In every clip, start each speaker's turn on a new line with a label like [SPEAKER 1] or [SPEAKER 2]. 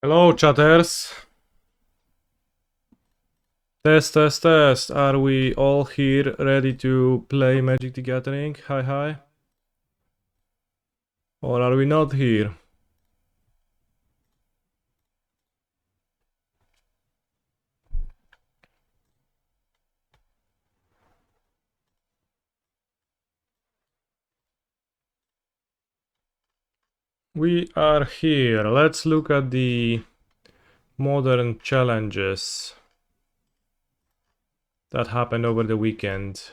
[SPEAKER 1] Hello, chatters. Test, test, test. Are we all here ready to play Magic the Gathering? Hi, hi. Or are we not here? We are here. Let's look at the modern challenges that happened over the weekend.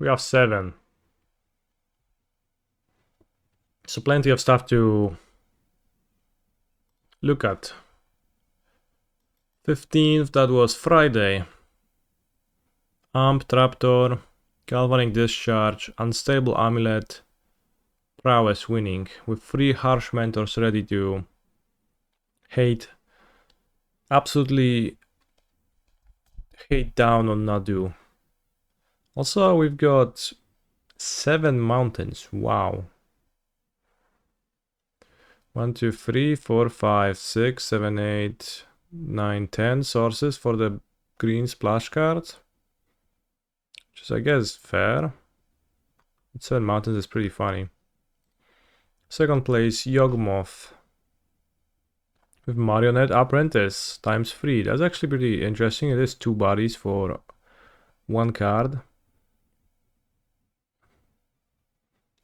[SPEAKER 1] We have 7. So plenty of stuff to look at. 15th, that was Friday. Amp, Traptor, Galvanic Discharge, Unstable Amulet, Prowess winning, with 3 Harsh Mentors ready to hate. Absolutely hate down on Nadu. Also, we've got 7 mountains. Wow. 1, 2, 3, 4, 5, 6, 7, 8, 9, 10 sources for the green splash card. Which is, I guess, fair. 7 mountains is pretty funny. Second place, Yawgmoth. With Marionette Apprentice times 3. That's actually pretty interesting. It is 2 bodies for 1 card.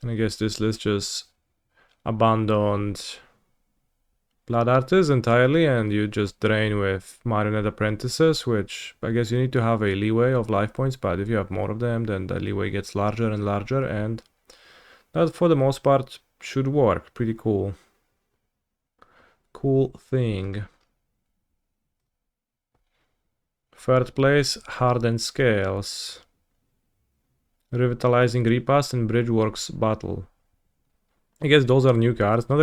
[SPEAKER 1] And I guess this list just abandoned Blood Artists entirely, and you just drain with Marionette Apprentices, which I guess you need to have a leeway of life points, but if you have more of them, then the leeway gets larger and larger, and that for the most part should work. Pretty cool. Cool thing. Third place, Hardened Scales. Revitalizing Repass and Bridgeworks Battle. I guess those are new cards. Not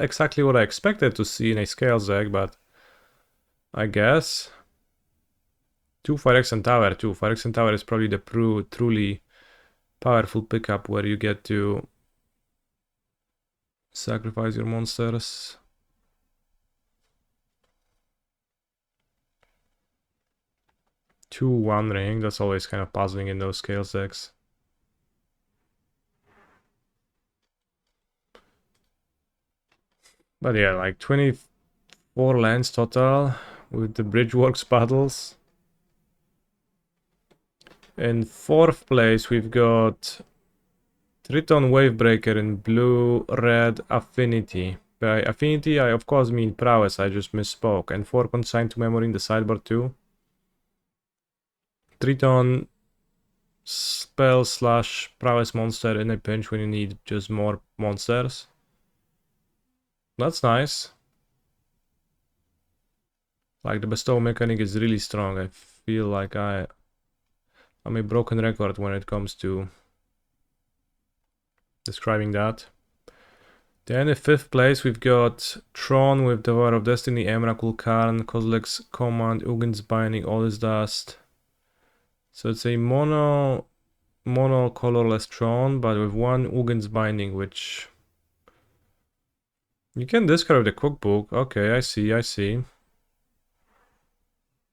[SPEAKER 1] exactly what I expected to see in a Scales deck, but I guess. 2 Phyrex and Tower too. Phyrex and Tower is probably the truly powerful pickup where you get to sacrifice your monsters. Two One Ring, that's always kind of puzzling in those Scales decks. But yeah, like 24 lands total with the Bridgeworks battles. In 4th place, we've got Triton Wavebreaker in blue-red Affinity. By Affinity, I of course mean Prowess, I just misspoke. And 4 consigned to memory in the sideboard too. Triton spell / prowess monster in a pinch when you need just more monsters. That's nice. Like, the bestow mechanic is really strong. I feel like I'm a broken record when it comes to describing that. Then in 5th place we've got Tron with Devourer of Destiny, Emrakul, Karn, Kozilek's Command, Ugin's Binding, All is Dust. So it's a mono colorless Tron, but with 1 Ugin's Binding, which you can discard the cookbook. Okay, I see.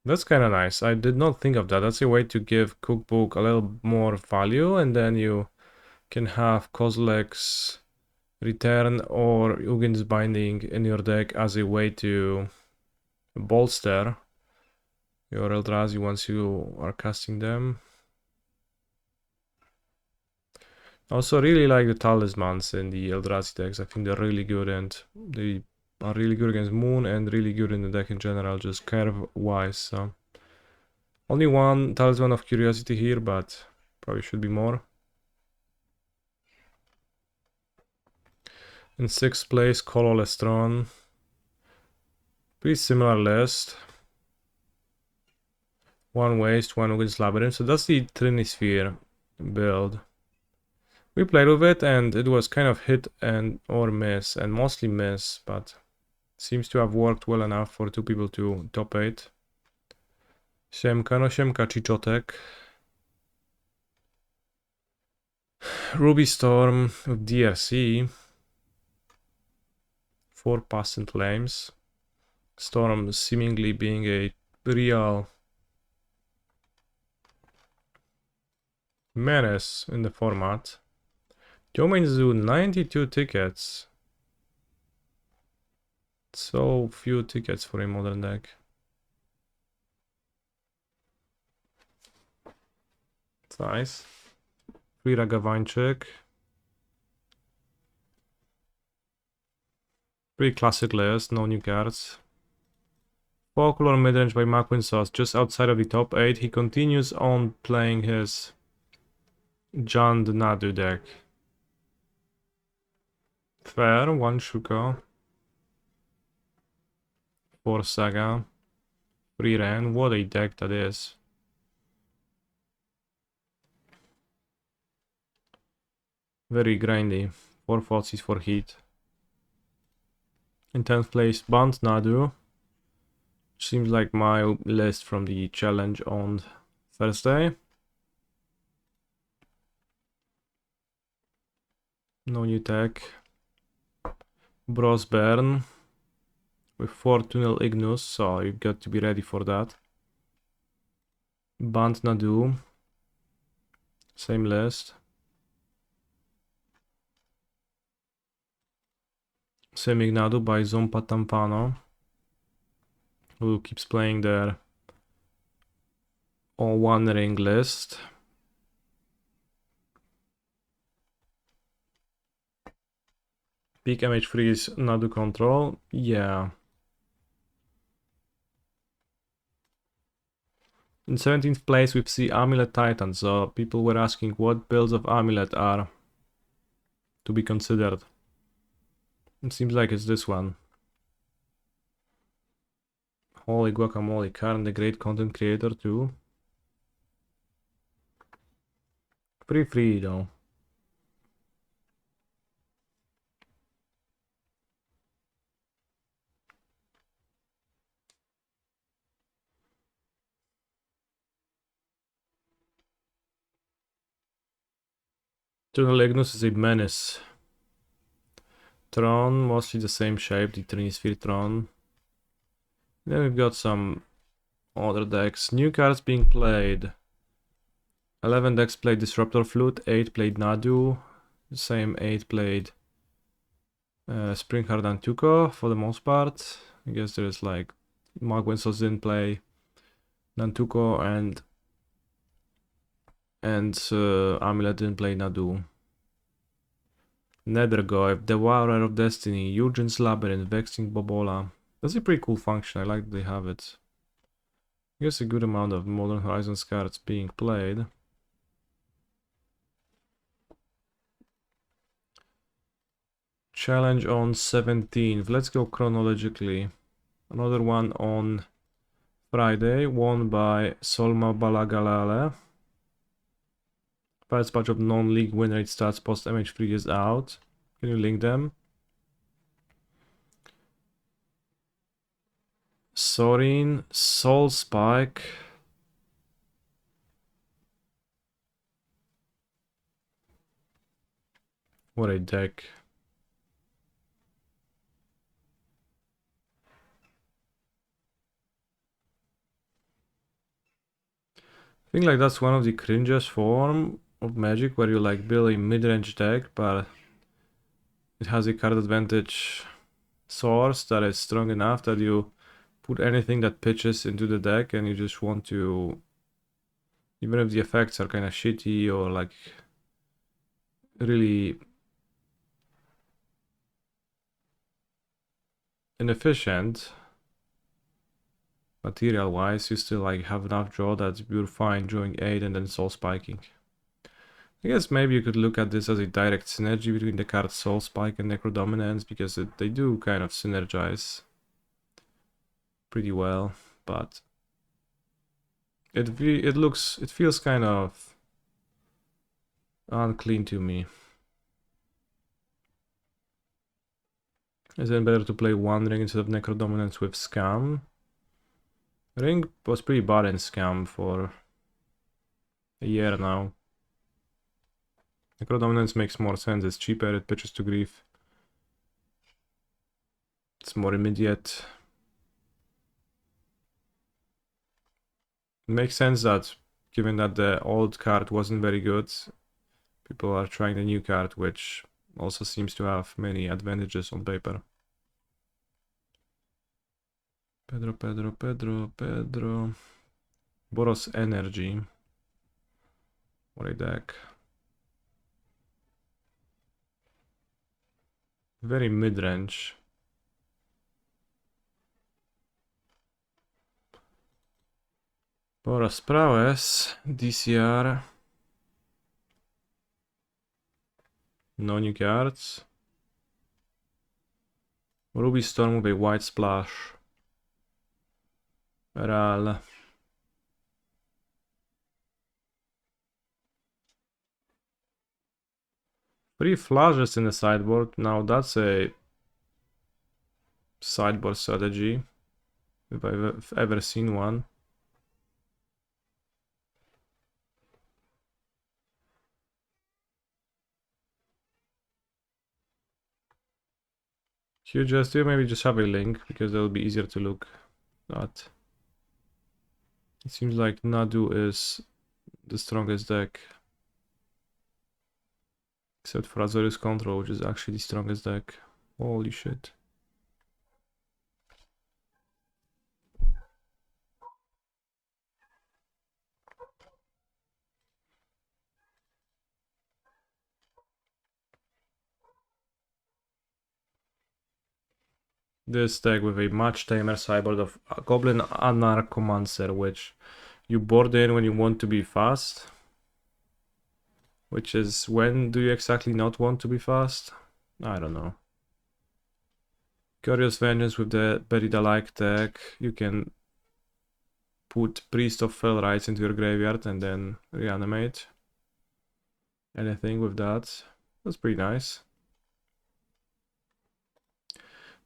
[SPEAKER 1] That's kind of nice. I did not think of that. That's a way to give cookbook a little more value, and then you can have Kozilek's Return or Ugin's Binding in your deck as a way to bolster your Eldrazi once you are casting them. Also really like the talismans in the Eldrazi decks. I think they're really good, and they are really good against Moon and really good in the deck in general, just curve wise. So only 1 Talisman of Curiosity here, but probably should be more. In 6th place, Colorless Tron. Pretty similar list. 1 Waste, 1 Ugin's Labyrinth. So that's the Trinisphere. build. We played with it and it was kind of hit and or miss, and mostly miss, but seems to have worked well enough for 2 people to top 8. Siemka, no siemka, Chichotek. Ruby Storm with DRC. 4 passant flames. Storm seemingly being a real menace in the format. Domains do 92 tickets. So few tickets for a modern deck. It's nice. Free Ragavanchik. Pretty classic list, no new cards. Folklore midrange by Makwin Sauce, just outside of the top 8. He continues on playing his John the Nadu deck. Fair, 1 Shuko. 4 Saga. 3 Ren, what a deck that is. Very grindy. 4 Fotsies for heat. In 10th place, Band Nadu. Seems like my list from the challenge on Thursday. No new tech. Brosbern with 4 Tunnel Ignus, so you've got to be ready for that. Band Nadu. Same list. Semignado by Zompa Tampano, who keeps playing their all one ring list. Peak MH3 is Nadu control, yeah. In 17th place we see Amulet Titan, so people were asking what builds of Amulet are to be considered. It seems like it's this one. Holy guacamole, Karn, the great content creator too. Pretty free though. Tunnel Ignus is a menace. Tron, mostly the same shape, the Trinisphere Tron. Then we've got some other decks. New cards being played. 11 decks played Disruptor Flute, 8 played Nadu, the same 8 played Springhard and Tuco for the most part. I guess there's like Magwensos didn't play Nantuko and Amulet didn't play Nadu. Nethergoyf, Devourer of Destiny, Eugen's Labyrinth, Vexing Bobola. That's a pretty cool function, I like that they have it. I guess a good amount of Modern Horizons cards being played. Challenge on 17th, let's go chronologically. Another one on Friday, won by Solma Balagalale. First batch of non-league win rate stats post MH3 is out. Can you link them? Sorin, Soul Spike. What a deck. I think like that's one of the cringiest form of Magic where you like build a mid-range deck, but it has a card advantage source that is strong enough that you put anything that pitches into the deck and you just want to, even if the effects are kind of shitty or like really inefficient material wise, you still like have enough draw that you're fine drawing 8 and then soul spiking. I guess maybe you could look at this as a direct synergy between the cards Soul Spike and Necrodominance, because they do kind of synergize pretty well, but it feels kind of unclean to me. Is it better to play One Ring instead of Necro Dominance with Scam? Ring was pretty bad in Scam for a year now. Necro Dominance makes more sense, it's cheaper, it pitches to Grief. It's more immediate. It makes sense that, given that the old card wasn't very good, people are trying the new card, which also seems to have many advantages on paper. Pedro. Boros Energy. What a deck. Very mid-range. Boros Prowess. DCR. No new cards. Ruby Storm with a white splash. Ral. Three flashes in the sideboard. Now that's a sideboard strategy, if I've ever seen one. You just do maybe just have a link, because it'll be easier to look at. It seems like Nadu is the strongest deck. Except for Azorius Control, which is actually the strongest deck. Holy shit. This deck with a much tamer sideboard of Goblin Anarchomancer, which you board in when you want to be fast. Which is, when do you exactly not want to be fast? I don't know. Curious Vengeance with the Berida-like deck. You can put Priest of Fell Rites into your graveyard and then reanimate. Anything with that. That's pretty nice.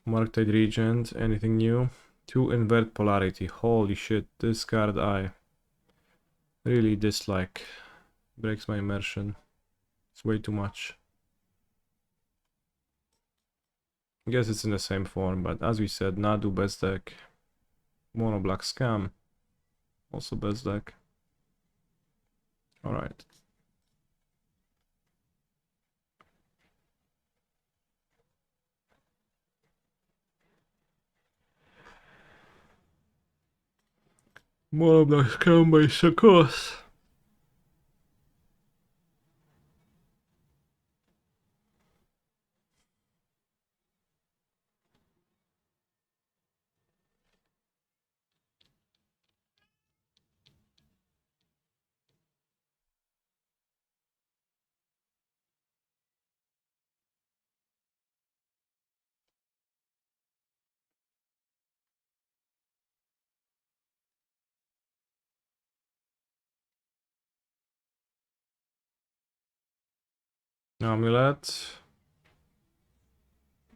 [SPEAKER 1] Marktide Regent, anything new? 2 Invert Polarity. Holy shit, this card I really dislike. Breaks my immersion. It's way too much. I guess it's in the same form, but as we said, Nadu best deck. Mono Black Scam. Also best deck. Alright. Mono Black Scam by Sakos. Amulet.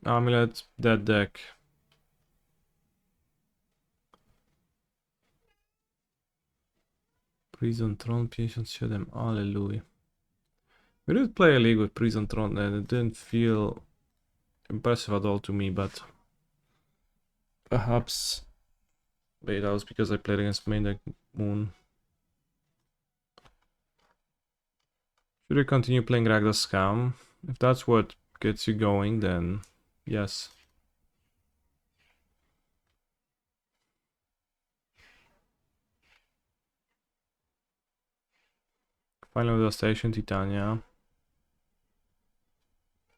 [SPEAKER 1] Amulet, dead deck. Prison Throne 57, Alleluja. We did play a league with Prison Throne and it didn't feel impressive at all to me, but perhaps wait, that was because I played against main deck Moon. Should we continue playing Ragda Scam? If that's what gets you going, then yes. Final Devastation, Titania.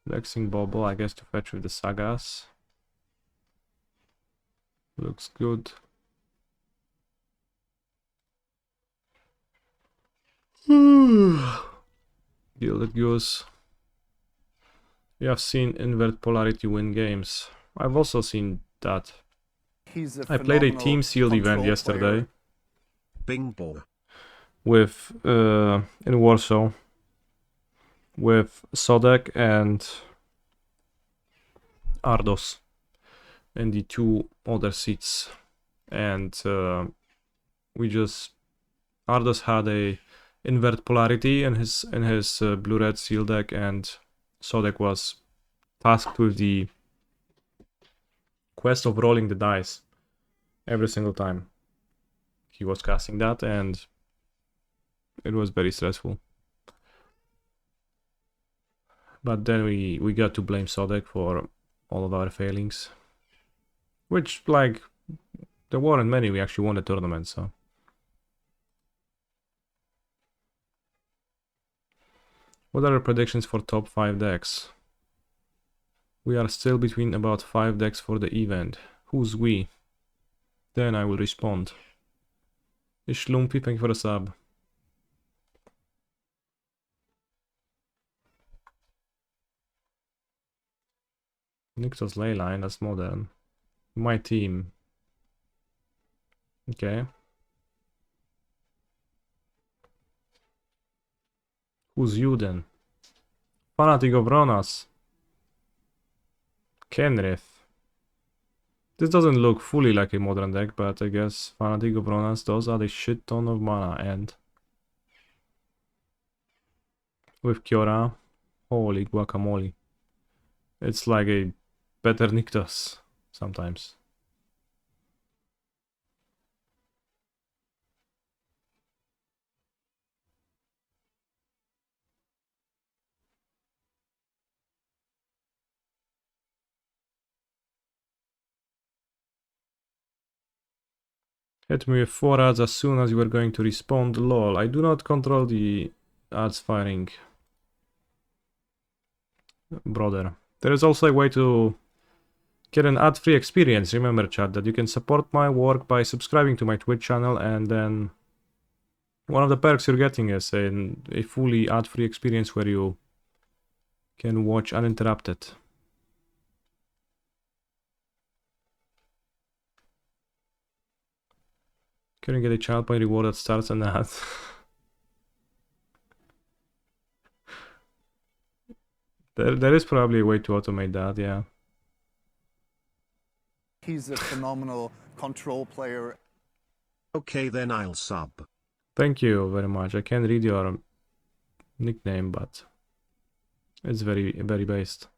[SPEAKER 1] Lexing Bobble, I guess, to fetch with the Sagas. Looks good. Gilded Goose. You have seen Invert Polarity win games. I've also seen that. I played a Team Sealed event yesterday.
[SPEAKER 2] Bing bong.
[SPEAKER 1] With in Warsaw. with Sodek and Ardos in the two other seats. And we just... Ardos had a invert polarity in his blue-red seal deck, and Sodek was tasked with the quest of rolling the dice every single time he was casting that, and it was very stressful. But then we got to blame Sodek for all of our failings, which, like, there weren't many. We actually won the tournament, so. What are the predictions for top 5 decks? We are still between about 5 decks for the event. Who's we? Then I will respond. Ishlumpy, thank you for the sub. Nixos Leyline, that's modern. My team. Okay. Who's you then? Fanatic of Ronas. Kenrith. This doesn't look fully like a modern deck, but I guess Fanatic of Ronas does add a shit ton of mana, and with Kiora, holy guacamole. It's like a better Nykthos sometimes. Hit me with 4 ads as soon as you are going to respond. Lol, I do not control the ads firing. Brother. There is also a way to get an ad-free experience. Remember, chat, that you can support my work by subscribing to my Twitch channel, and then one of the perks you're getting is a fully ad-free experience where you can watch uninterrupted. Can you get a child point reward that starts an ad? There is probably a way to automate that, yeah.
[SPEAKER 2] He's a phenomenal control player.
[SPEAKER 3] Okay, then I'll sub.
[SPEAKER 1] Thank you very much. I can't read your nickname, but it's very, very based.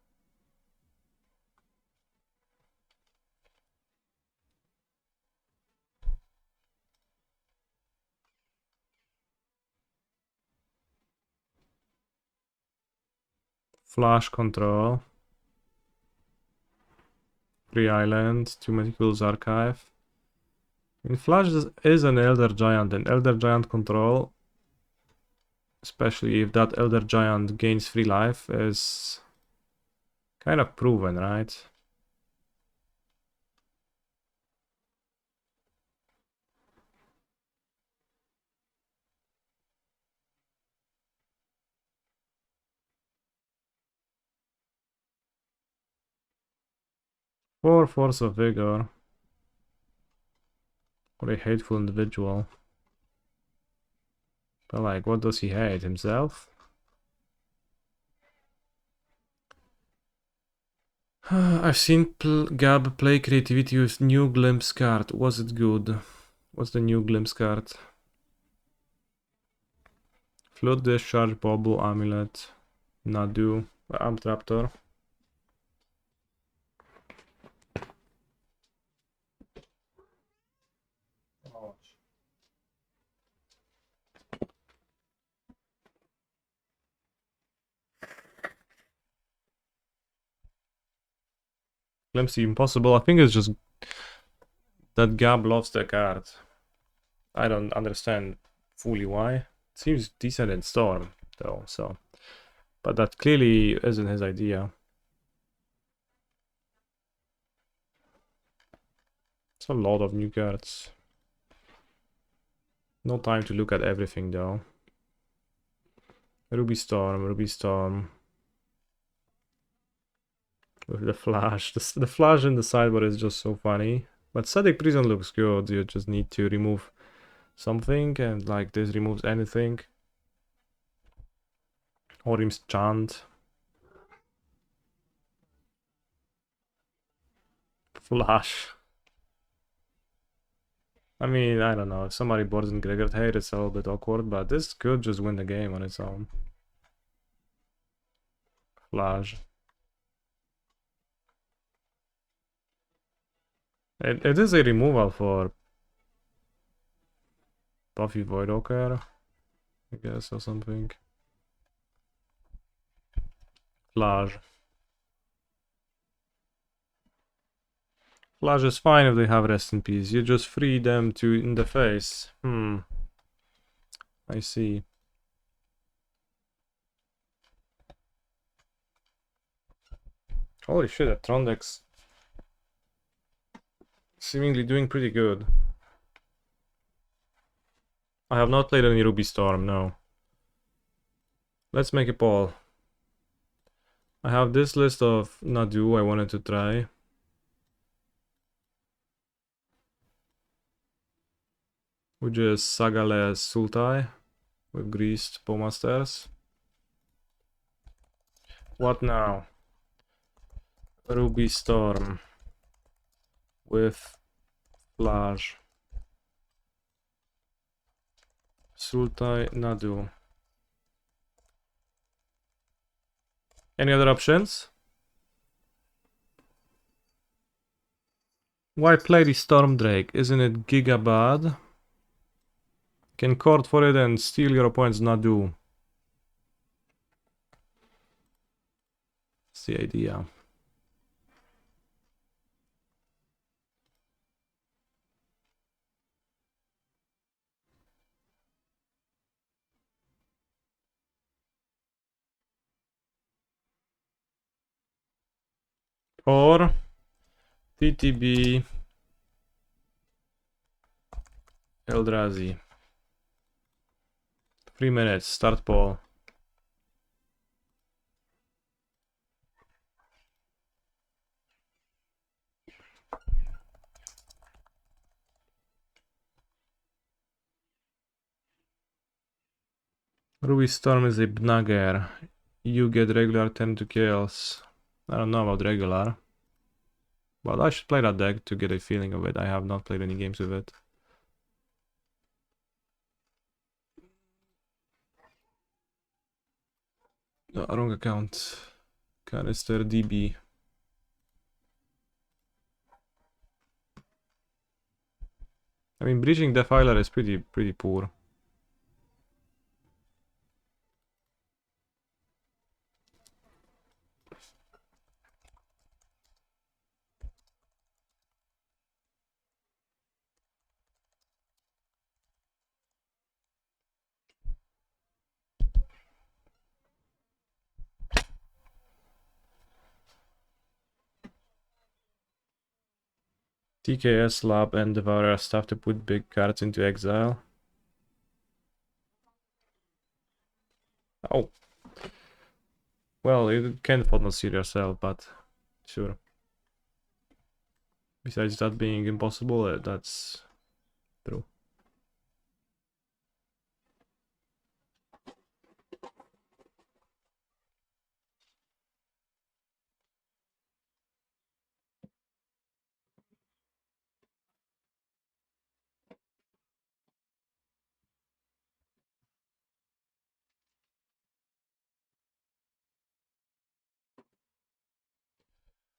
[SPEAKER 1] Flash control. Free Island, Two Meticulous Archive. In Flash is an Elder Giant, and Elder Giant control, especially if that Elder Giant gains free life, is kind of proven, right? For Force of Vigor. What a hateful individual. But like, what does he hate? Himself? I've seen Gab play creativity with new glimpse card. Was it good? What's the new glimpse card? Flood Discharge, Bobble, Amulet, Nadu, Armed Raptor. Glimpse Impossible. I think it's just that Gab loves the card. I don't understand fully why. It seems decent in Storm, though, so. But that clearly isn't his idea. It's a lot of new cards. No time to look at everything, though. Ruby Storm, Ruby Storm. With the Flash. The Flash in the sideboard is just so funny. But Static Prison looks good. You just need to remove something, and like this removes anything. Orim's Chant. Flash. I mean, I don't know. If somebody boards in Gregor Hate, it's a little bit awkward, but this could just win the game on its own. Flash. It is a removal for Buffy Voidwalker, I guess, or something. Flash. Flash is fine if they have Rest in Peace. You just free them to in the face. I see. Holy shit, that Tron deck's seemingly doing pretty good. I have not played any Ruby Storm, no. Let's make a poll. I have this list of Nadu I wanted to try. Which is Sagale Sultai with greased Bowmasters. What now? Ruby Storm with Flash. Sultai Nadu. Any other options? Why play the Storm Drake? Isn't it giga bad? Can court for it and steal your opponent's Nadu. That's the idea. Or TTB Eldrazi. 3 minutes, start poll. Ruby Storm is a Bnagger. You get regular 10 to kills. I don't know about regular. But I should play that deck to get a feeling of it. I have not played any games with it. No, wrong account. Canister DB. I mean, Breaching Defiler is pretty poor. TKS Lab and Devourer stuff to put big cards into exile. Oh. Well, you can not see yourself, but sure. Besides that being impossible, that's true.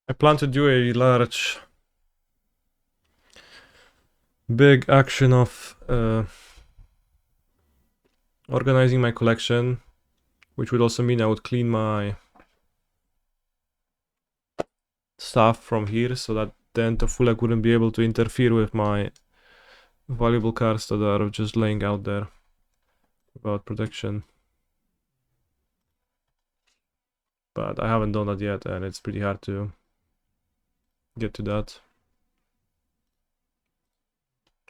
[SPEAKER 1] I plan to do a large big action of organizing my collection, which would also mean I would clean my stuff from here so that then Tofulak wouldn't be able to interfere with my valuable cards that are just laying out there without protection. But I haven't done that yet, and it's pretty hard to get to that.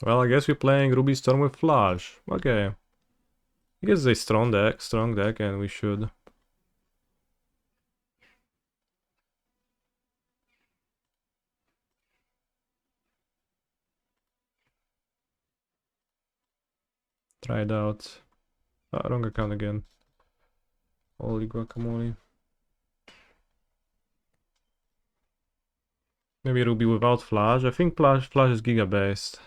[SPEAKER 1] Well, I guess we're playing Ruby Storm with Flash. Okay. I guess it's a strong deck, and we should. Try it out. Wrong account again. Holy guacamole. Maybe it'll be without flash. I think flash is giga based.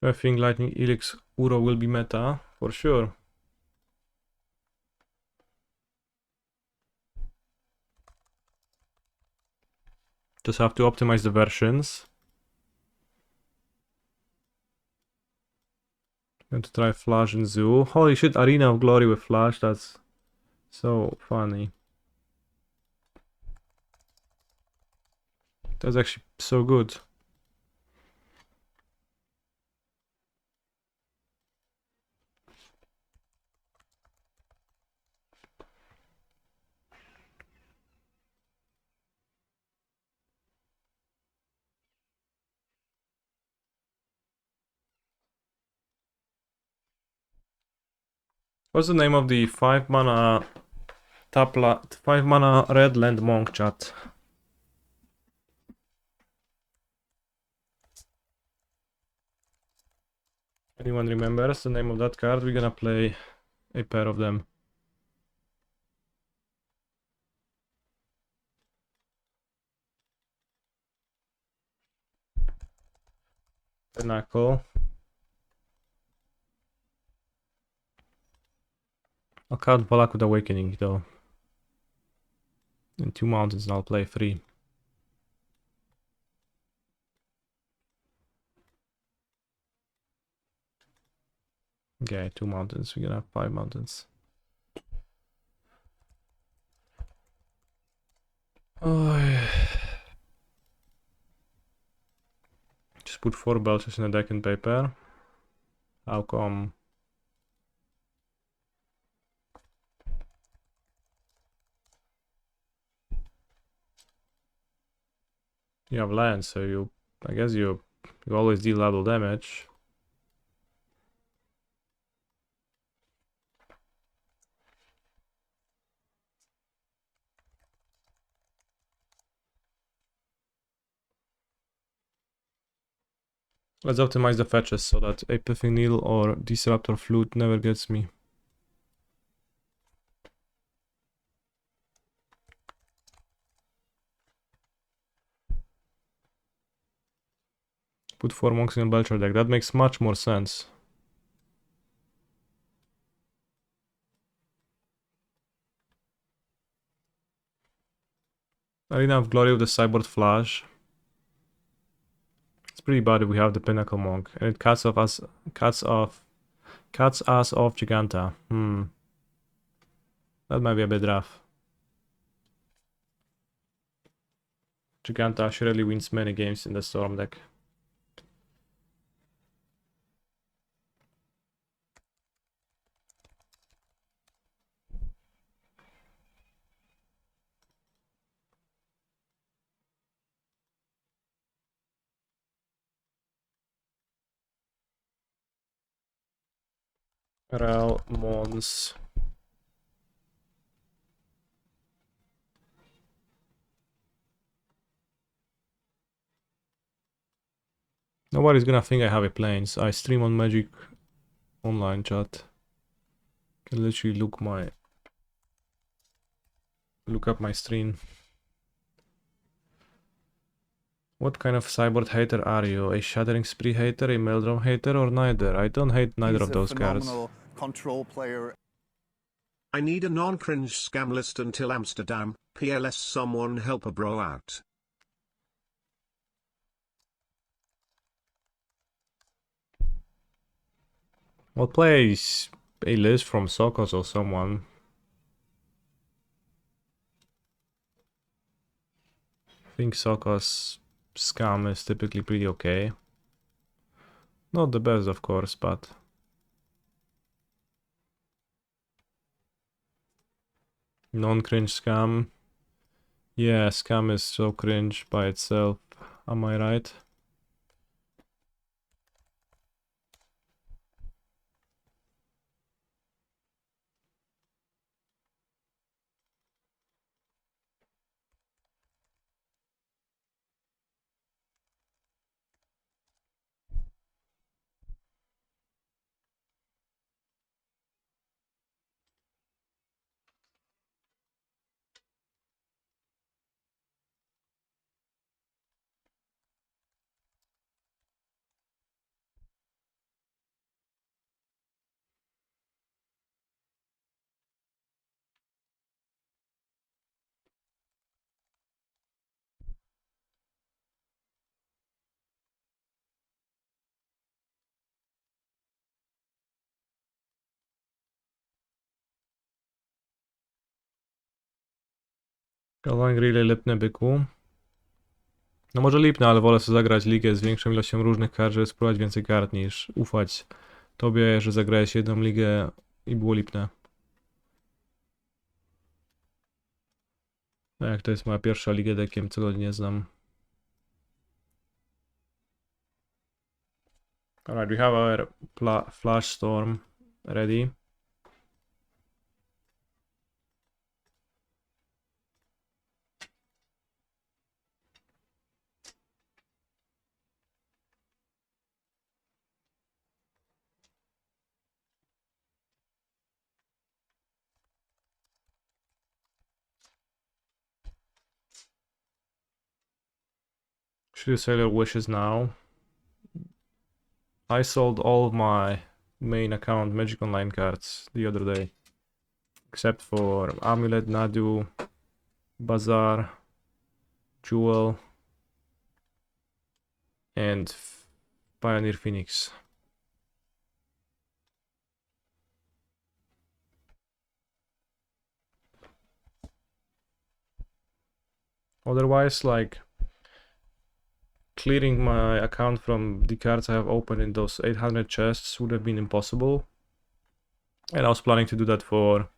[SPEAKER 1] I think Lightning Elix Uro will be meta, for sure. Just have to optimize the versions. Going to try Flash and Zoo. Holy shit, Arena of Glory with Flash, that's so funny. That's actually so good. What's the name of the 5 mana 5 mana red land monk, chat? Anyone remembers the name of that card? We're gonna play a pair of them. Pinnacle. I'll count Valakut Awakening though. And 2 mountains and I'll play 3. Okay, 2 mountains. We're gonna have 5 mountains. Oh, yeah. Just put 4 belches in a deck and paper. How come? You have land, so I guess you always deal double damage. Let's optimize the fetches so that Epiphany Needle or Disruptor Flute never gets me. Put 4 monks in a Belcher deck. That makes much more sense. Arena of Glory with the Cyborg Flash. It's pretty bad if we have the Pinnacle Monk. And it cuts us off Giganta. That might be a bit rough. Giganta surely wins many games in the Storm deck. Rel Mons. Nobody's gonna think I have a planes. I stream on Magic Online, chat. Can literally look up my stream. What kind of cyborg hater are you? A Shattering Spree hater, a Meldrum hater, or neither? I don't hate neither
[SPEAKER 2] He's
[SPEAKER 1] of those
[SPEAKER 2] a
[SPEAKER 1] cards.
[SPEAKER 2] phenomenal control player.
[SPEAKER 3] I need a non-cringe scam list until Amsterdam. PLS, someone help a bro out.
[SPEAKER 1] I'll play a list from Sokos or someone. I think Sokos scam is typically pretty okay. Not the best, of course, but non-cringe scam. Yeah, scam is so cringe by itself. Am I right? Galwain Relay lipny, byku. No może lipnę, ale wolę sobie zagrać ligę z większą ilością różnych kart, żeby spróbować więcej kart, niż ufać tobie, że zagrałeś jedną ligę i było lipne. Tak, to jest moja pierwsza liga deckiem, co go nie znam. Alright, we have our Flash Storm ready. Should you sell your wishes now? I sold all of my main account Magic Online cards the other day. Except for Amulet, Nadu, Bazaar, Jewel, and Pioneer Phoenix. Otherwise, like, clearing my account from the cards I have opened in those 800 chests would have been impossible. And I was planning to do that for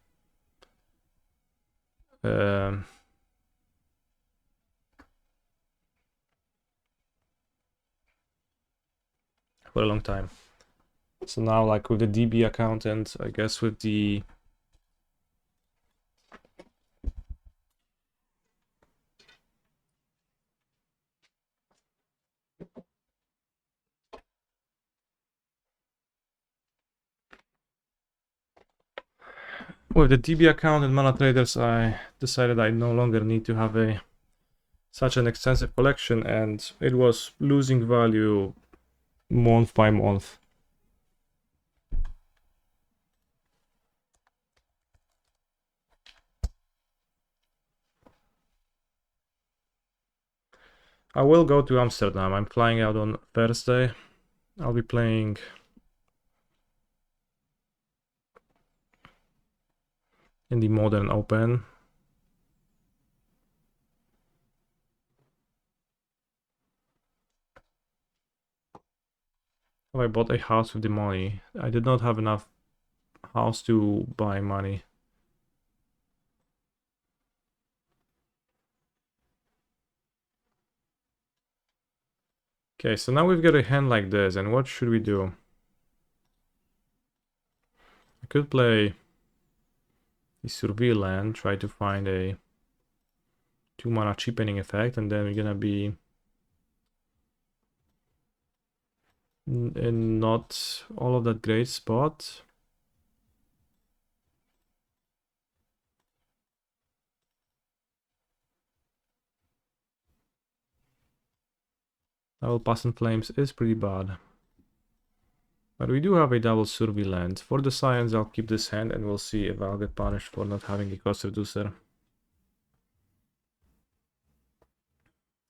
[SPEAKER 1] a long time. So now, like, with the DB account and I guess with the DB account and Mana Traders, I decided I no longer need to have such an extensive collection, and it was losing value month by month. I will go to Amsterdam. I'm flying out on Thursday. I'll be playing in the Modern Open. I bought a house with the money. I did not have enough house to buy money. Okay, so now we've got a hand like this, and what should we do? I could play the Survey land, try to find a 2 mana cheapening effect, and then we're gonna be in not all of that great spot. Double Pass in Flames is pretty bad. But we do have a double Survey land. For the science, I'll keep this hand and we'll see if I'll get punished for not having a cost reducer.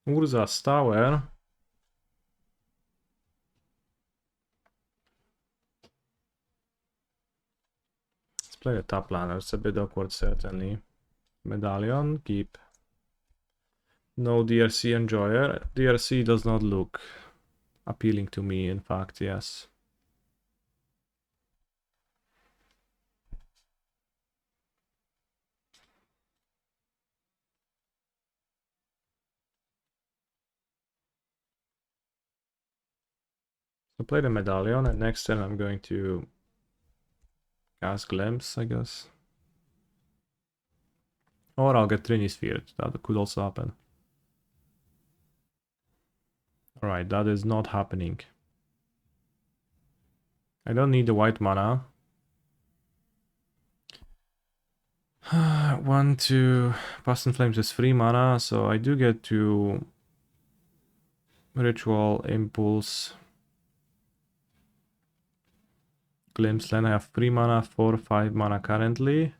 [SPEAKER 1] Urza's Tower. Let's play a top laner. It's a bit awkward, certainly. Medallion, keep. No DRC Enjoyer. DRC does not look appealing to me, in fact, yes. So play the Medallion, and next turn I'm going to cast Glimpse, I guess. Or I'll get Trinisphere. That could also happen. Alright, that is not happening. I don't need the white mana. 1, 2, Past in Flames is 3 mana, so I do get to Ritual, Impulse, Glimpse land. I have 3 mana, 4, 5 mana currently.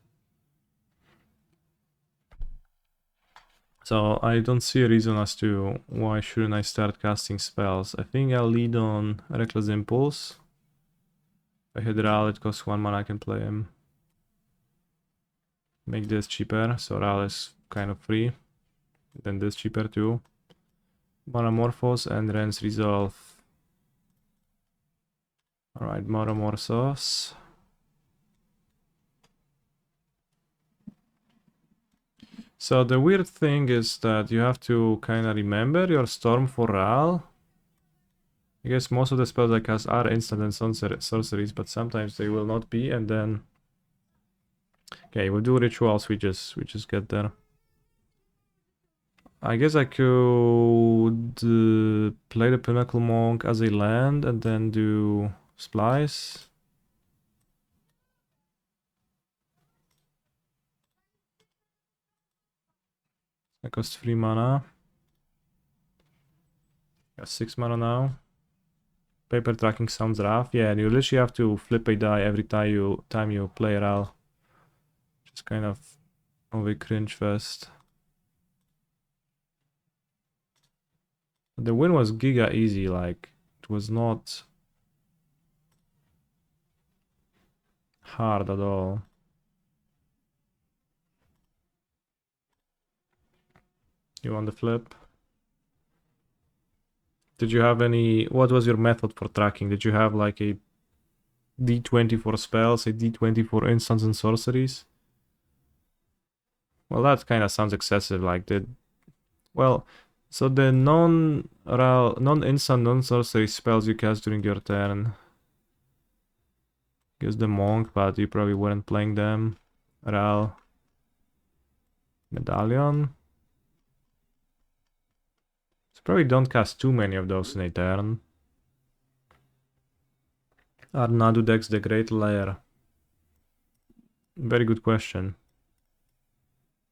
[SPEAKER 1] So I don't see a reason as to why shouldn't I start casting spells. I think I'll lead on Reckless Impulse. If I hit Ral, it costs 1 mana, I can play him. Make this cheaper, so Ral is kind of free. Then this cheaper too. Monomorphos and Rens Resolve. Alright, Monomorphos. So the weird thing is that you have to kind of remember your Storm for Ral. I guess most of the spells I cast are instant and sorceries, but sometimes they will not be, and then... Okay, we'll do rituals, we just get there. I guess I could play the Pinnacle Monk as a land and then do Splice. I cost 3 mana. Got 6 mana now. Paper tracking sounds rough. Yeah, and you literally have to flip a die every time you play Ral. Just kind of a cringe fest. The win was giga easy, like, it was not hard at all. You want the flip? Did you have any... What was your method for tracking? Did you have like a D20 for spells, a D20 for instants and sorceries? Well, that kind of sounds excessive, like well, so the non-instant, non-sorcery spells you cast during your turn. Guess the Monk, but you probably weren't playing them. Ral. Medallion. So probably don't cast too many of those in a turn. Are Nadu decks the Great Lair? Very good question.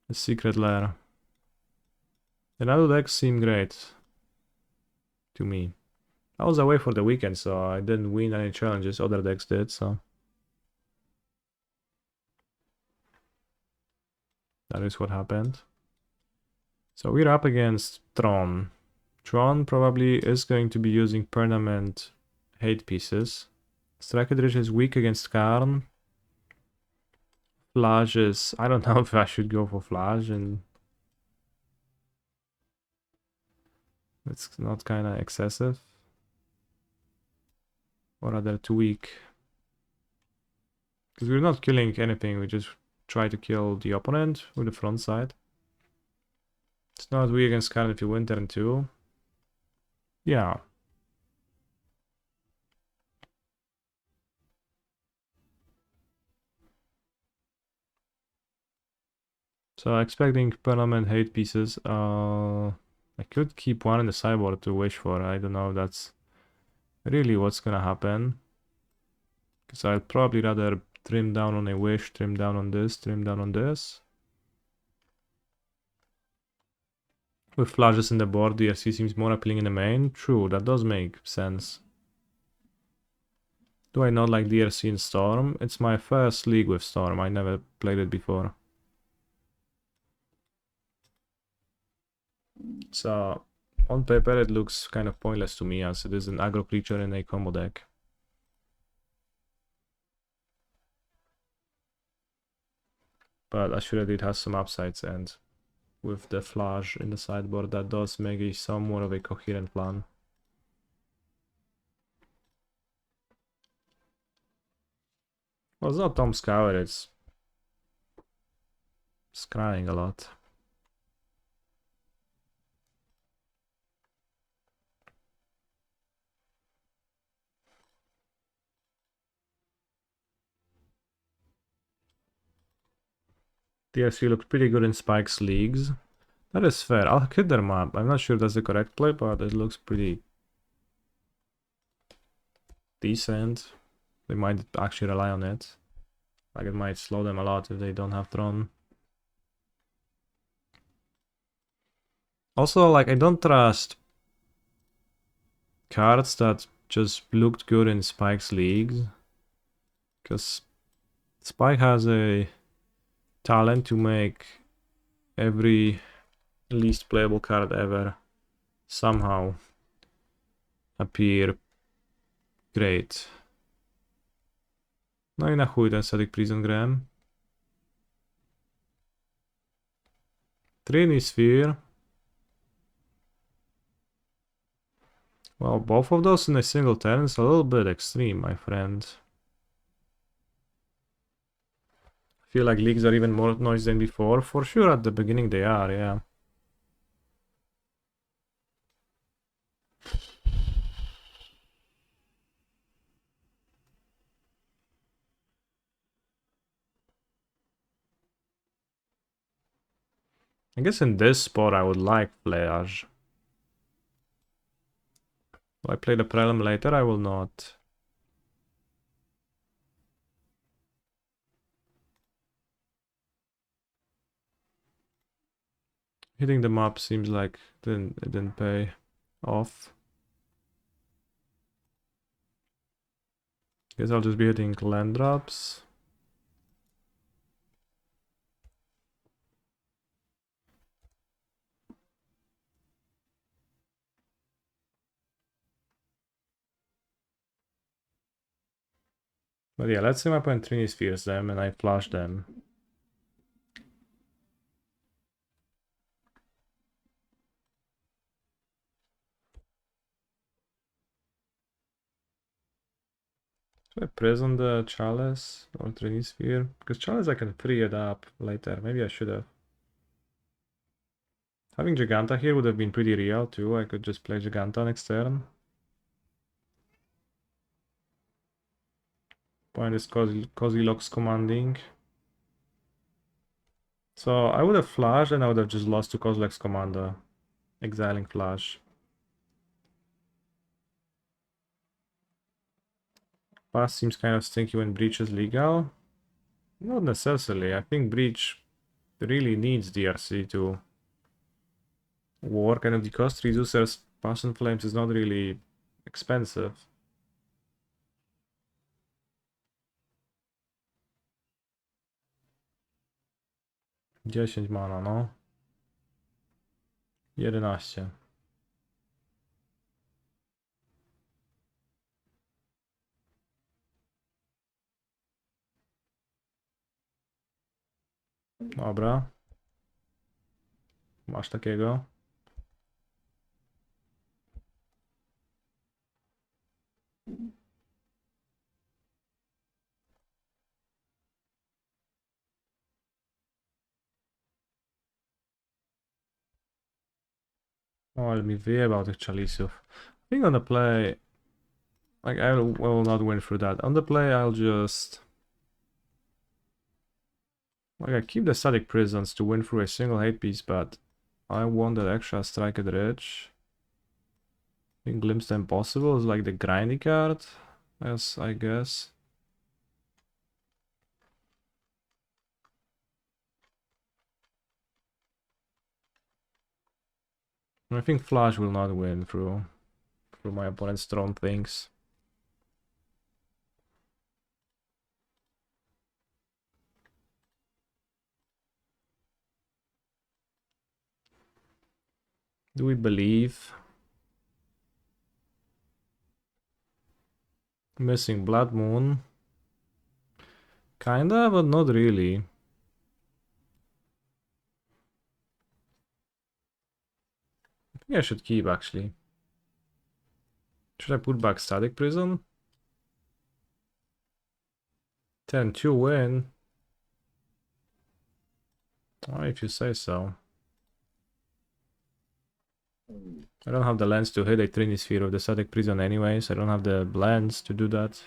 [SPEAKER 1] The Secret Lair. The Nadu decks seem great. To me. I was away for the weekend, so I didn't win any challenges. Other decks did, so... That is what happened. So we're up against Tron. Tron probably is going to be using permanent hate pieces. Strakedrich is weak against Karn. Flash is... I don't know if I should go for Flash, and... It's not kind of excessive. Or rather too weak. Because we're not killing anything, we just try to kill the opponent with the front side. It's not weak against Karn if you win turn 2. Yeah. So expecting permanent hate pieces. I could keep one in the sideboard to wish for. I don't know if that's really what's gonna happen. Because I'd probably rather trim down on a wish, trim down on this, trim down on this. With flashes in the board, DRC seems more appealing in the main. True, that does make sense. Do I not like DRC in Storm? It's my first league with Storm. I never played it before. So, on paper it looks kind of pointless to me as it is an aggro creature in a combo deck. But assuredly it has some upsides, and with the flash in the sideboard that does make it some more of a coherent plan. Well, it's not Tom Scour, it's scrying a lot. DRC looked pretty good in Spike's leagues. That is fair. I'll hit their map. I'm not sure that's the correct play, but it looks pretty decent. They might actually rely on it. Like, it might slow them a lot if they don't have Tron. Also, like, I don't trust cards that just looked good in Spike's leagues. Because Spike has a talent to make every least playable card ever somehow appear great. No i na chuj ten Static Prison Gram. Trini Sphere. Well, both of those in a single turn is a little bit extreme, my friend. I feel like leagues are even more noisy than before. For sure, at the beginning they are, yeah. I guess in this spot I would like Flash. Will I play the Prelim later? I will not. Hitting them up seems like it didn't pay off. Guess I'll just be hitting land drops. But yeah, let's say my opponent Trini spheres them and I flush them. Should I prison the Chalice or Trini sphere? Because Chalice I can free it up later. Maybe I should have. Having Giganta here would have been pretty real too. I could just play Giganta next turn. Point is Kozilok's commanding. So I would have flashed and I would have just lost to Kozilok's commander. Exiling flash. Pass seems kind of stinky when Breach is legal. Not necessarily. I think Breach really needs DRC to work, and if the cost reducers Passion Flames is not really expensive. Dziesięć mana, no. 11. Dobra. Masz takiego. O, ale mi wyjebał tych chalisów. I think on the play... Like, will not win through that. On the play, I'll just... Like, I keep the static prisons to win through a single hate piece, but I want that extra strike at rich. I think Glimpse the Impossible is like the grindy card, as I guess. I think Flash will not win through my opponent's strong things. Do we believe? Missing Blood Moon. Kinda, but not really. I think I should keep actually. Should I put back Static Prison? 10-2 win. Oh, if you say so. I don't have the lens to hit a Trinisphere of the Static Prison anyways. I don't have the lens to do that.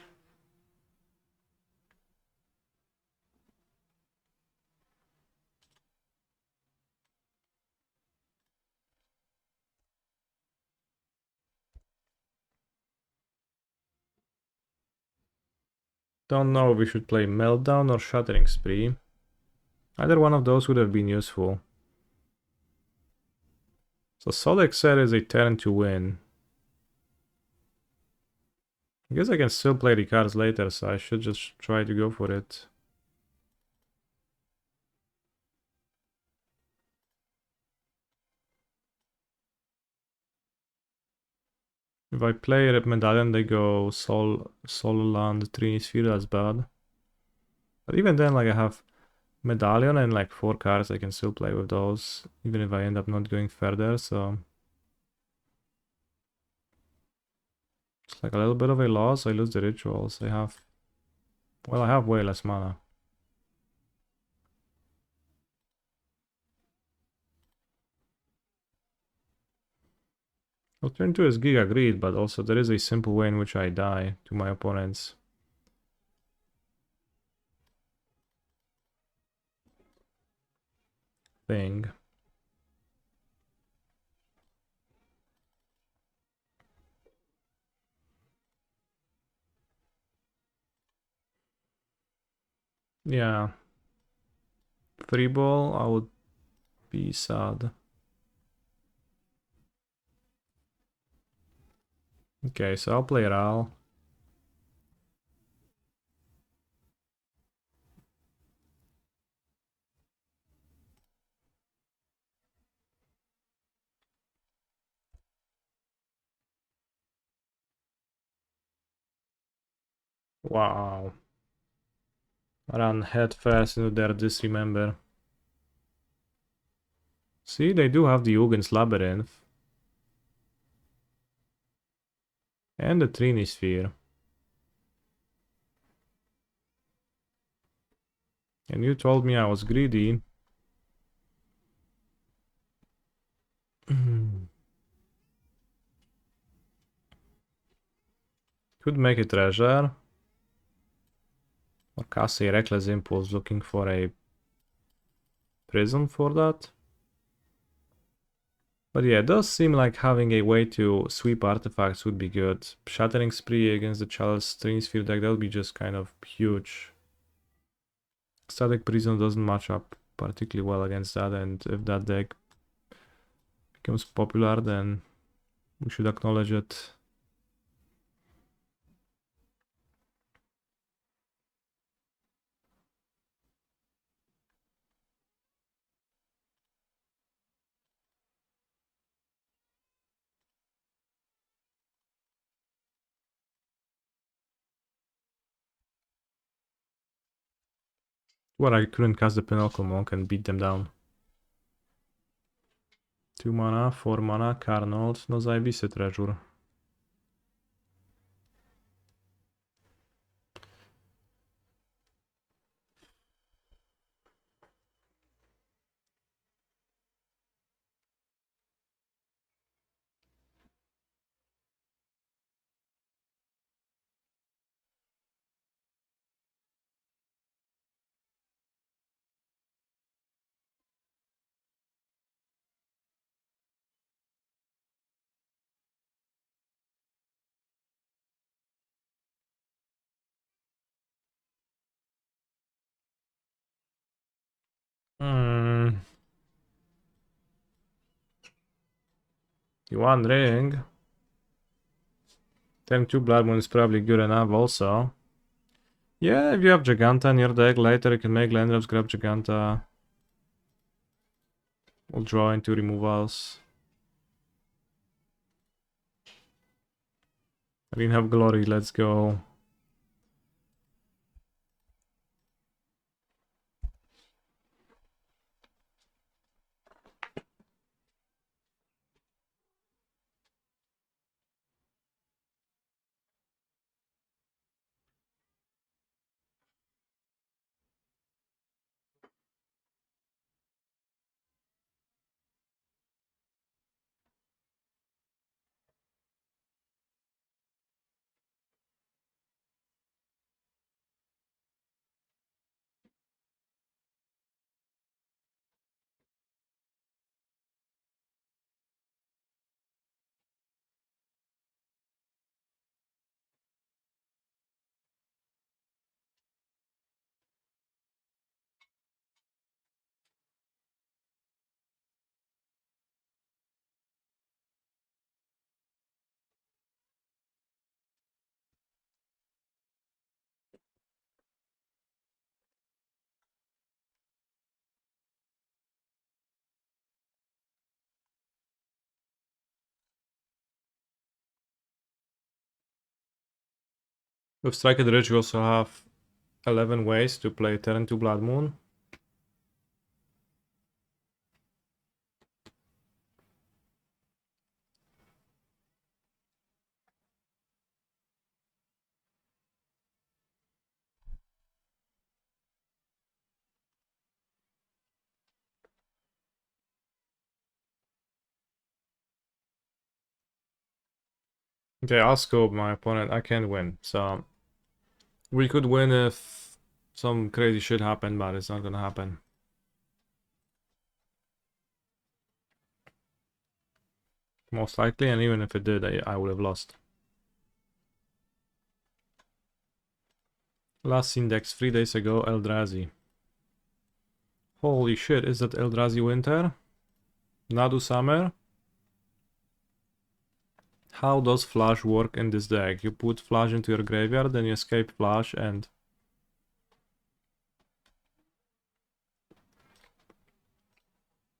[SPEAKER 1] Don't know if we should play Meltdown or Shattering Spree. Either one of those would have been useful. So Sodex set is a turn to win. I guess I can still play the cards later, so I should just try to go for it. If I play Rep Medallion, they go Soul Land, Trinisphere, that's bad. But even then, like I have Medallion and like 4 cards, I can still play with those, even if I end up not going further, so... like a little bit of a loss. I lose the rituals. I have way less mana. Well, turn 2 is Giga Greed, but also there is a simple way in which I die to my opponent's thing. Yeah. Free ball, I would be sad. Okay, so I'll play Ral. Wow. Run head fast into their disremember. See, they do have the Ugin's Labyrinth. And the Trini Sphere. And you told me I was greedy. Could make a treasure. Or cast a Reckless Impulse looking for a prism for that. But yeah, it does seem like having a way to sweep artifacts would be good. Shattering Spree against the Chalice Trini Sphere deck, that would be just kind of huge. Static Prison doesn't match up particularly well against that, and if that deck becomes popular, then we should acknowledge it. Well, I couldn't cast the Pinnacle Monk and beat them down. 2 mana, 4 mana, Carnold, no zajebisty treasure. You want ring? Turn 2 Blood Moon is probably good enough also. Yeah, if you have Giganta in your deck later, you can make land drops, grab Giganta. We'll draw into removals. I didn't have Glory, let's go. With Strike at the Ridge, you also have 11 ways to play Turn 2 Blood Moon. Okay, I'll scope my opponent. I can't win. So we could win if some crazy shit happened, but it's not gonna happen. Most likely, and even if it did, I would have lost. Last index 3 days ago, Eldrazi. Holy shit, is that Eldrazi Winter? Nadu Summer? How does Flash work in this deck? You put Flash into your graveyard, then you escape Flash, and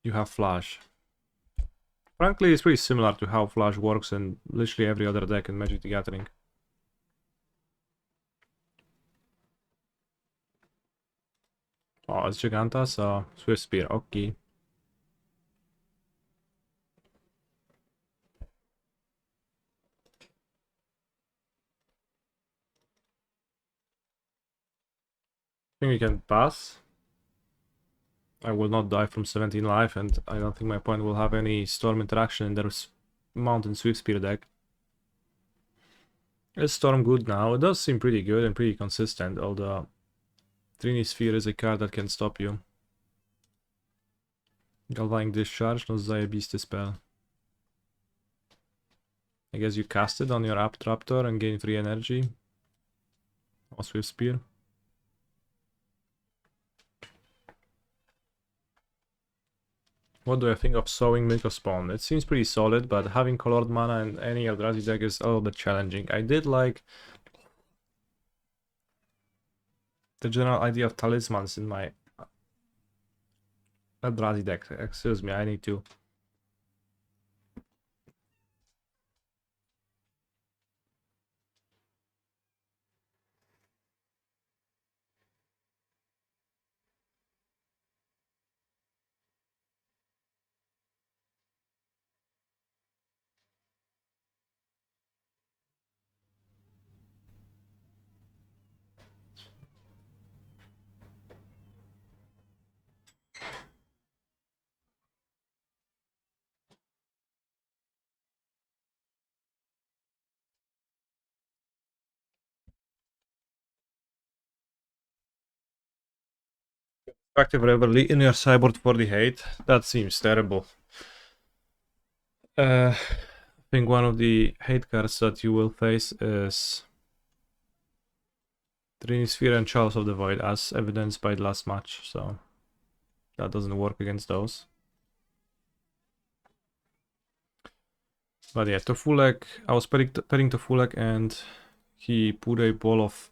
[SPEAKER 1] you have Flash. Frankly, it's pretty similar to how Flash works in literally every other deck in Magic the Gathering. Oh, it's Giganta, so Swift Spear, okay. I think we can pass. I will not die from 17 life, and I don't think my opponent will have any Storm interaction in their Mountain Swift Spear deck. Is Storm good now? It does seem pretty good and pretty consistent, although Trini Sphere is a card that can stop you. Galvanic Discharge, no zajebisty spell. I guess you cast it on your Apt Raptor and gain free energy. Or Swift Spear. What do I think of Sowing Milk of Spawn? It seems pretty solid, but having colored mana in any Eldrazi deck is a little bit challenging. I did like the general idea of talismans in my Eldrazi deck. Excuse me, I need to. Active Reverie in your sideboard for the hate. That seems terrible. I think one of the hate cards that you will face is Trinisphere and Chalice of the Void, as evidenced by the last match, so that doesn't work against those. But yeah, Tofulek, I was pairing Tofulek and he put a ball of...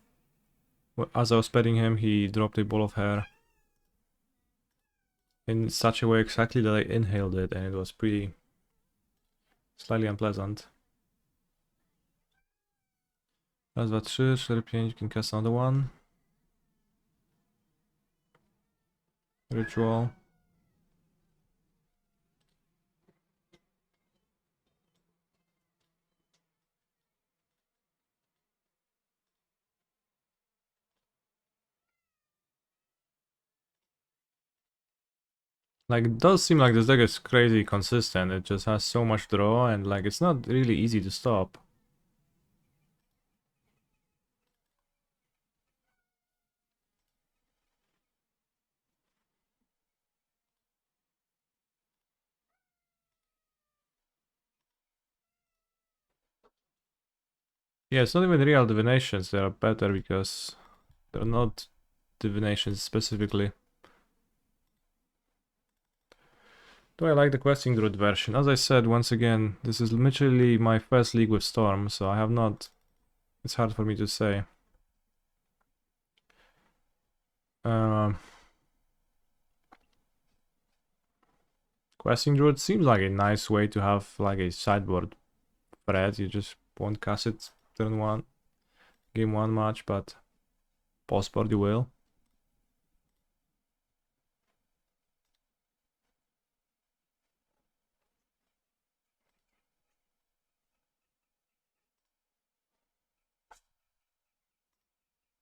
[SPEAKER 1] As I was petting him, he dropped a ball of hair in such a way exactly that I inhaled it, and it was pretty... slightly unpleasant. Raz, dwa, trzy, 4, 5, you can cast another one. Ritual. Like, it does seem like this deck is crazy consistent. It just has so much draw, and like, it's not really easy to stop. Yeah, it's not even real divinations, they are better because they're not divinations specifically. Do I like the questing druid version? As I said, once again, this is literally my first league with Storm, so I have not... It's hard for me to say. Questing druid seems like a nice way to have like a sideboard threat. You just won't cast it turn 1, game 1 match, but postboard you will.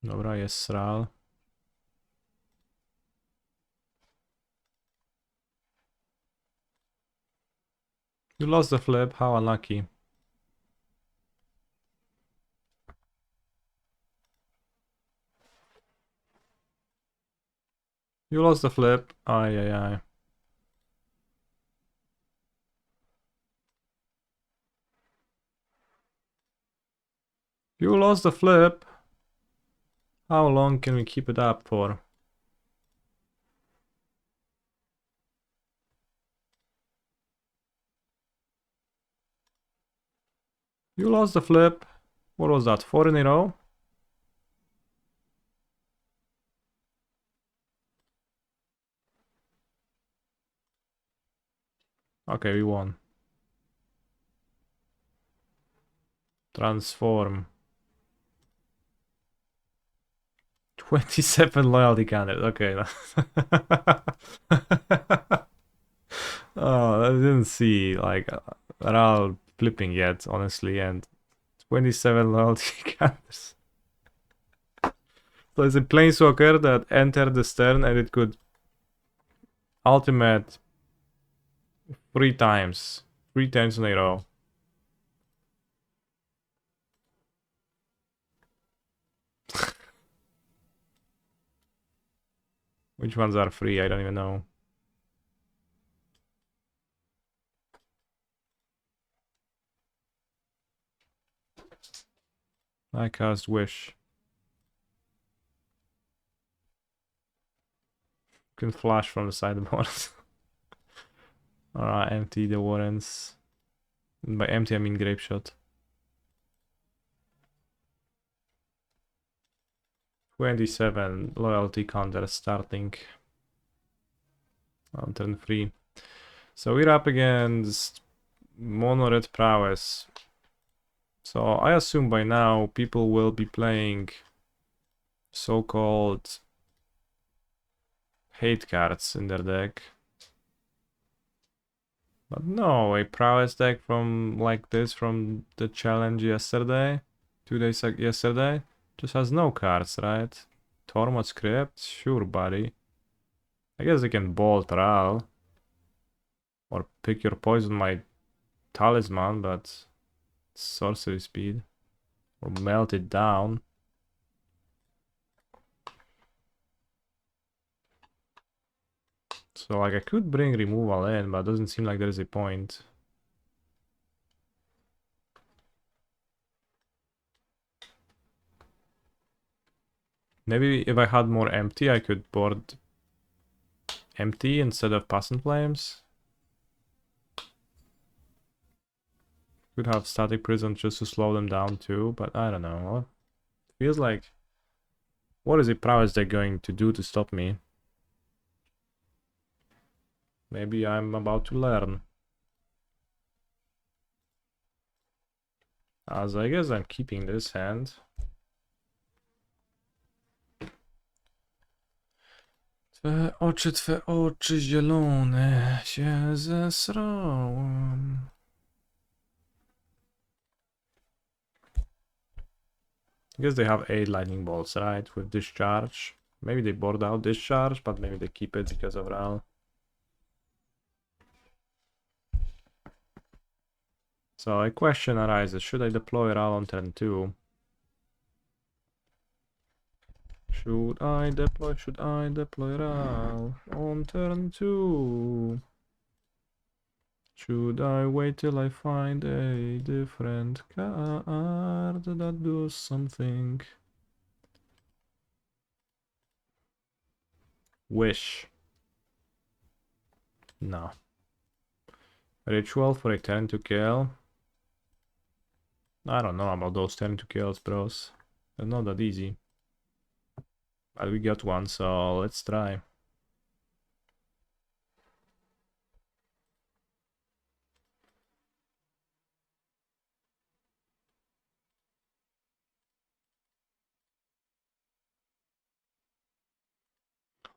[SPEAKER 1] Dobra, jest Sral. You lost the flip, how unlucky. You lost the flip. Aye, aye, aye. You lost the flip. How long can we keep it up for? You lost the flip. What was that? 4 in a row? Okay, we won. Transform. 27 loyalty candidates. Okay. Oh, I didn't see like Ral flipping yet, honestly, and 27 loyalty candidates. So it's a planeswalker that entered the turn and it could ultimate 3 times. 3 times in a row. Which ones are free? I don't even know. I cast Wish. Can flash from the sideboard. Alright, empty the Warrens. And by empty I mean Grape Shot. 27 loyalty counter starting on turn 3. So we're up against Mono Red Prowess. So I assume by now people will be playing so-called hate cards in their deck. But no, a Prowess deck from like this from the challenge yesterday, 2 days yesterday, just has no cards, right? Tormod Script? Sure, buddy. I guess they can Bolt Ral. Or pick your poison, my Talisman, but sorcery speed. Or melt it down. So like I could bring removal in, but it doesn't seem like there is a point. Maybe if I had more empty, I could board empty instead of Passant Flames. Could have Static Prison just to slow them down too, but I don't know. Feels like... What is a prowess deck going to do to stop me? Maybe I'm about to learn. As I guess I'm keeping this hand. Twe oczy zielone się zesrałem. I guess they have 8 lightning bolts, right? With discharge. Maybe they board out discharge, but maybe they keep it because of Ral. So a question arises, should I deploy Ral on turn 2? Should I deploy Ral on turn 2? Should I wait till I find a different card that does something? Wish. No. Ritual for a turn to kill. I don't know about those turn to kills, bros. They're not that easy. But we got one, so let's try.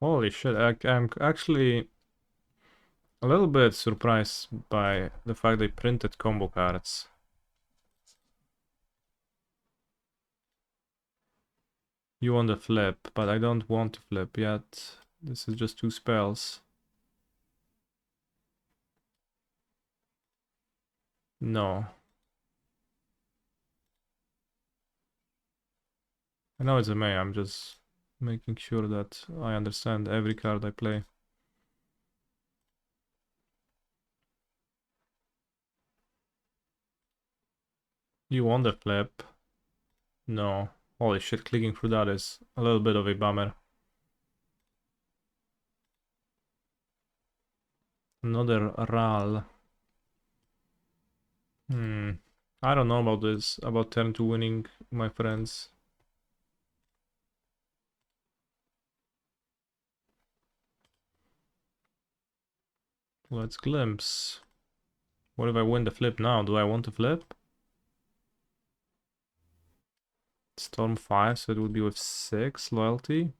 [SPEAKER 1] Holy shit, I'm actually a little bit surprised by the fact they printed combo cards. You want to flip, but I don't want to flip yet. This is just 2 spells. No. I know it's a May, I'm just Making sure that I understand every card I play. You want the flip? No. Holy shit, clicking through that is a little bit of a bummer. Another RAL. I don't know about this, about turn 2 winning, my friends. Let's glimpse. What if I win the flip now? Do I want to flip? Storm 5, so it would be with 6 loyalty.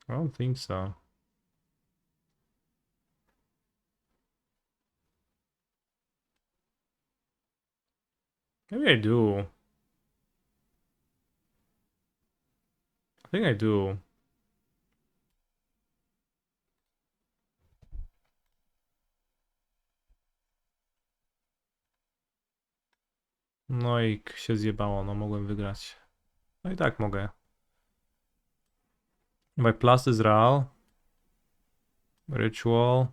[SPEAKER 1] I don't think so. Maybe I do. I think I do. No i się zjebało, no mogłem wygrać. No i tak mogę. My plus is real. Ritual.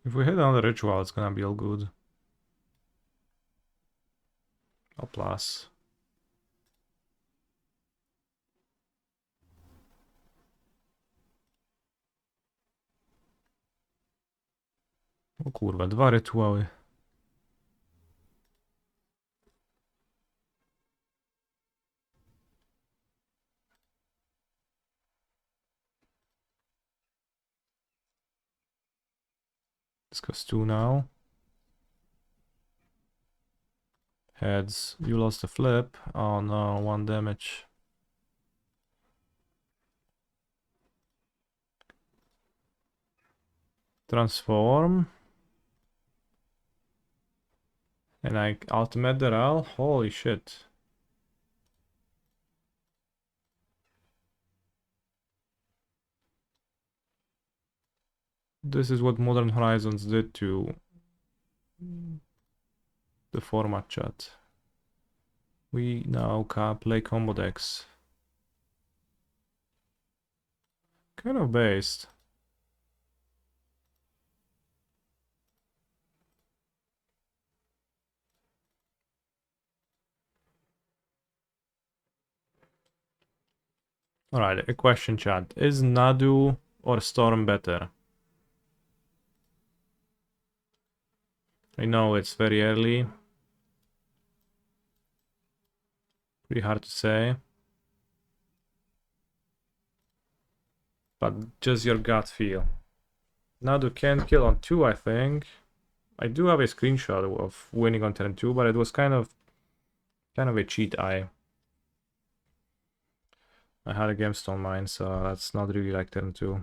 [SPEAKER 1] If we hit on the ritual, it's gonna be all good. A plus. O kurwa, 2 rytuały. This goes 2 now. Heads. You lost the flip. Oh no, 1 damage. Transform. And I ultimate the RAL. Holy shit. This is what Modern Horizons did to the format chat. We now can play combo decks. Kind of based. Alright, a question chat. Is Nadu or Storm better? I know it's very early. Pretty hard to say. But just your gut feel. Nadu can kill on 2, I think. I do have a screenshot of winning on turn 2, but it was kind of a cheat I had a gemstone mine, so that's not really like turn 2.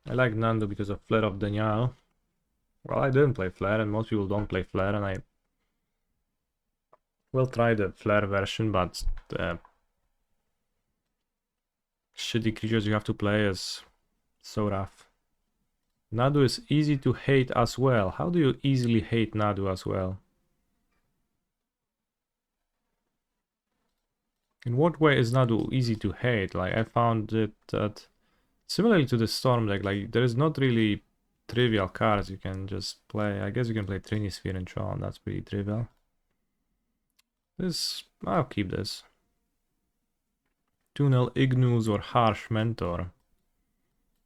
[SPEAKER 1] I like Nando because of Flare of Daniel. Well, I didn't play Flare, and most people don't play Flare, and I will try the Flare version, but the shitty creatures you have to play is so rough. Nadu is easy to hate as well. How do you easily hate Nadu as well? In what way is Nadu easy to hate? Like, I found it that similarly to the Storm deck, like, there is not really trivial cards you can just play. I guess you can play Trinisphere and Tron, that's pretty trivial. This, I'll keep this. Tunnel Ignus or Harsh Mentor.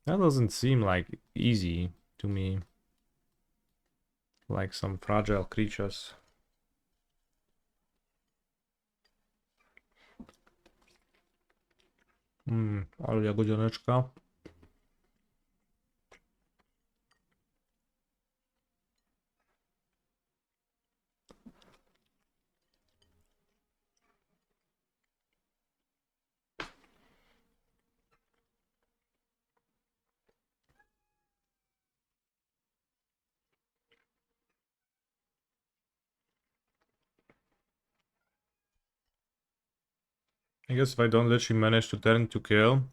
[SPEAKER 1] That doesn't seem like easy to me. Like some fragile creatures. Ale jagodzianeczka. I guess if I don't literally manage to turn to kill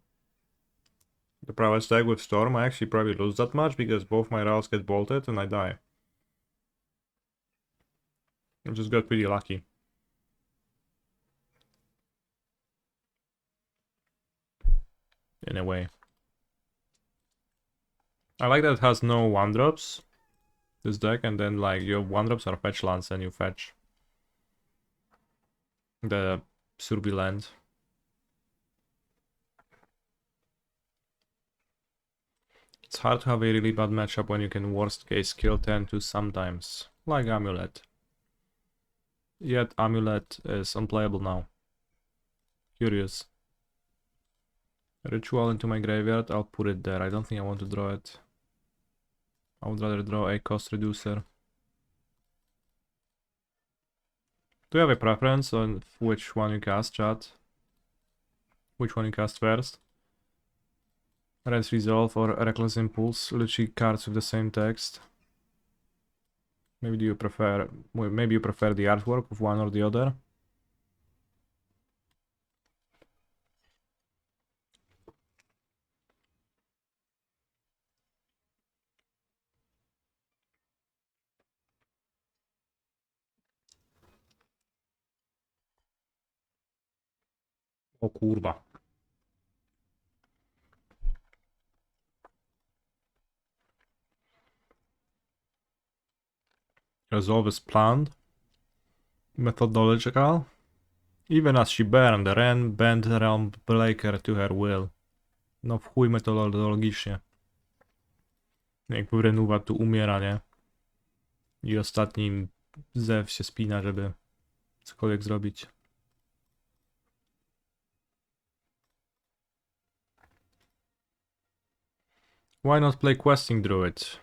[SPEAKER 1] the private stack with Storm, I actually probably lose that much because both my Rals get bolted and I die. I just got pretty lucky. In a way. I like that it has no 1-drops, this deck, and then like your 1-drops are fetch lands and you fetch the Surby land. It's hard to have a really bad matchup when you can worst case kill 10-2 sometimes, like Amulet. Yet Amulet is unplayable now. Curious. Ritual into my graveyard, I'll put it there. I don't think I want to draw it. I would rather draw a cost reducer. Do you have a preference on which one you cast, chat? Which one you cast first? Red Resolve or Reckless Impulse, literally cards with the same text. Maybe you prefer the artwork of one or the other. O kurwa. Resolve is planned. Methodological. Even as she burned, Ren bent Realm Breaker to her will. No w chuj metodologicznie. Jakby Renuwa tu umiera, nie? I ostatni zew się spina, żeby cokolwiek zrobić. Why not play Questing Druid?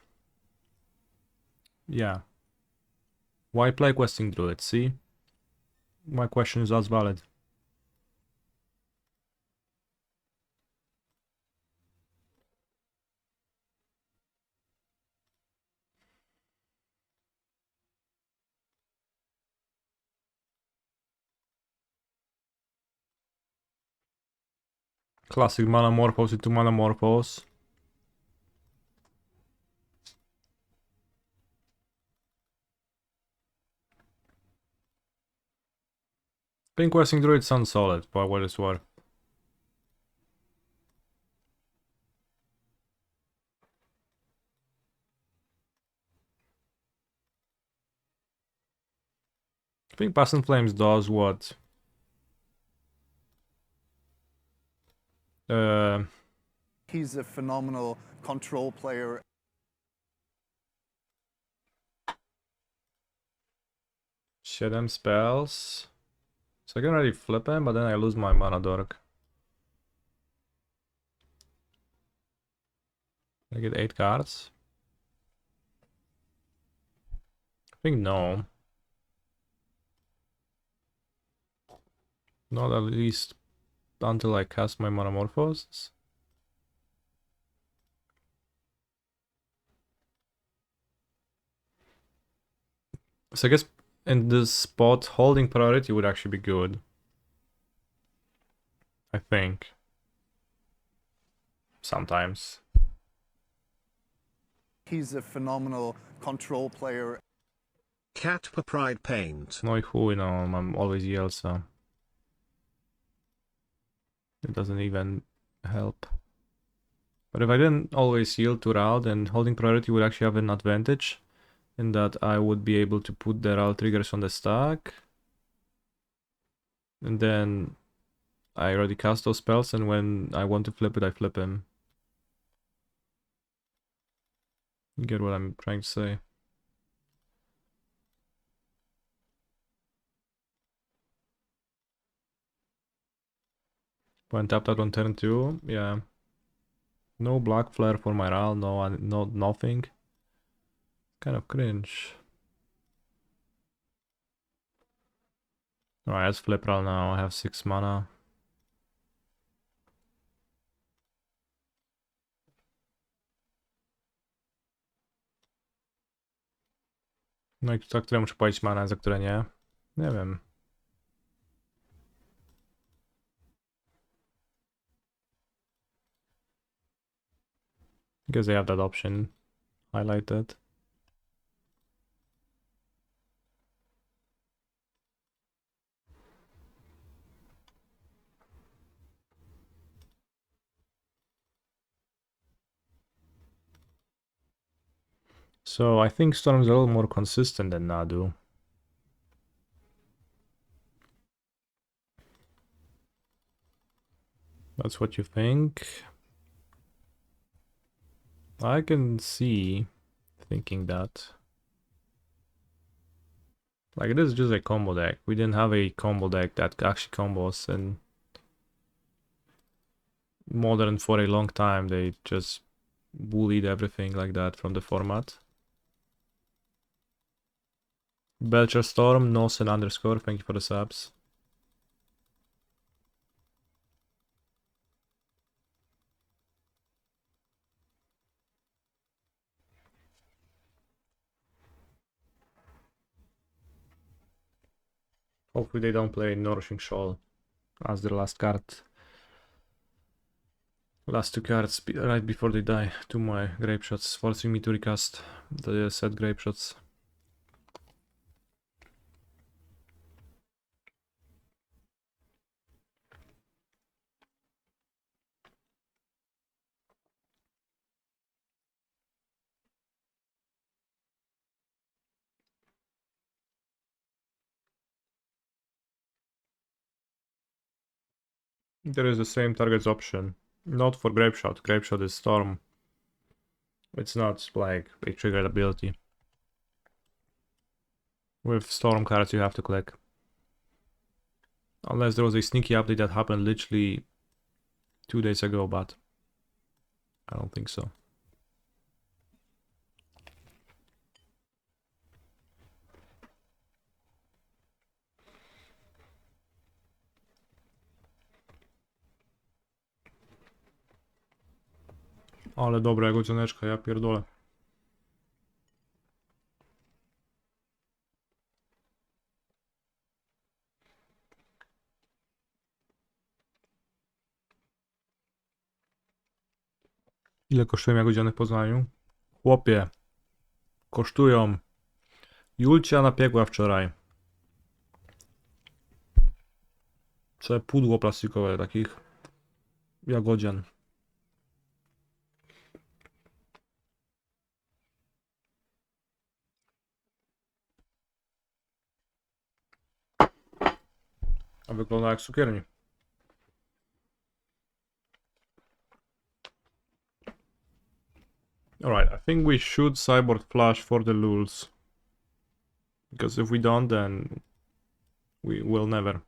[SPEAKER 1] Yeah. Why play Questing Druid, see? My question is as valid. Classic mana morphos into mana morphos. Pink Questing Druid sounds solid, for what it's worth. I think Passing Flames does what?
[SPEAKER 2] He's a phenomenal control player.
[SPEAKER 1] 7 spells. So I can already flip him, but then I lose my mana dork. I get 8 cards? I think no. Not at least until I cast my Metamorphosis. So I guess in this spot, holding priority would actually be good. I think. Sometimes.
[SPEAKER 2] He's a phenomenal control player.
[SPEAKER 3] Cat per pride paint.
[SPEAKER 1] No i chuj, no, I'm always yell, so it doesn't even help. But if I didn't always yield to Ral, then holding priority would actually have an advantage in that I would be able to put the Ral triggers on the stack. And then I already cast those spells, and when I want to flip it, I flip him. You get what I'm trying to say? When tapped out on turn 2, yeah. No black flare for my Ral, no nothing. Kind of cringe. Alright, let's flip Ral now. I have 6 mana. No i za które muszę płacić mana, za które nie? Nie wiem. Because they have that option highlighted. So I think Storm's a little more consistent than Nadu. That's what you think? I can see thinking that. Like, it is just a combo deck. We didn't have a combo deck that actually combos in Modern for a long time. They just bullied everything like that from the format. Belcher Storm, Nosen underscore, thank you for the subs. Hopefully they don't play Nourishing Shoal as their last card. Last two cards right before they die to my Grape Shots, forcing me to recast the set Grape Shots. There is the same targets option. Not for Grape Shot. Grape Shot is Storm. It's not like a triggered ability. With Storm cards you have to click. Unless there was a sneaky update that happened literally 2 days ago, but I don't think so. Ale dobra godzineczka, ja pierdolę. Ile kosztują jagodziany w Poznaniu? Chłopie. Kosztują. Julcia napiekła wczoraj. Całe pudło plastikowe takich jagodzian. A wygląda jak cukierni. Alright, I think we should Cyborg Flash for the lulz. Because if we don't, then we will never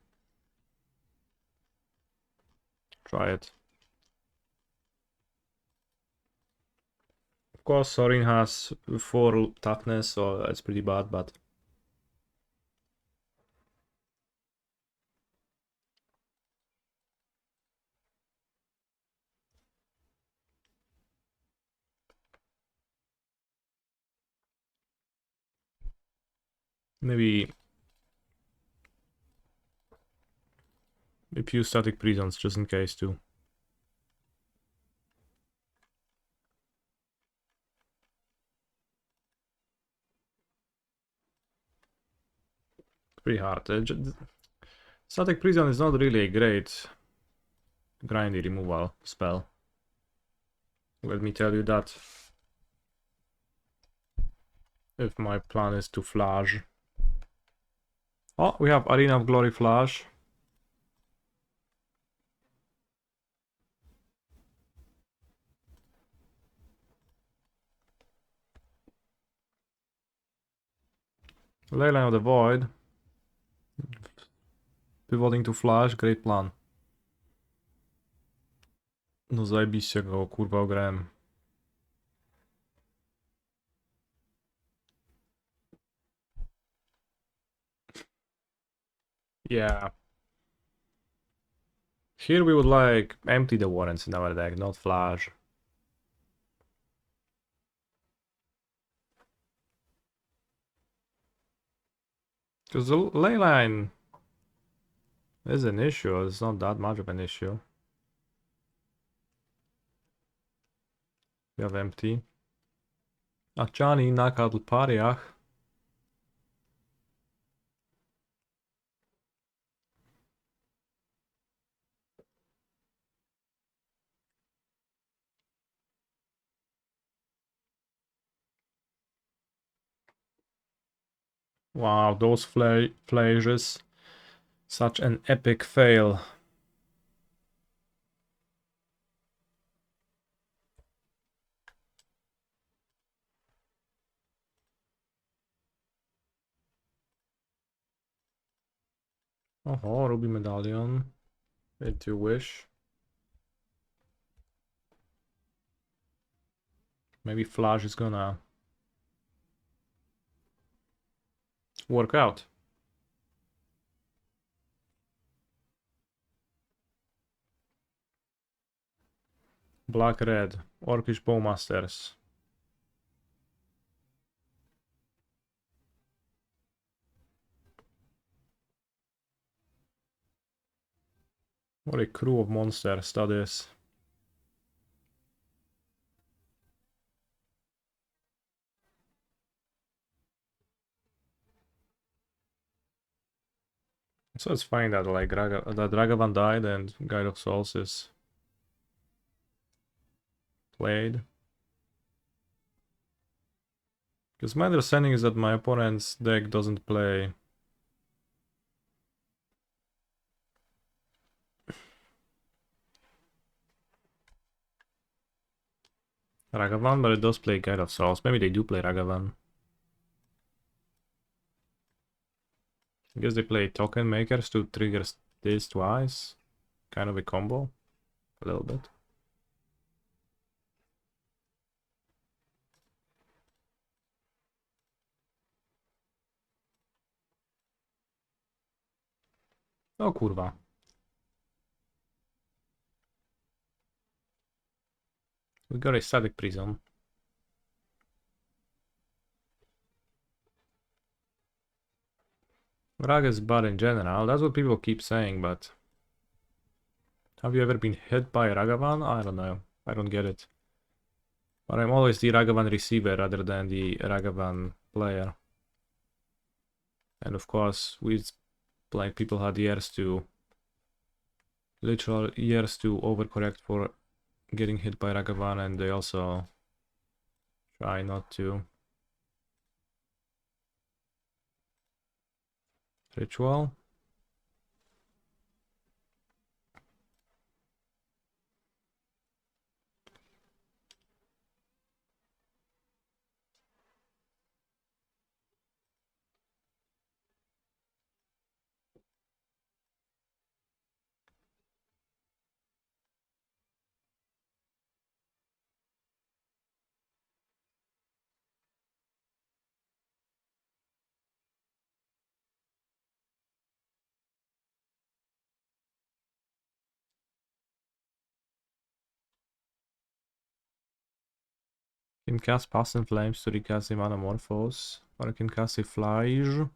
[SPEAKER 1] try it. Of course, Sorin has 4 toughness, so that's pretty bad, but... Maybe a few static prisons, just in case, too. Pretty hard. Static Prison is not really a great grindy removal spell. Let me tell you that. If my plan is to flash. Oh, we have Arena of Glory flash. Leyline of the Void. Pivoting to flash, great plan. No zajebiście go kurwa ograłem. Yeah. Here we would like empty the warrants in our deck, not flash. Because the leyline is an issue, it's not that much of an issue. We have empty. Achani knockout Pariach. Wow, those flashes. Such an epic fail. Oh, Ruby Medallion. If you wish. Maybe Flash is gonna work out. Black Red. Orcish Bowmasters. What a crew of monsters that is. So it's fine that like that Ragavan died and Guide of Souls is played. Because my understanding is that my opponent's deck doesn't play Ragavan, but it does play Guide of Souls. Maybe they do play Ragavan. I guess they play Token Makers to trigger this twice. Kind of a combo. A little bit. O kurwa. We got a static prism. Rag is bad in general, that's what people keep saying, but... Have you ever been hit by Ragavan? I don't know. I don't get it. But I'm always the Ragavan receiver rather than the Ragavan player. And of course, like people had years to... literal years to overcorrect for getting hit by Ragavan, and they also try not to. Ritual. Can cast Past in Flames to recast the Manamorphose, or I can cast a Flash.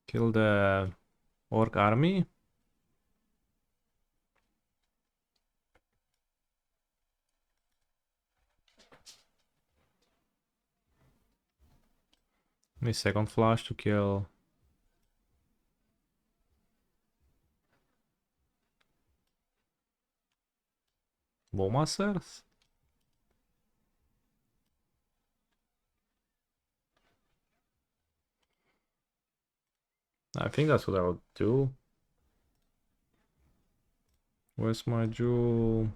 [SPEAKER 1] Kill the Orc army. A second Flash to kill Bowmasters. I think that's what I'll do. Where's my jewel?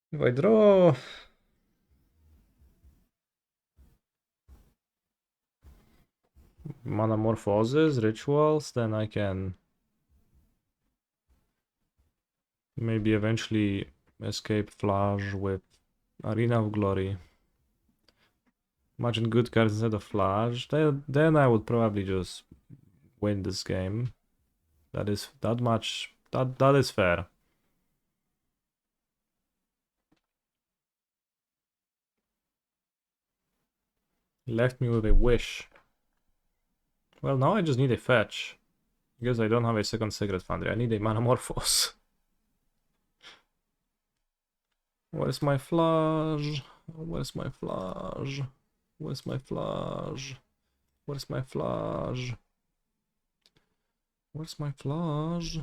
[SPEAKER 1] If I draw Manamorphoses, rituals, then I can maybe eventually escape Flash with Arena of Glory. Imagine good cards instead of flash. Then I would probably just win this game. That is that much. That is fair. Left me with a wish. Well, now I just need a fetch. Because I don't have a second Sacred Foundry. I need a Manamorphose. Where's my flash? Where's my flash? Where's my flash? Where's my flash? Where's my flash?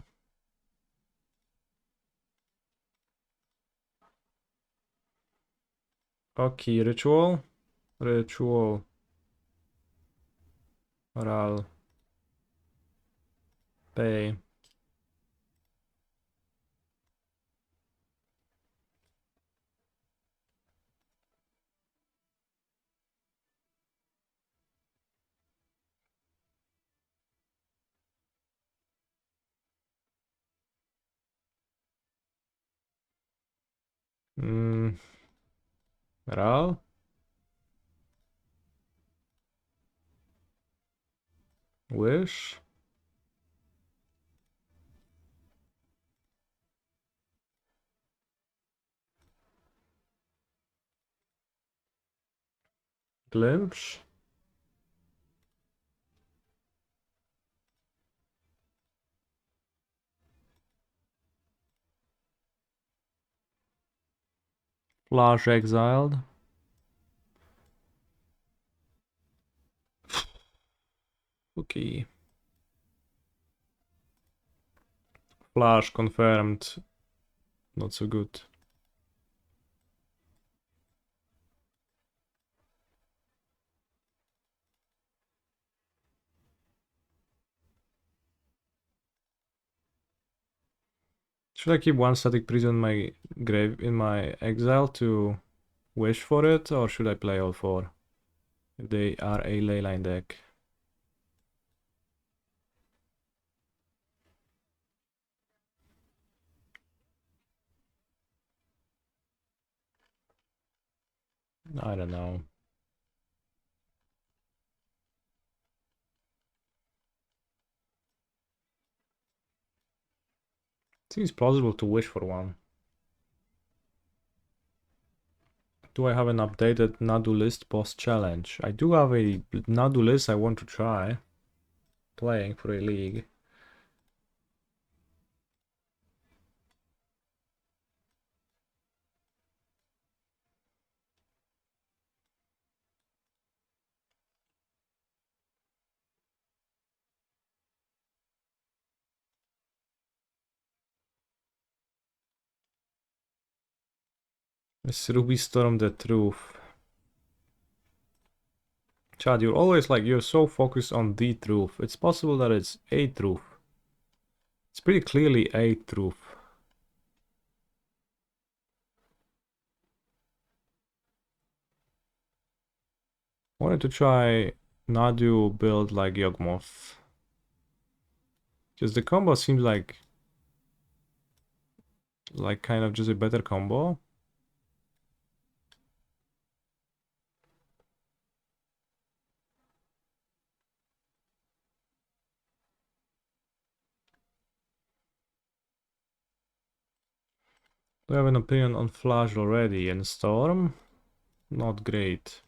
[SPEAKER 1] Okay, ritual. Ritual. Ral. Pay. Ral. Wish. Glimpse. Flash exiled. Okay. Flash confirmed. Not so good. Should I keep one static prison in my grave in my exile to wish for it, or should I play all four? If they are a leyline deck. I don't know. Seems plausible to wish for one. Do I have an updated Nadu list post challenge? I do have a Nadu list I want to try playing for a league. Is Ruby Storm the truth? Chad, you're always like, you're so focused on the truth. It's possible that it's a truth. It's pretty clearly a truth. Wanted to try Nadu build like Yawgmoth. Because the combo seems like kind of just a better combo. Do I have an opinion on Flash already? And Storm? Not great.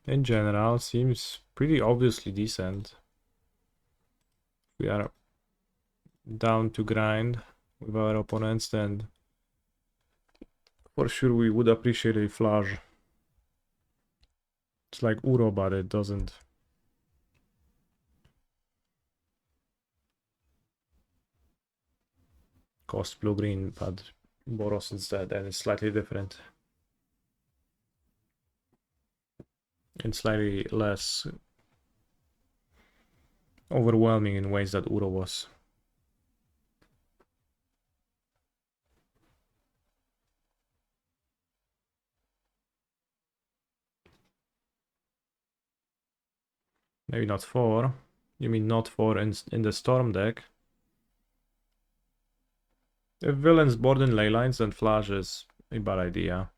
[SPEAKER 1] In general, seems pretty obviously decent. We are down to grind with our opponents, then for sure we would appreciate a Flash. It's like Uro, but it doesn't. Cost blue-green, but Boros instead, and it's slightly different. And slightly less overwhelming in ways that Uro was. Maybe not 4. You mean not 4 in the Storm deck? If villains board in ley lines, then Flash is a bad idea.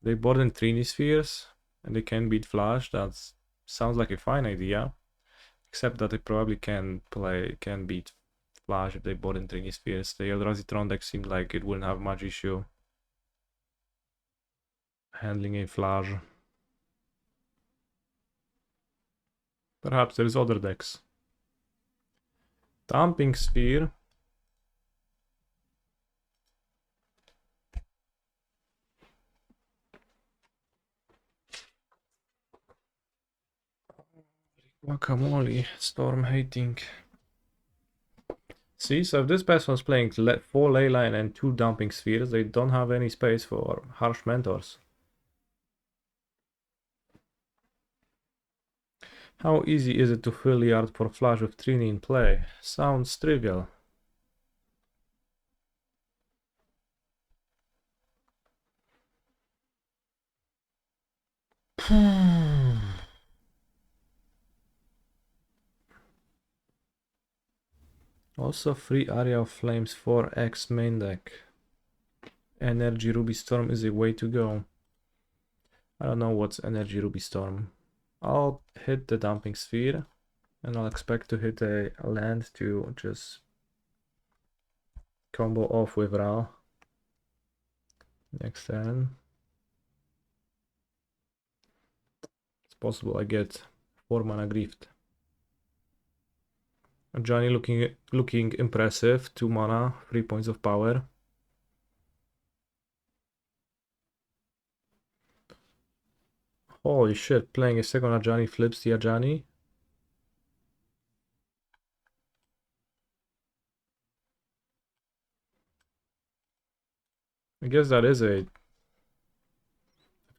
[SPEAKER 1] They board in Trini spheres and they can beat Flash. That sounds like a fine idea. Except that they probably can beat Flash if they board in Trini spheres. The Eldrazi Tron deck seemed like it wouldn't have much issue handling a Flash. Perhaps there's other decks. Dumping Sphere. Guacamole, Storm hating. See, so if this person's playing 4 Leyline and 2 Dumping Spheres, they don't have any space for Harsh Mentors. How easy is it to fill yard for Flash with Trini in play? Sounds trivial. Also free Area of Flames 4x main deck. Energy Ruby Storm is a way to go. I don't know what's Energy Ruby Storm. I'll hit the Dumping Sphere and I'll expect to hit a land to just combo off with Ra. Next turn. It's possible I get 4 mana Grift. Johnny looking impressive. 2 mana, 3 points of power. Holy shit, playing a second Ajani flips the Ajani. I guess that is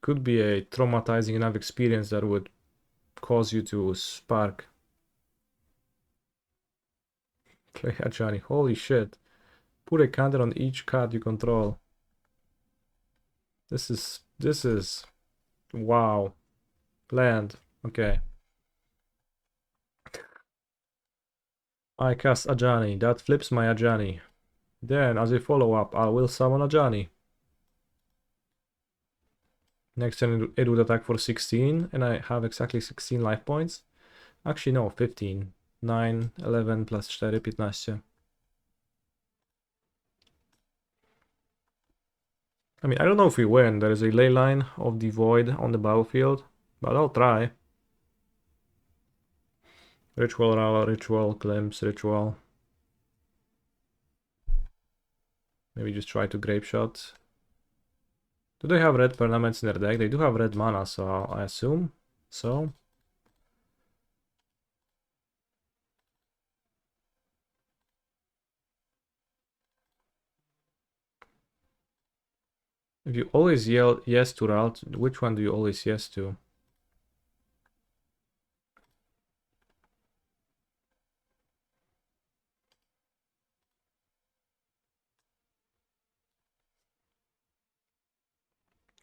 [SPEAKER 1] could be a traumatizing enough experience that would cause you to spark. Play Ajani, holy shit. Put a counter on each card you control. This is, wow. Land, okay. I cast Ajani, that flips my Ajani. Then, as a follow-up, I will summon Ajani. Next turn it would attack for 16, and I have exactly 16 life points. Actually no, 15. 9, 11 plus 4, 15. I mean, I don't know if we win. There is a ley line of the void on the battlefield, but I'll try. Ritual, Rala, Ritual, Glimpse, Ritual. Maybe just try to Grape Shot. Do they have red permanents in their deck? They do have red mana, so I assume so. If you always yell yes to route, which one do you always yes to?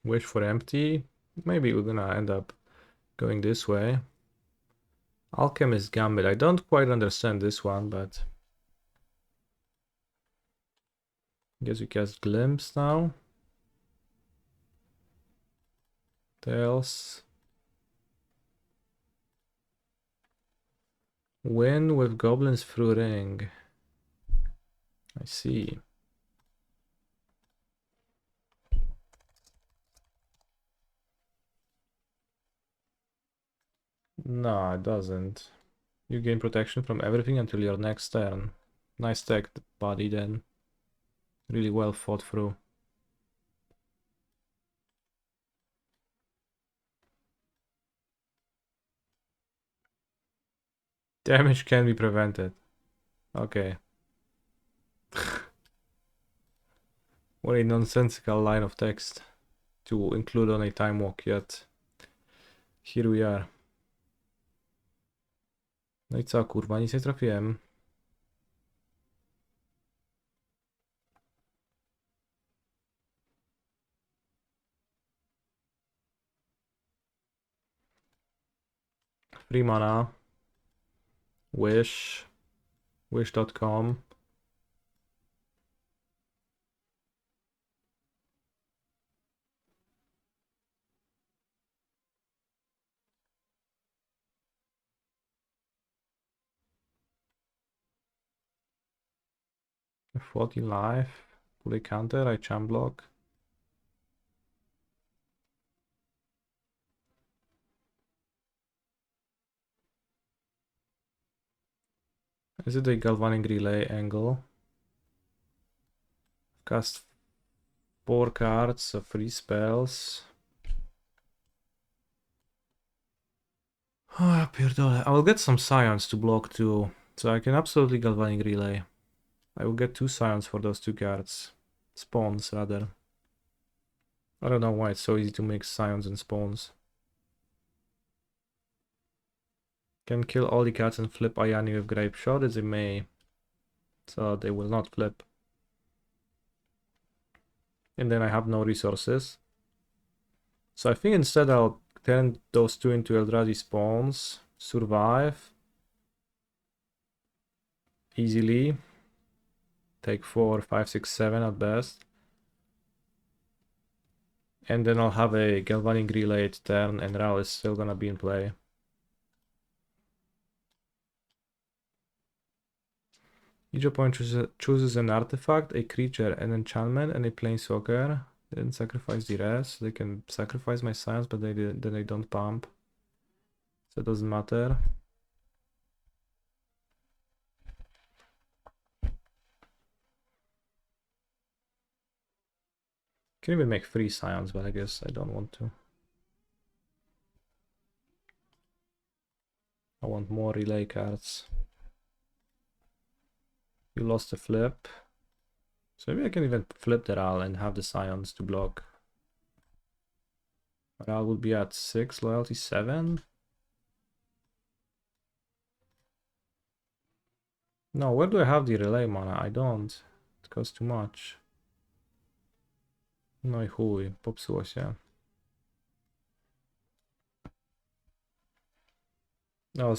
[SPEAKER 1] Wish for empty? Maybe we're gonna end up going this way. Alchemist Gambit. I don't quite understand this one, but I guess we cast Glimpse now. Tails. Win with Goblins through Ring. I see. No, it doesn't. You gain protection from everything until your next turn. Nice tech, buddy, then. Really well thought through. Damage can be prevented. Okay. What a nonsensical line of text to include on a time walk, yet here we are. No i co, kurwa, nic nie trafiłem. Free mana. Wish. Wish.com. 40 life. Fully counter, I champ block. Is it a galvanic relay angle? Cast 4 cards of free spells. Oh, Pierdole. I will get some scions to block too. So I can absolutely galvanic relay. I will get 2 scions for those 2 cards. Spawns, rather. I don't know why it's so easy to mix scions and spawns. Can kill all the cards and flip Ayani with Grape Shot as it may. So they will not flip. And then I have no resources. So I think instead I'll turn those 2 into Eldrazi spawns. Survive. Easily. Take 4, 5, 6, 7 at best. And then I'll have a Galvanic Relay turn and Ral is still gonna be in play. Each opponent chooses an artifact, a creature, an enchantment, and a planeswalker. They didn't sacrifice the rest. They can sacrifice my science, but then they don't pump. So it doesn't matter. Can even make 3 scions, but I guess I don't want to. I want more relay cards. You lost a flip. So maybe I can even flip the Ral and have the scions to block. Ral would be at 6, loyalty 7. No, where do I have the relay mana? I don't. It costs too much. No i chuj, popsuło się. No,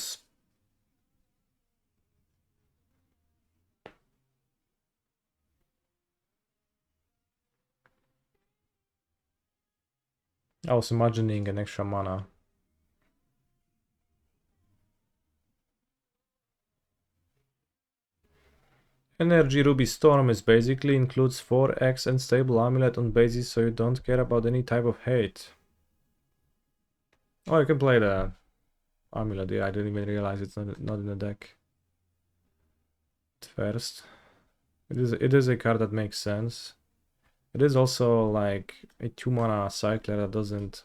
[SPEAKER 1] I was imagining an extra mana. Energy Ruby Storm is basically includes 4x and stable amulet on basis so you don't care about any type of hate. Oh, you can play the amulet. Yeah, I didn't even realize it's not in the deck. At first. It is a card that makes sense. It is also like a 2 mana cycler that doesn't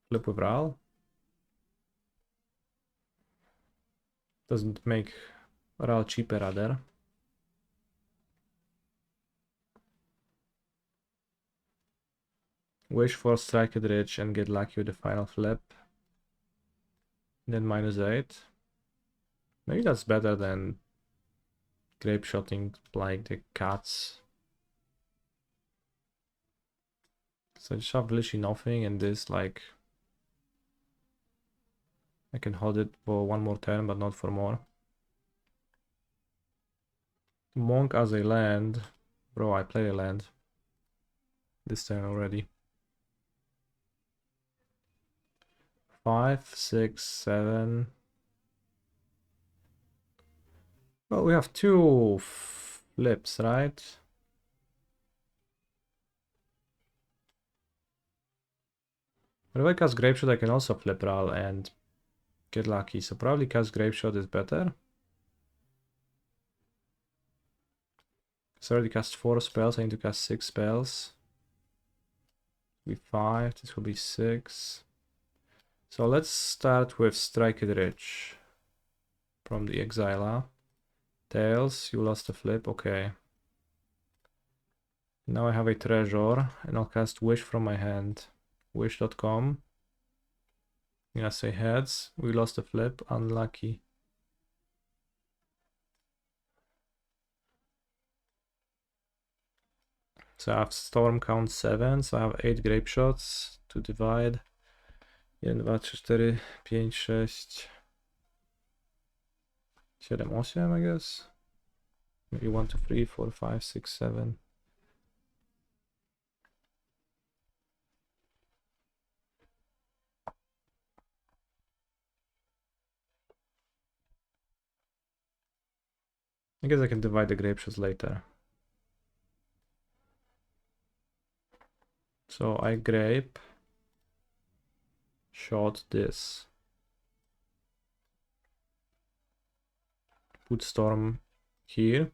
[SPEAKER 1] flip with Ral. Doesn't make Ral cheaper rather. Wish for Strike it Rich and get lucky with the final flip. Then -8. Maybe that's better than grape shotting like the cats. So I just have literally nothing and this like I can hold it for 1 more turn but not for more. Monk as a land. Bro, I play a land this turn already. 5, 6, 7. Well, we have 2 flips, right? But if I cast Grape Shot, I can also flip Ral and get lucky. So probably cast Grape Shot is better. So I already cast 4 spells. I need to cast 6 spells. Be 5. This will be 6. So let's start with Strike It Rich from the Exila. Tails, you lost a flip, okay. Now I have a treasure and I'll cast Wish from my hand. Wish.com. I'm gonna say heads. We lost a flip, unlucky. So I have Storm count 7, so I have 8 grape shots to divide. 1, 2, 3, 4, 5, 6, 7, 8, I guess. Maybe 1, 2, 3, 4, 5, 6, 7. I guess I can divide the grape shots later. So I grape shot this. Put storm here.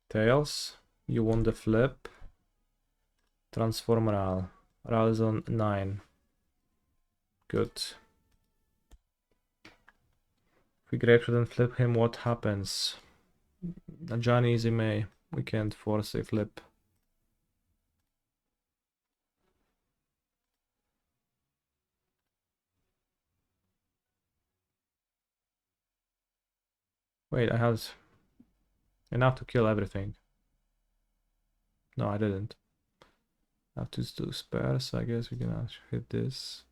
[SPEAKER 1] Tails. You want the flip. Transform Ral. Ral is on 9. Good. If we grape shot and flip him, what happens? Johnny Easy May. We can't force a flip. Wait, I had enough to kill everything. No, I didn't. I have to do spares, so I guess we can actually hit this.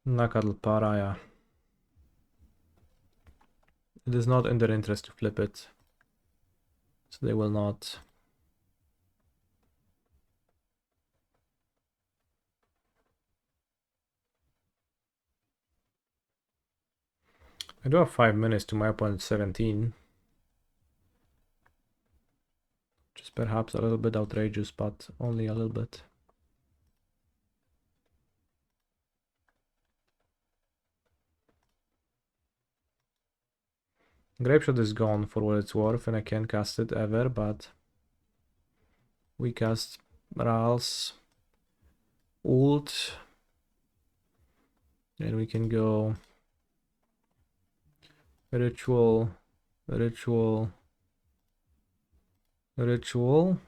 [SPEAKER 1] Nakadl Paraya. It is not in their interest to flip it. So they will not. I do have 5 minutes to my opponent's 17. Which is perhaps a little bit outrageous, but only a little bit. Grape Shot is gone for what it's worth, and I can't cast it ever, but we cast Ral's ult, and we can go ritual, ritual, ritual.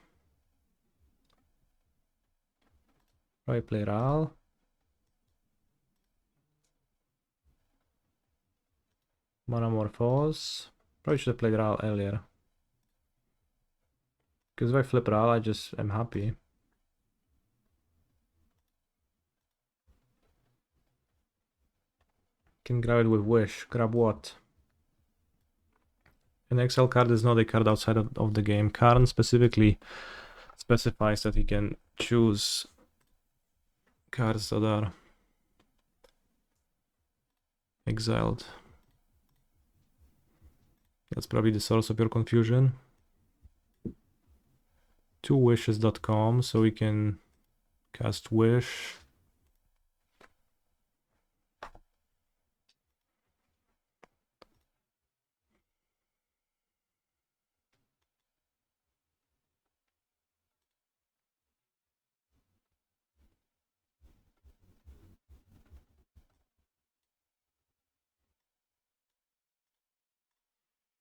[SPEAKER 1] I play Ral. Manamorphose. Probably should have played Ral earlier. Because if I flip Ral, I just am happy. Can grab it with Wish. Grab what? An XL card is not a card outside of the game. Karn specifically specifies that he can choose cards that are exiled. That's probably the source of your confusion. 2wishes.com, so we can cast Wish.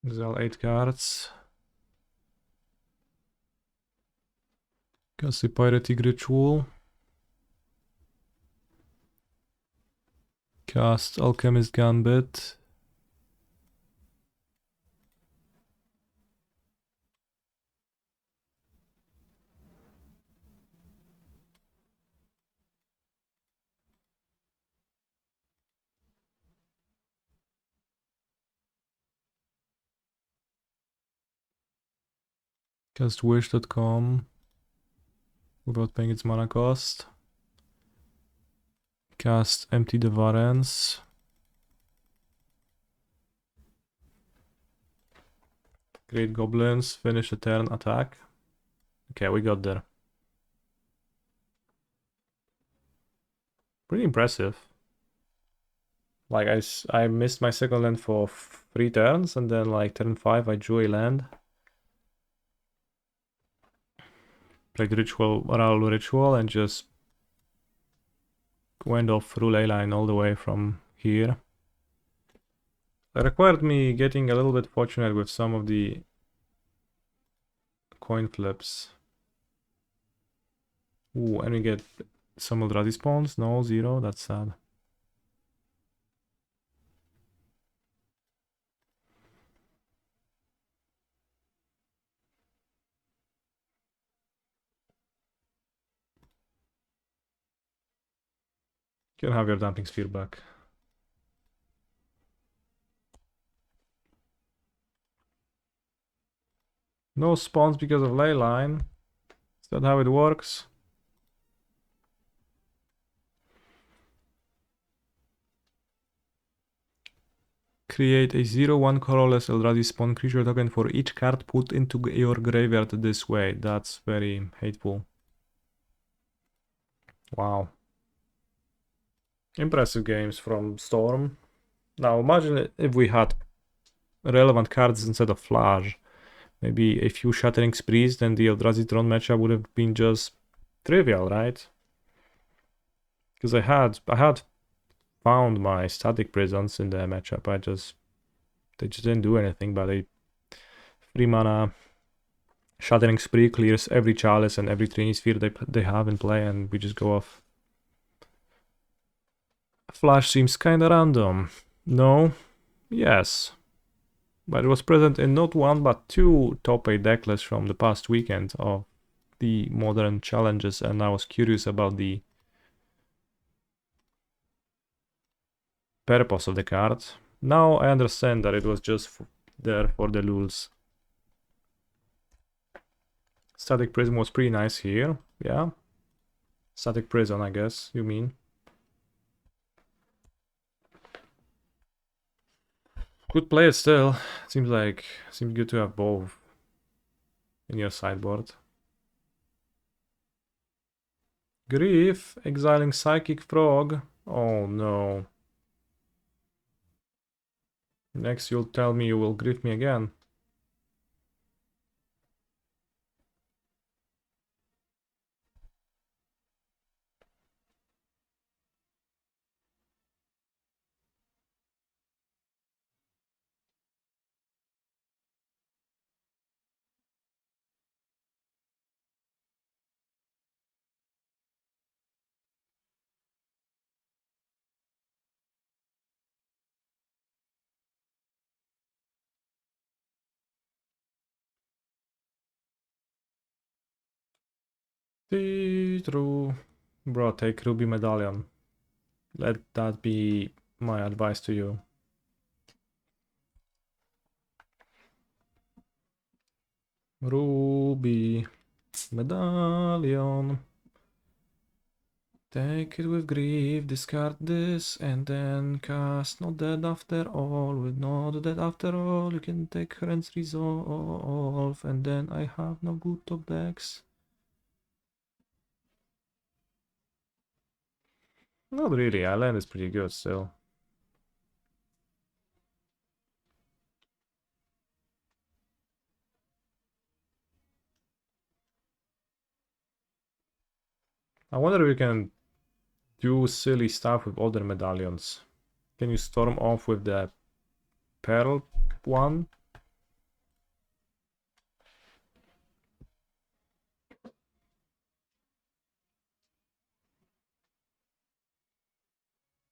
[SPEAKER 1] Exile 8 cards. Cast a Piratic Ritual. Cast Alchemist Gambit. Cast Wish.com without paying its mana cost. Cast Empty the Varens. Great Goblins, finish a turn attack. Okay, we got there. Pretty impressive. Like, I missed my second land for 3 turns, and then like turn 5 I drew a land. Played Ritual, Ral Ritual, and just went off through ley line all the way from here. It required me getting a little bit fortunate with some of the coin flips. Ooh, and we get some Eldrazi spawns. No, 0, that's sad. You can have your Damping Sphere back. No spawns because of leyline. Is that how it works? Create a 0/1 colorless Eldrazi spawn creature token for each card put into your graveyard this way. That's very hateful. Wow. Impressive games from Storm. Now imagine if we had relevant cards instead of Flash. Maybe a few Shattering Sprees, then the Eldrazi Tron matchup would have been just trivial, right? Because I had found my Static Prisons in the matchup. They just didn't do anything, but a 3-mana Shattering Spree clears every Chalice and every Trini Sphere they have in play, and we just go off. Flash seems kinda random. No? Yes. But it was present in not one but two top 8 decklists from the past weekend of the modern challenges, and I was curious about the purpose of the card. Now I understand that it was just there for the lulz. Static Prism was pretty nice here, yeah. Static Prison, I guess, you mean. Good play still. Seems good to have both in your sideboard. Grief, exiling Psychic Frog. Oh no. Next you'll tell me you will grief me again. True. Bro, take Ruby Medallion. Let that be my advice to you. Ruby Medallion. Take it with grief, discard this, and then cast Not Dead After All. With Not Dead After All, you can take Current's Resolve, and then I have no good top decks. Not really, Island is pretty good still. I wonder if we can do silly stuff with other medallions. Can you storm off with the Pearl one?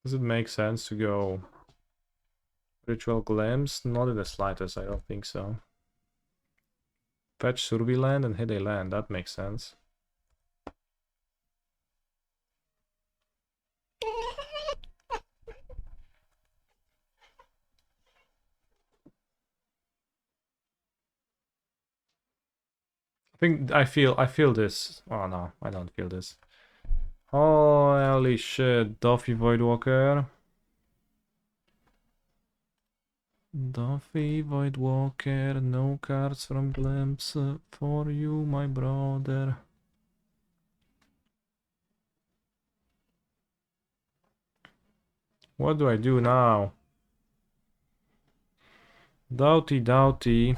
[SPEAKER 1] Does it make sense to go Ritual Glimpse? Not in the slightest, I don't think so. Fetch Survey land and hit a land, that makes sense. I feel this. Oh no, I don't feel this. Holy shit, Duffy Voidwalker. Duffy Voidwalker, no cards from Glimpse for you, my brother. What do I do now? Doughty.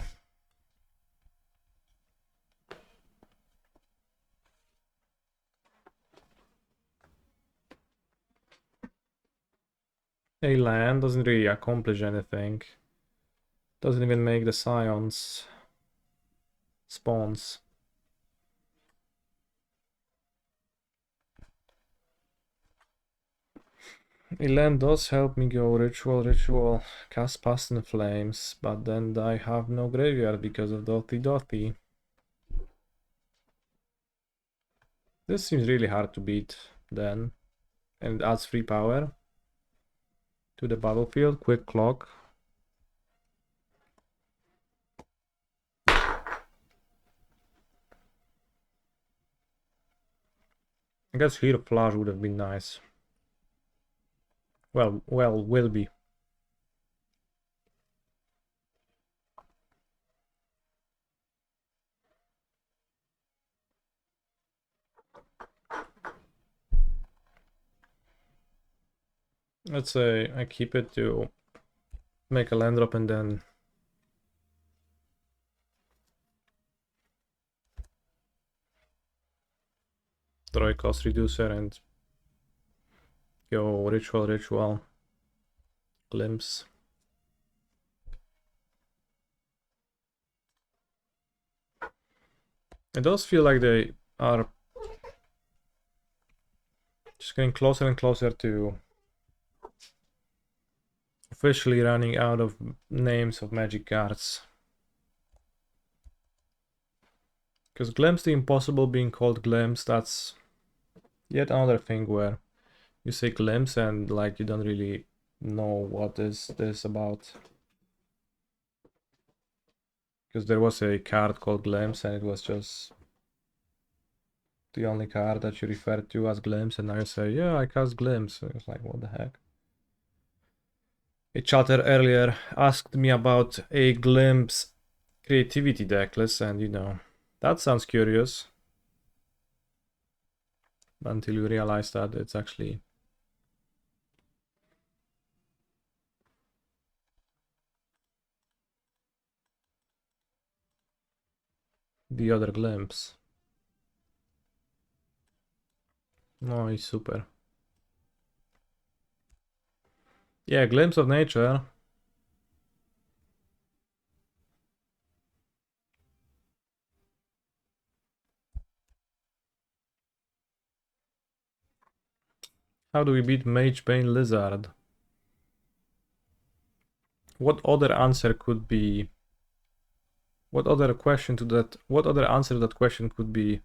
[SPEAKER 1] A land doesn't really accomplish anything. Doesn't even make the scions spawns. A land does help me go ritual, cast Past in Flames, but then I have no graveyard because of Doughty. This seems really hard to beat then, and it adds free power to the battlefield. Quick clock. I guess here flash would have been nice. Well, will be. Let's say I keep it to make a land drop and then Troy cost reducer and go ritual, glimpse. It does feel like they are just getting closer and closer to officially running out of names of magic cards. Because Glimpse the Impossible being called Glimpse, that's yet another thing where you say Glimpse and like you don't really know what is this about. Because there was a card called Glimpse and it was just the only card that you referred to as Glimpse, and now you say, yeah, I cast Glimpse. It's like, what the heck? A chatter earlier asked me about a Glimpse creativity decklist, and you know, that sounds curious. Until you realize that it's actually the other Glimpse. No, he's super. Yeah, Glimpse of Nature. How do we beat Mage Bane Lizard? What other answer could be... What other question to that... What other answer to that question could be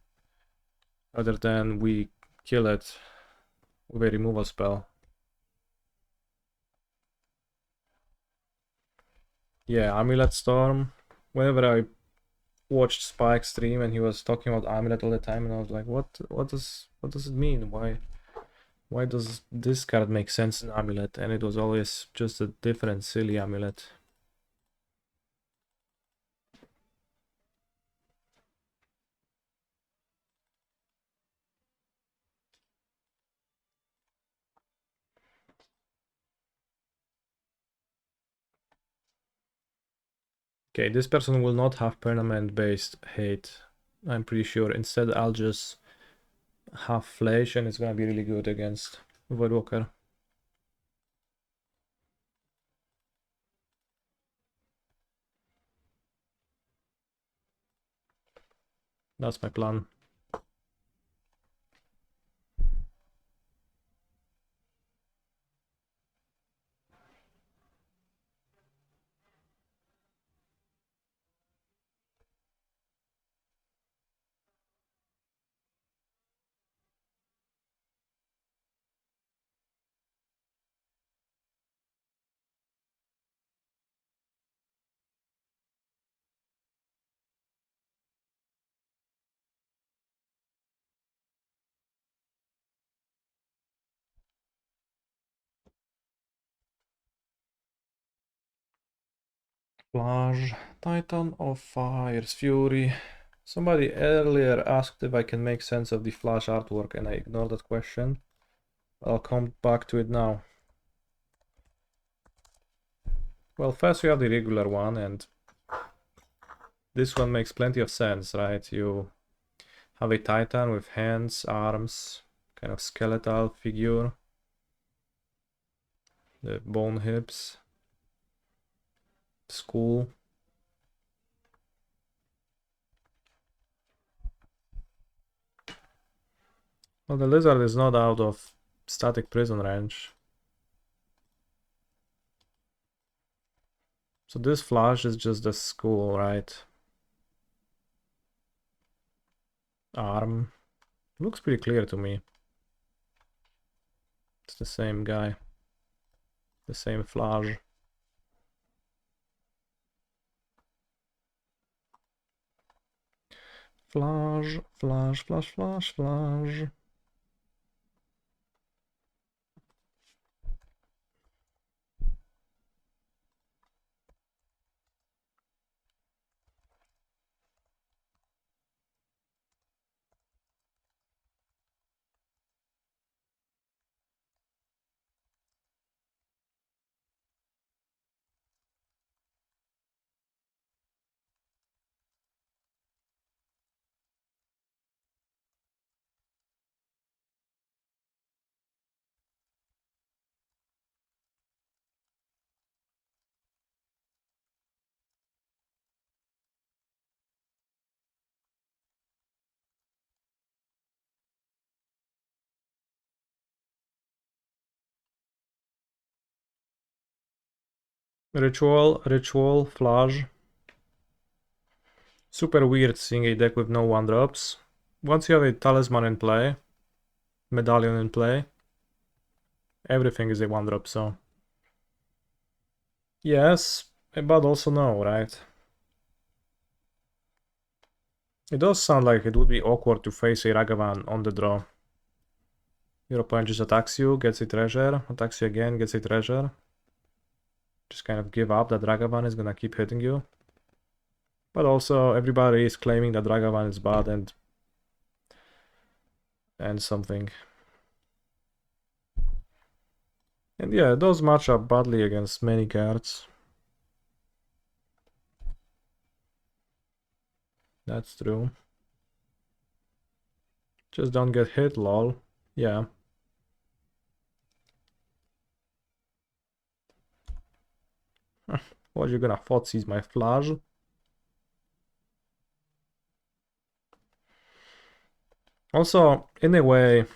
[SPEAKER 1] other than we kill it with a removal spell? Yeah, Amulet Storm. Whenever I watched Spike stream and he was talking about Amulet all the time, and I was like, what does it mean? Why does this card make sense in Amulet? And it was always just a different silly Amulet. Okay, this person will not have permanent-based hate, I'm pretty sure. Instead, I'll just have Flash and it's gonna be really good against Voidwalker. That's my plan. Flash, Titan of Fire's Fury. Somebody earlier asked if I can make sense of the Flash artwork and I ignored that question. I'll come back to it now. Well, first we have the regular one, and this one makes plenty of sense, right? You have a Titan with hands, arms, kind of skeletal figure, the bone hips, skull. Well, the lizard is not out of static prison range. So this flash is just the skull, right? Arm. Looks pretty clear to me. It's the same guy. The same flash. Flash, flash, flash, flash, flash. Ritual, Flash. Super weird seeing a deck with no 1-drops. Once you have a Talisman in play, Medallion in play, everything is a 1-drop, so... Yes, but also no, right? It does sound like it would be awkward to face a Ragavan on the draw. Your opponent just attacks you, gets a treasure, attacks you again, gets a treasure. Just kind of give up that Ragavan is gonna keep hitting you. But also everybody is claiming that Ragavan is bad and something. And yeah, it does match up badly against many cards. That's true. Just don't get hit, lol. Yeah. What, you gonna seize my Flash? Also, in a way,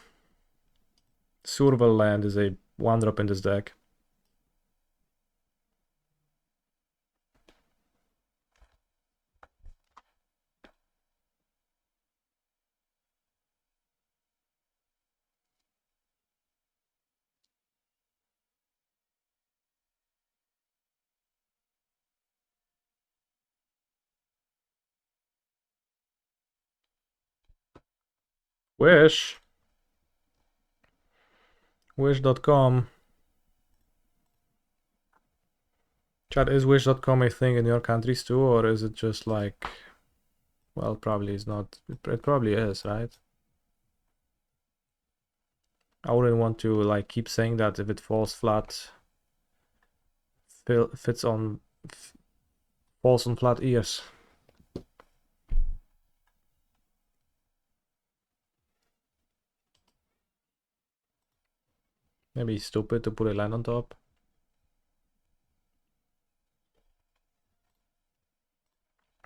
[SPEAKER 1] Survival Land is a 1-drop in this deck. Wish. Wish.com. Chat, is Wish.com a thing in your countries too, or is it just like... Well, probably is not. It probably is, right? I wouldn't want to like keep saying that if it falls flat, falls on flat ears. Maybe stupid to put a land on top.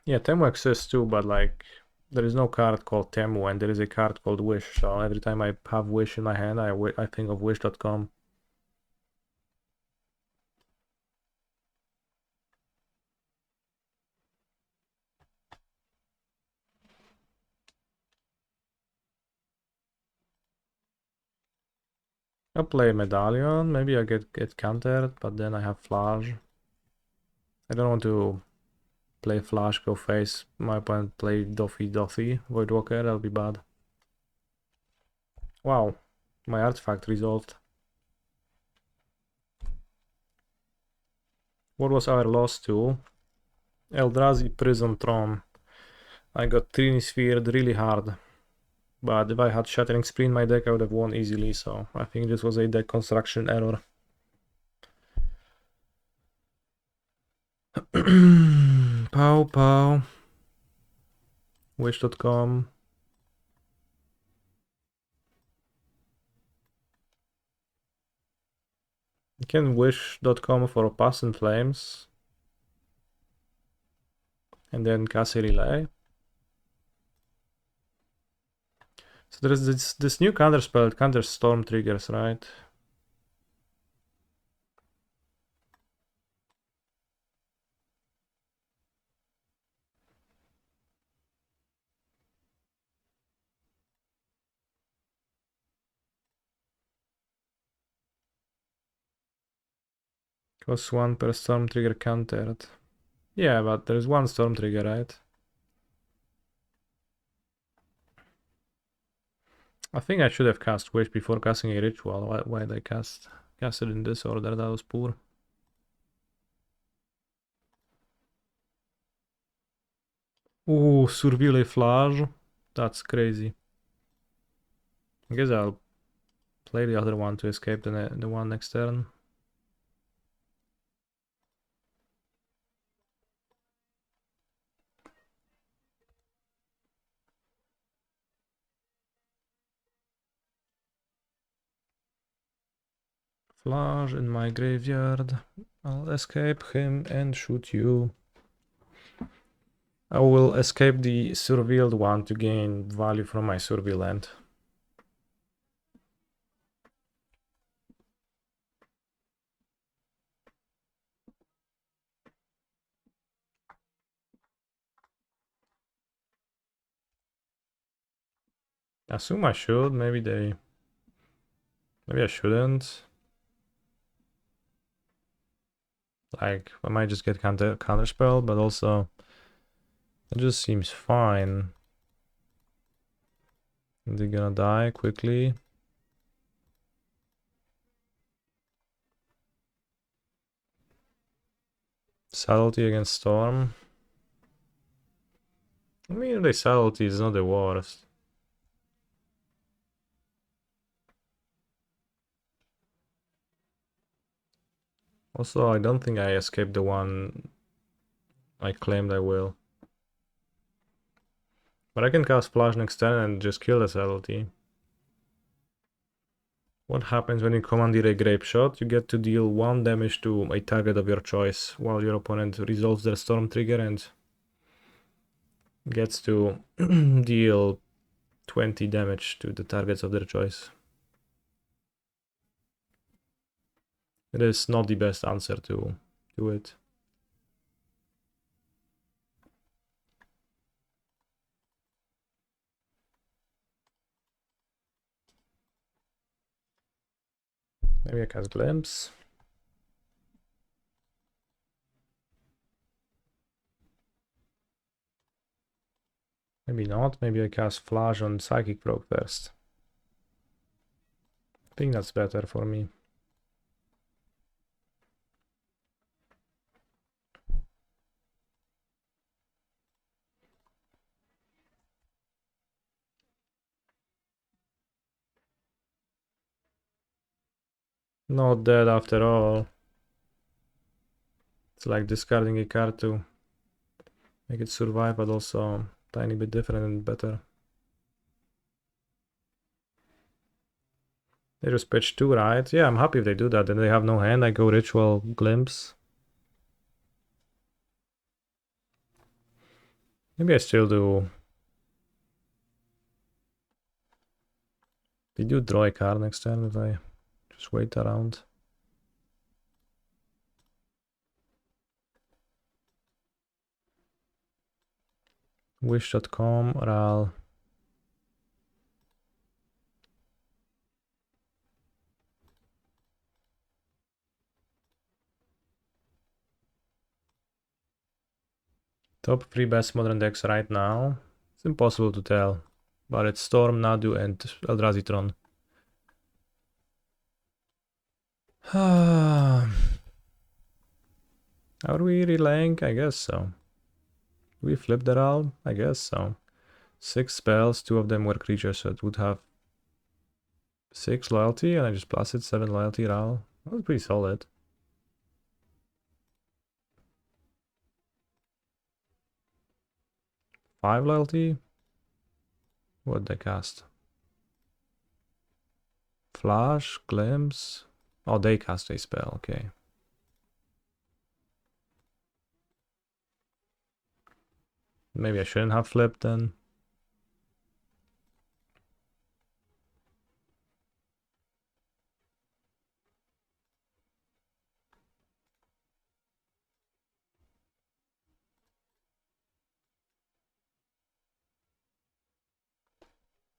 [SPEAKER 1] Yeah, Temu exists too, but like there is no card called Temu and there is a card called Wish. So every time I have Wish in my hand, I think of Wish.com. I'll play Medallion, maybe I get countered, but then I have Flash. I don't want to play Flash, go face. My opponent play Dothi, Voidwalker, that'll be bad. Wow, my artifact resolved. What was our loss to? Eldrazi Prism Tron. I got Trinisphered really hard. But if I had Shattering Spree in my deck, I would have won easily, so I think this was a deck construction error. Pow pow. Wish.com. You can wish.com for Pass and Flames. And then cast a relay. So there is this new counter spell, it counters storm triggers, right? Costs 1 per storm trigger countered. Yeah, but there's one storm trigger, right? I think I should have cast Wish before casting a ritual. Why did I cast it in this order? That was poor. Ooh, Surville Flash. That's crazy. I guess I'll play the other one to escape the one next turn. Flash in my graveyard. I'll escape him and shoot you. I will escape the Surveilled one to gain value from my Surveil land. I assume I should. Maybe I shouldn't. Like, I might just get counterspell, but also it just seems fine. They're gonna die quickly. Subtlety against Storm. I mean, the subtlety is not the worst. Also, I don't think I escaped the one I claimed I will. But I can cast Splash next turn and just kill the subtlety. What happens when you commandeer a Grape Shot? You get to deal 1 damage to a target of your choice, while your opponent resolves their Storm trigger and gets to deal 20 damage to the targets of their choice. It is not the best answer to it. Maybe I cast Glimpse. Maybe not. Maybe I cast Flash on Psychic Proc first. I think that's better for me. Not dead after all. It's like discarding a card to make it survive, but also tiny bit different and better. They just pitch 2, right? Yeah, I'm happy if they do that. Then they have no hand. I go Ritual Glimpse. Maybe I still do. Did you draw a card next turn if I just wait around? Wish.com, Ral. Top 3 best modern decks right now. It's impossible to tell. But it's Storm, Nadu, and Eldrazi Are we relaying? I guess so. We flipped that out? I guess so. 6 spells, 2 of them were creatures, so it would have 6 loyalty, and I just blasted 7 loyalty Ral. That was pretty solid. 5 loyalty? What'd they cast? Flash, Glimpse. Oh, they cast a spell, okay. Maybe I shouldn't have flipped then.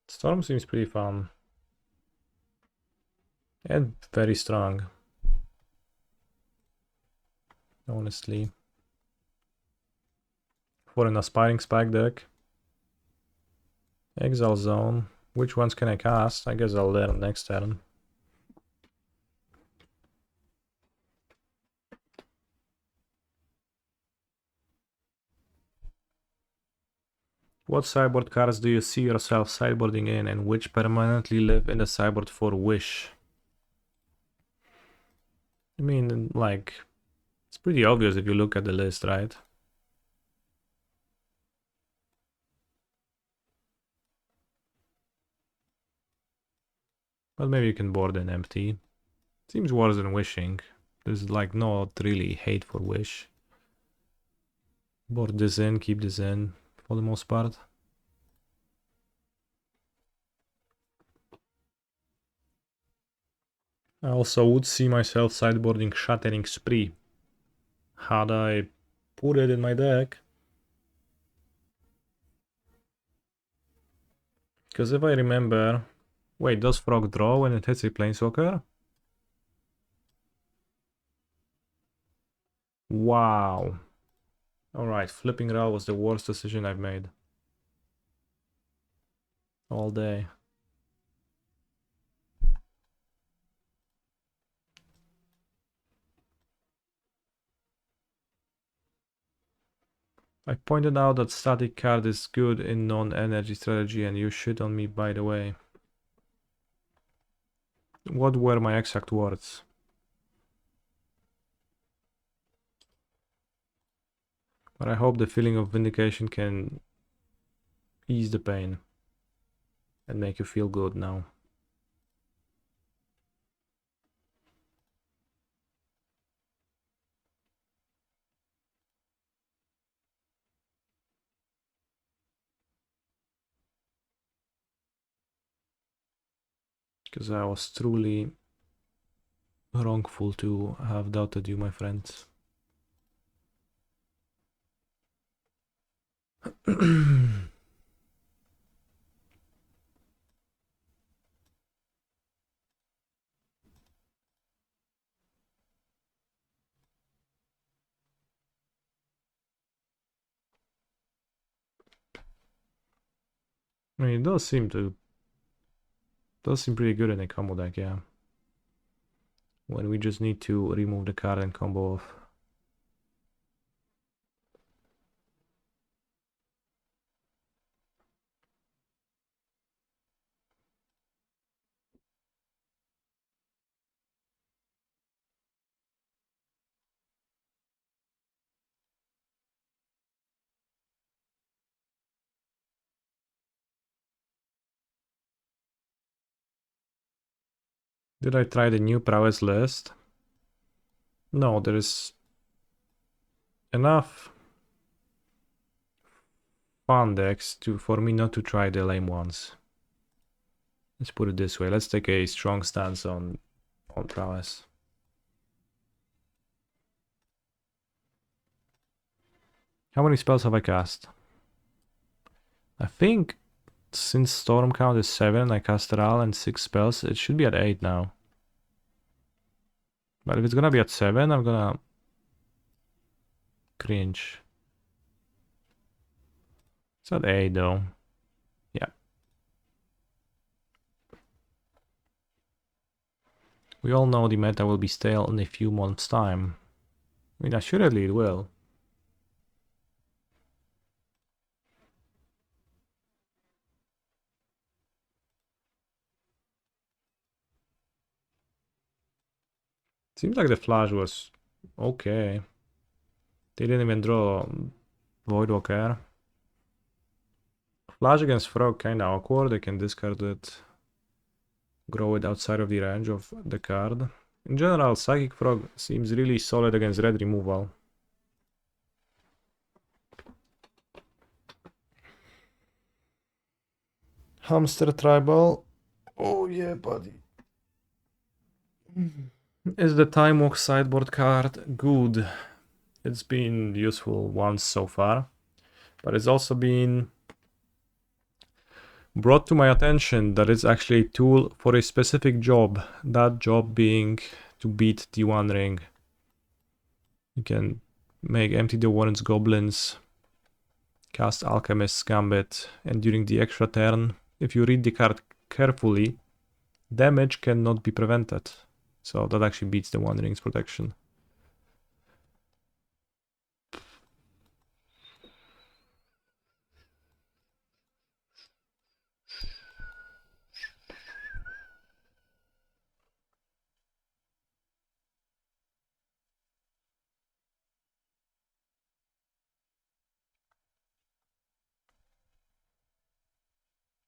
[SPEAKER 1] Storm seems pretty fun. And very strong. Honestly. For an Aspiring Spike deck. Exile Zone. Which ones can I cast? I guess I'll learn next turn. What sideboard cards do you see yourself sideboarding in, and which permanently live in the sideboard for Wish? I mean, like, it's pretty obvious if you look at the list, right? But maybe you can board an empty. Seems worse than Wishing. There's like not really hate for Wish. Board this in, keep this in, for the most part. I also would see myself sideboarding Shattering Spree. Had I put it in my deck. Because if I remember... Wait, does Frog draw when it hits a Planeswalker? Wow. Alright, flipping Ra was the worst decision I've made. All day. I pointed out that static card is good in non-energy strategy and you shit on me, by the way. What were my exact words? But I hope the feeling of vindication can ease the pain and make you feel good now. Because I was truly wrongful to have doubted you, my friends. I mean, it does seem pretty good in a combo deck, yeah. When we just need to remove the card and combo off. Did I try the new prowess list? No, there is enough fun decks for me not to try the lame ones. Let's put it this way. Let's take a strong stance on prowess. How many spells have I cast? I think since Storm count is 7, I cast Ral and 6 spells. It should be at 8 now. But if it's gonna be at 7, I'm gonna cringe. It's at 8 though. Yeah. We all know the meta will be stale in a few months' time. I mean, assuredly it will. Seems like the flash was okay. They didn't even draw Voidwalker. Flash against Frog kinda awkward. They can discard it, grow it outside of the range of the card. In general, Psychic Frog seems really solid against red removal. Hamster Tribal. Oh yeah, buddy. Is the Time Walk sideboard card good? It's been useful once so far, but it's also been brought to my attention that it's actually a tool for a specific job, that job being to beat the One Ring. You can make Empty the Warren's Goblins, cast Alchemist's Gambit, and during the extra turn, if you read the card carefully, damage cannot be prevented. So that actually beats the One Ring's protection.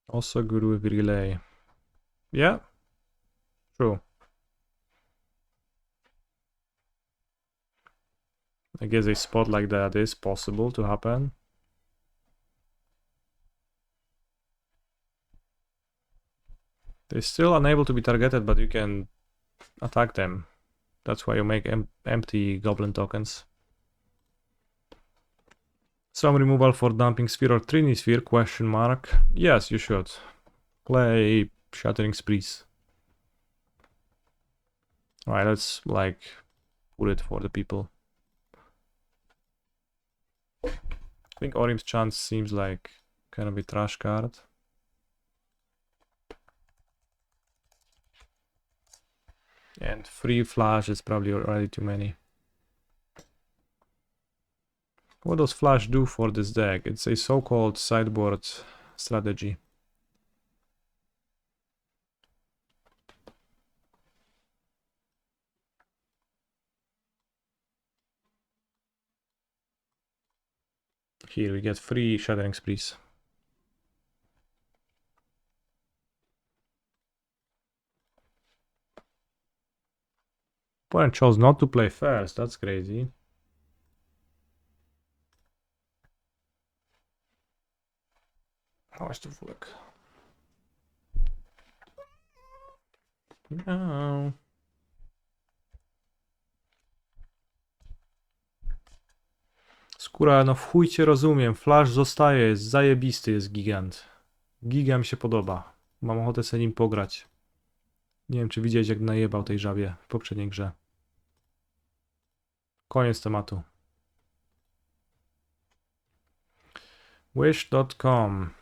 [SPEAKER 1] Also good with relay. Yeah, true. I guess a spot like that is possible to happen. They're still unable to be targeted, but you can attack them. That's why you make empty goblin tokens. Some removal for Dumping Sphere or Trinisphere, question mark. Yes, you should. Play Shattering Sprees. Alright, let's like put it for the people. I think Orim's Chance seems like kind of a trash card. And free flash is probably already too many. What does flash do for this deck? It's a so-called sideboard strategy. Here we get free Shattering Sprees. Opponent chose not to play first, that's crazy. Chodź tu, wulek. No. Skóra, no w chuj cię rozumiem. Flash zostaje, jest zajebisty, jest gigant. Giga mi się podoba. Mam ochotę sobie nim pograć. Nie wiem, czy widziałeś, jak najebał tej żabie w poprzedniej grze. Koniec tematu. Wish.com.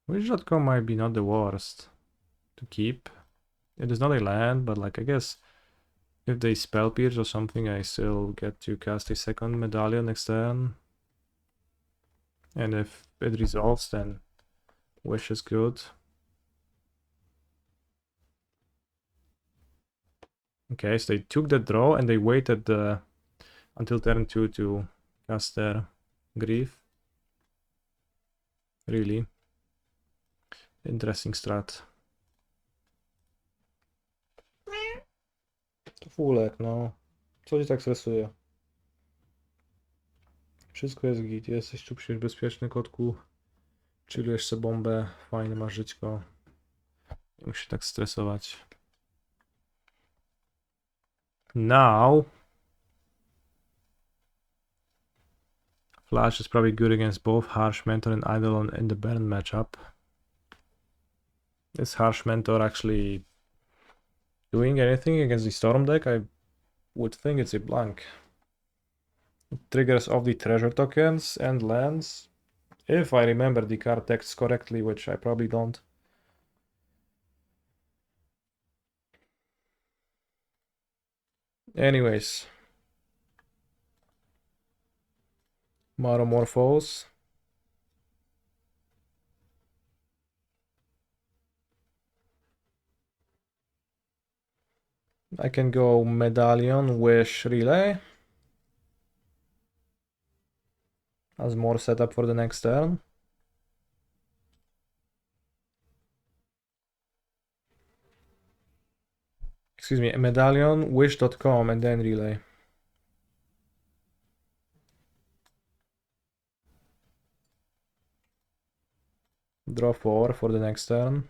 [SPEAKER 1] Wish.com might be not the worst to keep. It is not a land, but like I guess if they spell pierce or something, I still get to cast a second medallion next turn. And if it resolves, then Wish is good. Okay, so they took the draw and they waited until turn 2 to cast their Grief. Really interesting strat. To fulek, no. Co ci tak stresuje? Wszystko jest git, jesteś tu przecież bezpieczny, kotku. Chillujesz sobie bombę, fajnie masz żyćko. Nie musisz się tak stresować. Now Flash is probably good against both Harsh Mentor and Eidolon in the Baron matchup. Is Harsh Mentor actually doing anything against the Storm deck? I would think it's a blank. It triggers off the treasure tokens and lands. If I remember the card text correctly, which I probably don't. Anyways. Maromorphose. I can go Medallion, Wish, Relay. As more setup for the next turn. Excuse me, Medallion, Wish.com, and then Relay. Draw 4 for the next turn.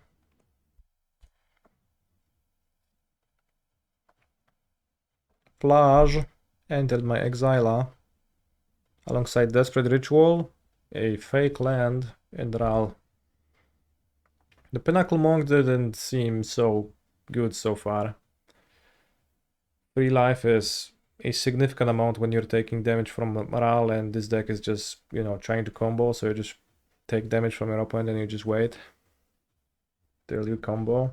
[SPEAKER 1] Flash entered my Exila alongside Desperate Ritual, a fake land, and Ral. The Pinnacle Monk didn't seem so good so far. Free life is a significant amount when you're taking damage from Ral, and this deck is just, you know, trying to combo, so you just take damage from your opponent and you just wait till you combo.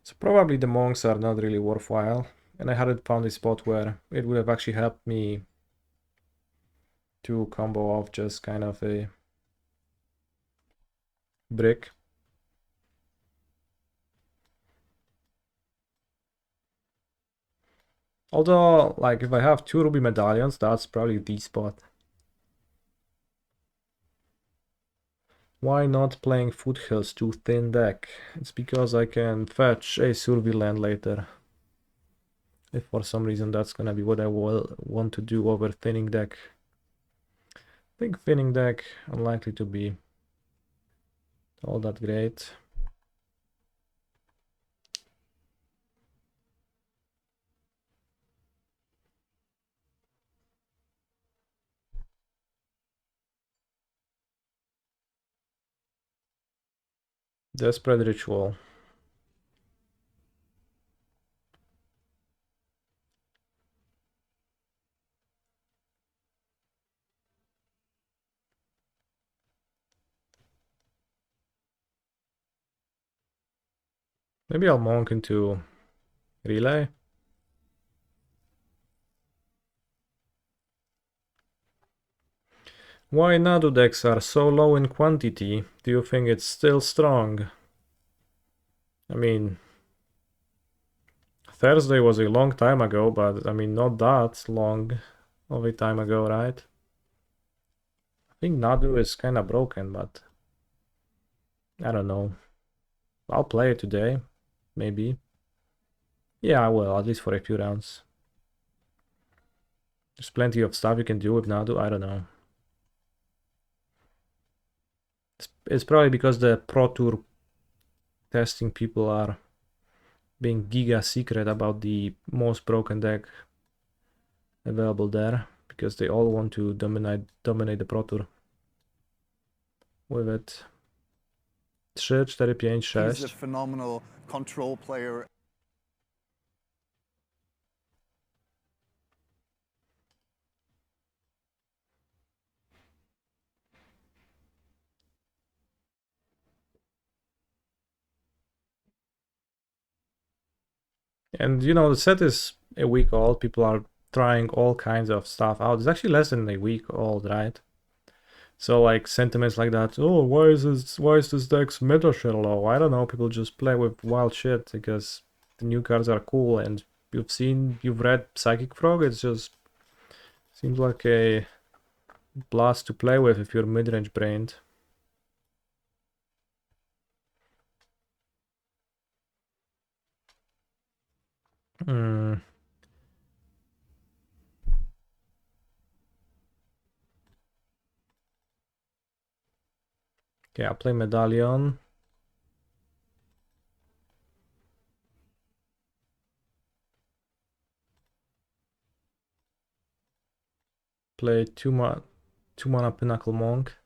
[SPEAKER 1] So probably the monks are not really worthwhile, and I hadn't found a spot where it would have actually helped me to combo off just kind of a brick. Although, like, if I have 2 ruby medallions, that's probably the spot. Why not playing Foothills to thin deck? It's because I can fetch a Survey land later. If for some reason that's gonna be what I will want to do over thinning deck. I think thinning deck unlikely to be all that great. Desperate Ritual. Maybe I'll monk into Relay. Why Nadu decks are so low in quantity? Do you think it's still strong? I mean, Thursday was a long time ago, but I mean, not that long of a time ago, right? I think Nadu is kind of broken, but I don't know. I'll play it today, maybe. Yeah, I will, at least for a few rounds. There's plenty of stuff you can do with Nadu, I don't know. It's probably because the Pro Tour testing people are being giga secret about the most broken deck available there, because they all want to dominate the Pro Tour with it. 3, 4, 5,
[SPEAKER 2] He's a
[SPEAKER 1] 6.
[SPEAKER 2] phenomenal control player.
[SPEAKER 1] And you know, the set is a week old. People are trying all kinds of stuff out. It's actually less than a week old, right? So like sentiments like that, oh, why is this deck's meta share low? I don't know, people just play with wild shit because the new cards are cool, and you've read Psychic Frog, it just seems like a blast to play with if you're mid-range brained. Hmm. Okay, I'll play Medallion. Play 2 mana Pinnacle Monk.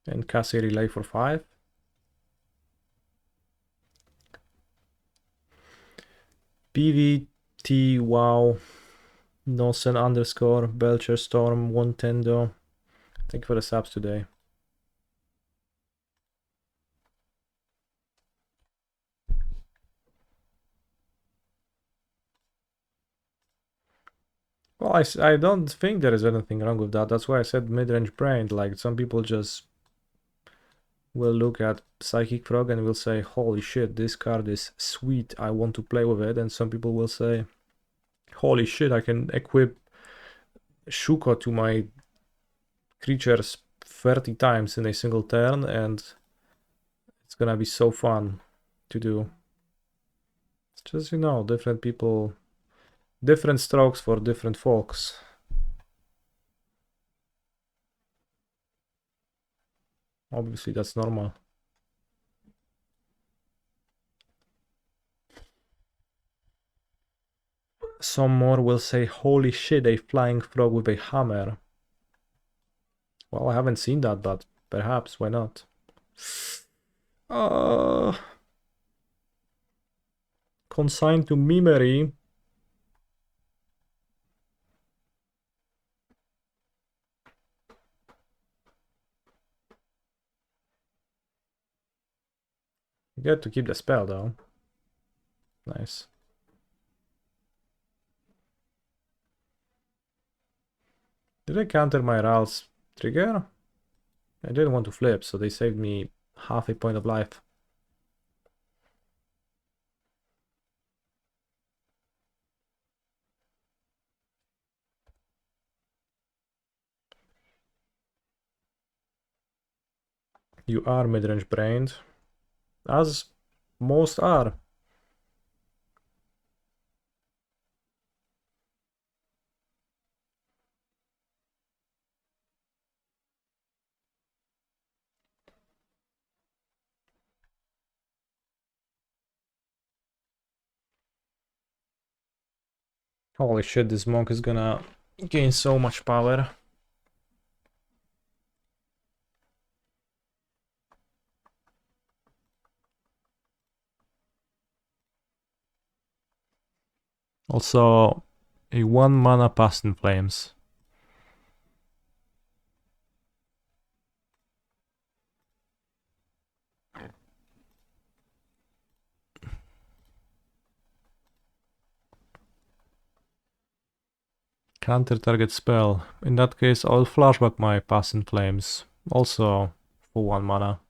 [SPEAKER 1] And cast a Relay for 5. PVT wow. Nosen underscore Belcher Storm 110. Thank you for the subs today. Well, I don't think there is anything wrong with that. That's why I said mid-range brain. Like, some people just will look at Psychic Frog and will say, holy shit, this card is sweet, I want to play with it. And some people will say, holy shit, I can equip Shuko to my creatures 30 times in a single turn, and it's gonna be so fun to do. It's just, you know, different people, different strokes for different folks. Obviously, that's normal. Some more will say, holy shit, a flying frog with a hammer. Well, I haven't seen that, but perhaps, why not? Consigned to memory. You get to keep the spell, though. Nice. Did I counter my Ral's trigger? I didn't want to flip, so they saved me half a point of life. You are mid-range brained, as most are. Holy shit, this monk is gonna gain so much power. Also, a 1 mana Past in Flames. Counter target spell. In that case, I'll flashback my Past in Flames. Also for 1 mana.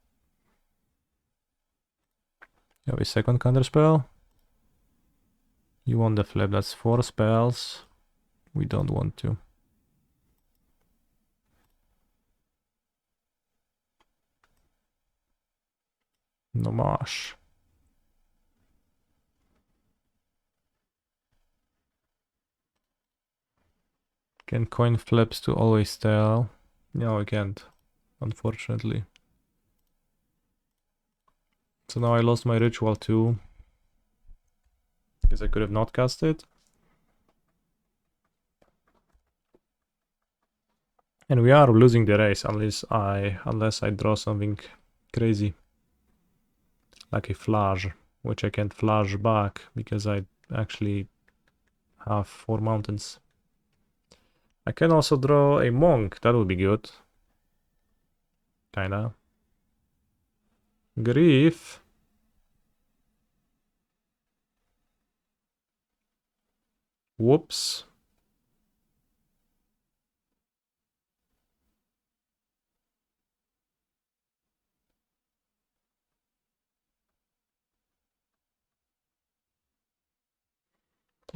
[SPEAKER 1] You have a second counter spell. You want the flip, that's 4 spells. We don't want to. No marsh. Can coin flips to always tell. No, I can't, unfortunately. So now I lost my ritual too. Because I could have not cast it. And we are losing the race unless I draw something crazy. Like a flash, which I can't flash back because I actually have 4 mountains. I can also draw a monk, that would be good. Kinda. Grief. Whoops.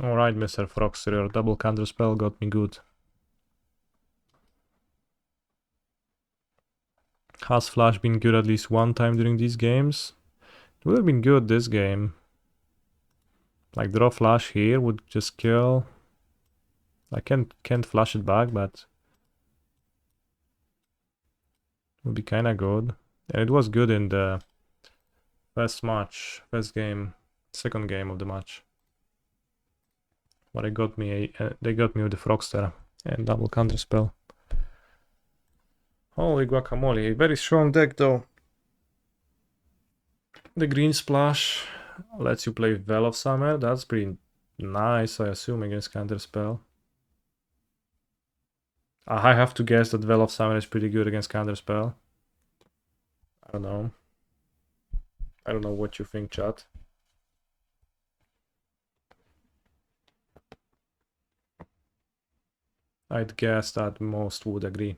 [SPEAKER 1] Alright, Mr. Froxer, your double counter spell got me good. Has Flash been good at least one time during these games? It would have been good this game. Like draw Flash here would just kill. I can't flash it back, but would be kinda good. And it was good in the first match, first game, second game of the match. But they got me with the Frogster and double counter spell. Holy guacamole, a very strong deck though. The green splash lets you play Veil of Summer, that's pretty nice, I assume, against counter spell. I have to guess that Veil of Summer is pretty good against counter spell. I don't know. I don't know what you think, chat. I'd guess that most would agree.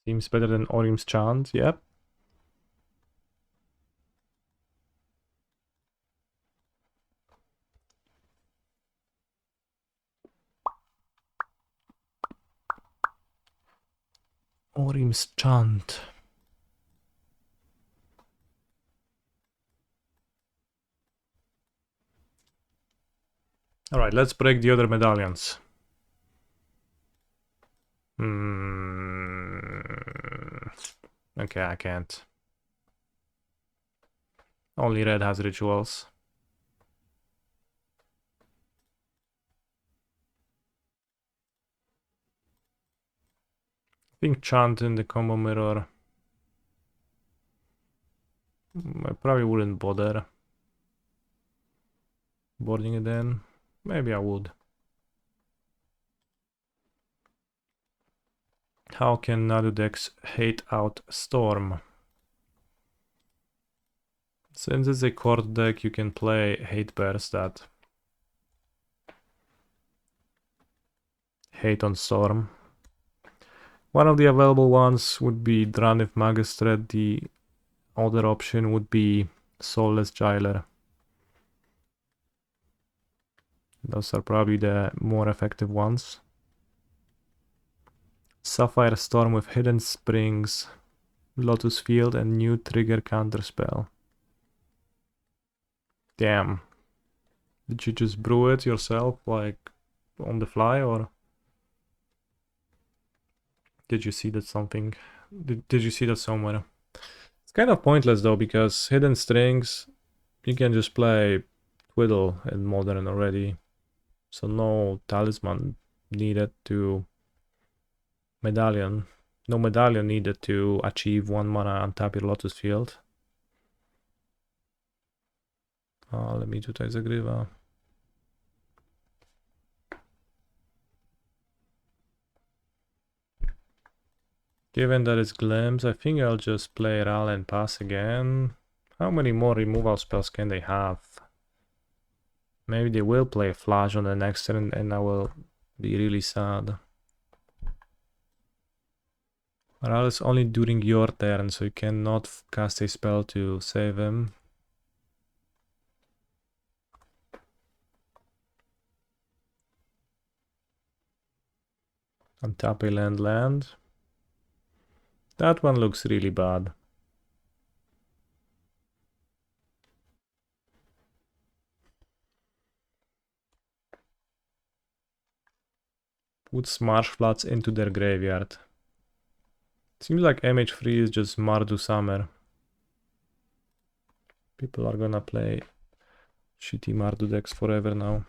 [SPEAKER 1] Seems better than Orim's Chant, yep. Orim's Chant. Alright, let's break the other medallions. Okay, I can't. Only red has rituals. I think Chant in the combo mirror. I probably wouldn't bother boarding it in. Maybe I would. How can Nadu decks hate out Storm? Since it's a court deck, you can play hate pairs that hate on Storm. One of the available ones would be Dranif Magistrat, the other option would be Soulless Jailer. Those are probably the more effective ones. Sapphire Storm with Hidden Springs, Lotus Field, and new trigger counterspell. Damn. Did you just brew it yourself, like, on the fly, or did you see that something... Did you see that somewhere? It's kind of pointless, though, because Hidden Strings, you can just play Twiddle in Modern already. So no Talisman needed to... Medallion. No medallion needed to achieve 1 mana untap your Lotus Field. Let me tutaj zagrywa. Given that it's Glimpse, I think I'll just play Ral and pass again. How many more removal spells can they have? Maybe they will play Flash on the next turn and I will be really sad. Ral is only during your turn, so you cannot cast a spell to save him. Untap a land. That one looks really bad. Puts Marshflats into their graveyard. Seems like MH3 is just Mardu Summer. People are gonna play shitty Mardu decks forever now.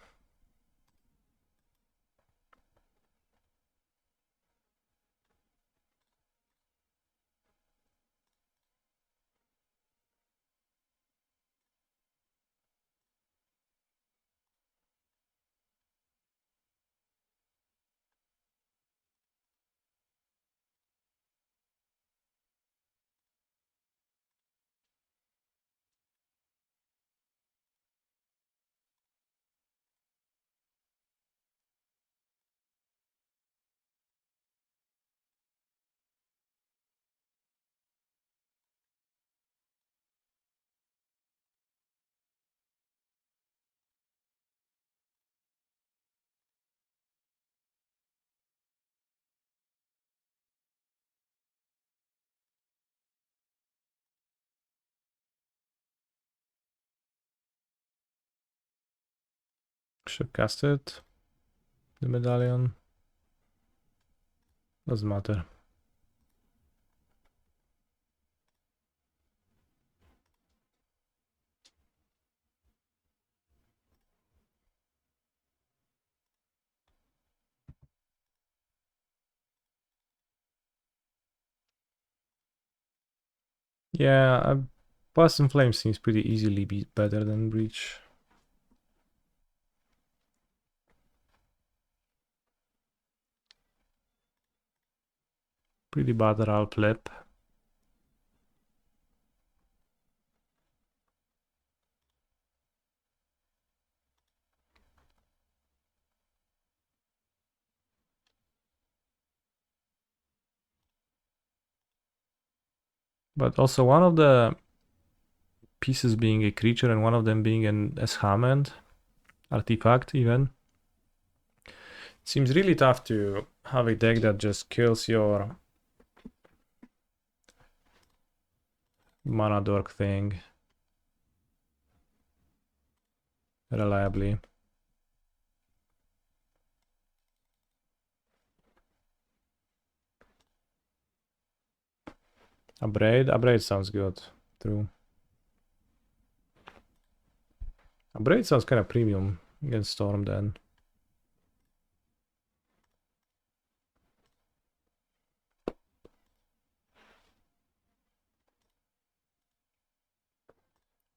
[SPEAKER 1] Should cast it. The medallion. Doesn't matter. Yeah, Blast and Flame seems pretty easily better than Breach. Pretty bad Ral flip. But also one of the pieces being a creature and one of them being an Eshamand artifact even. Seems really tough to have a deck that just kills your mana dork thing reliably. Abrade sounds good. True. Abrade sounds kind of premium against Storm then.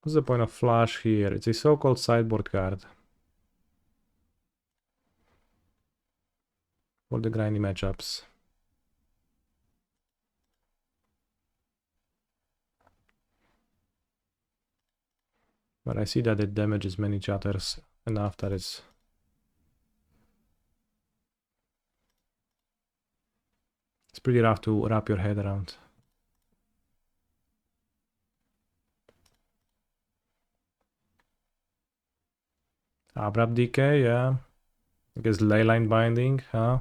[SPEAKER 1] What's the point of Flash here? It's a so-called sideboard card. For the grindy matchups. But I see that it damages many chatters enough that it's... pretty rough to wrap your head around. Abrupt decay, yeah. I guess leyline binding, huh?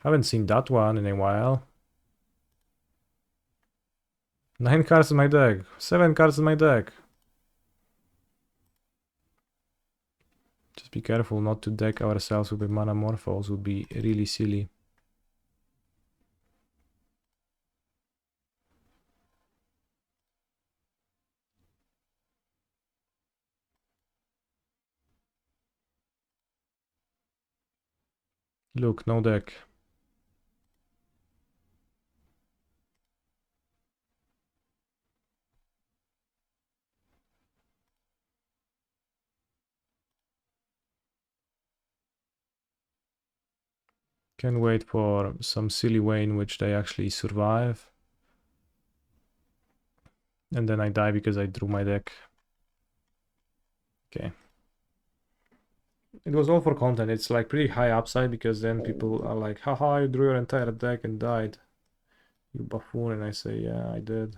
[SPEAKER 1] Haven't seen that one in a while. 9 cards in my deck. 7 cards in my deck. Just be careful not to deck ourselves with mana morphos, would be really silly. Look, no deck. Can wait for some silly way in which they actually survive. And then I die because I drew my deck. Okay. It was all for content. It's like pretty high upside because then people are like, haha, you drew your entire deck and died. You buffoon. And I say, yeah, I did.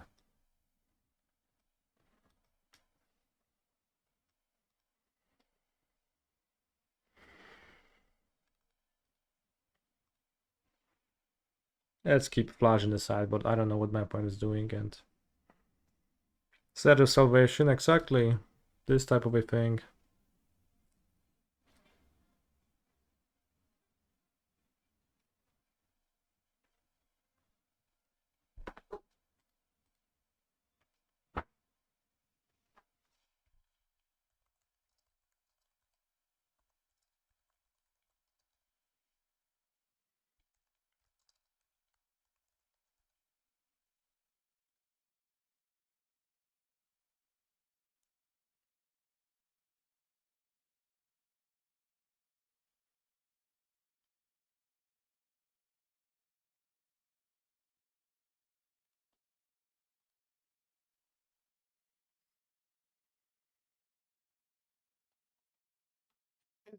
[SPEAKER 1] Let's keep Flash in the side, but I don't know what my opponent is doing. And Set of Salvation, exactly. This type of a thing.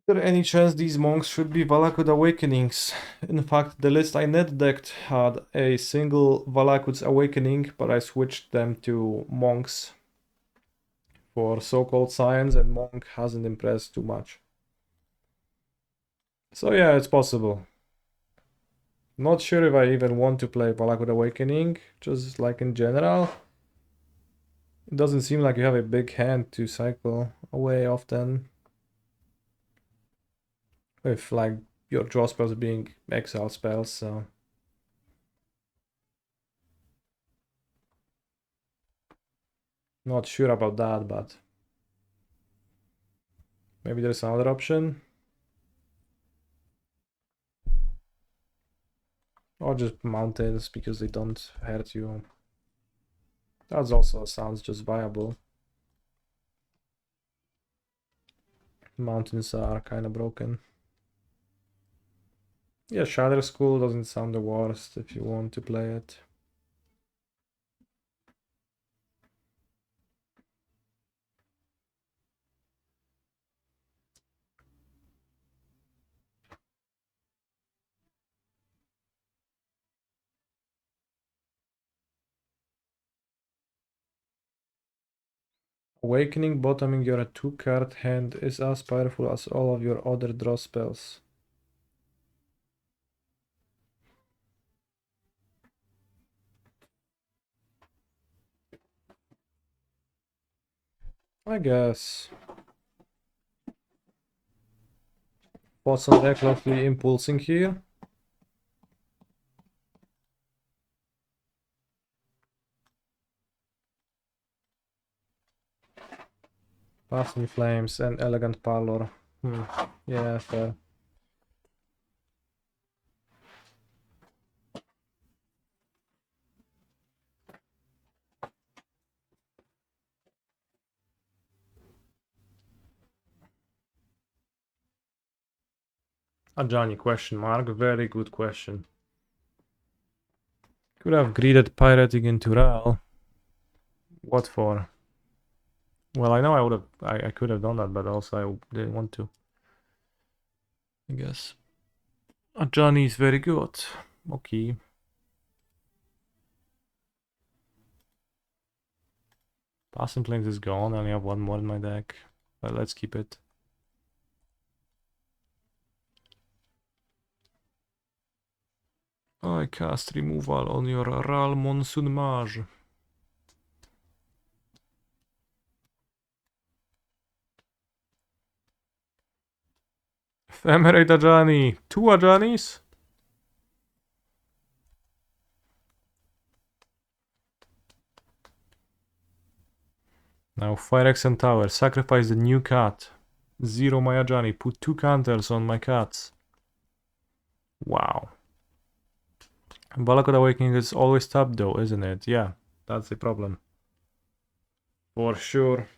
[SPEAKER 1] Is there any chance these monks should be Valakut Awakenings? In fact, the list I net decked had a single Valakut's Awakening, but I switched them to monks for so-called science, and monk hasn't impressed too much. So yeah, it's possible. Not sure if I even want to play Valakut Awakening, just like in general. It doesn't seem like you have a big hand to cycle away often. With like your draw spells being exile spells, so. Not sure about that, but maybe there's another option. Or just mountains because they don't hurt you. That also sounds just viable. Mountains are kind of broken. Yeah, Shatter School doesn't sound the worst if you want to play it. Awakening bottoming your 2-card hand is as powerful as all of your other draw spells. I guess. Fossil recklessly impulsing here. Passing Flames and Elegant Pallor. Yeah, fair. Ajani question mark, very good question. Could have greeted pirating into Ral. What for? Well, I know I could have done that, but also I didn't want to. I guess. Ajani is very good. Okay. Passing Plains is gone. I only have one more in my deck. But let's keep it. I cast removal on your Ral Monsoon Mage. Ephemerate Ajani. 2 Ajanis? Now Firex and Tower. Sacrifice the new cat. 0 my Ajani. Put 2 counters on my cats. Wow. Valakut Awakening is always tapped though, isn't it? Yeah, that's the problem. For sure.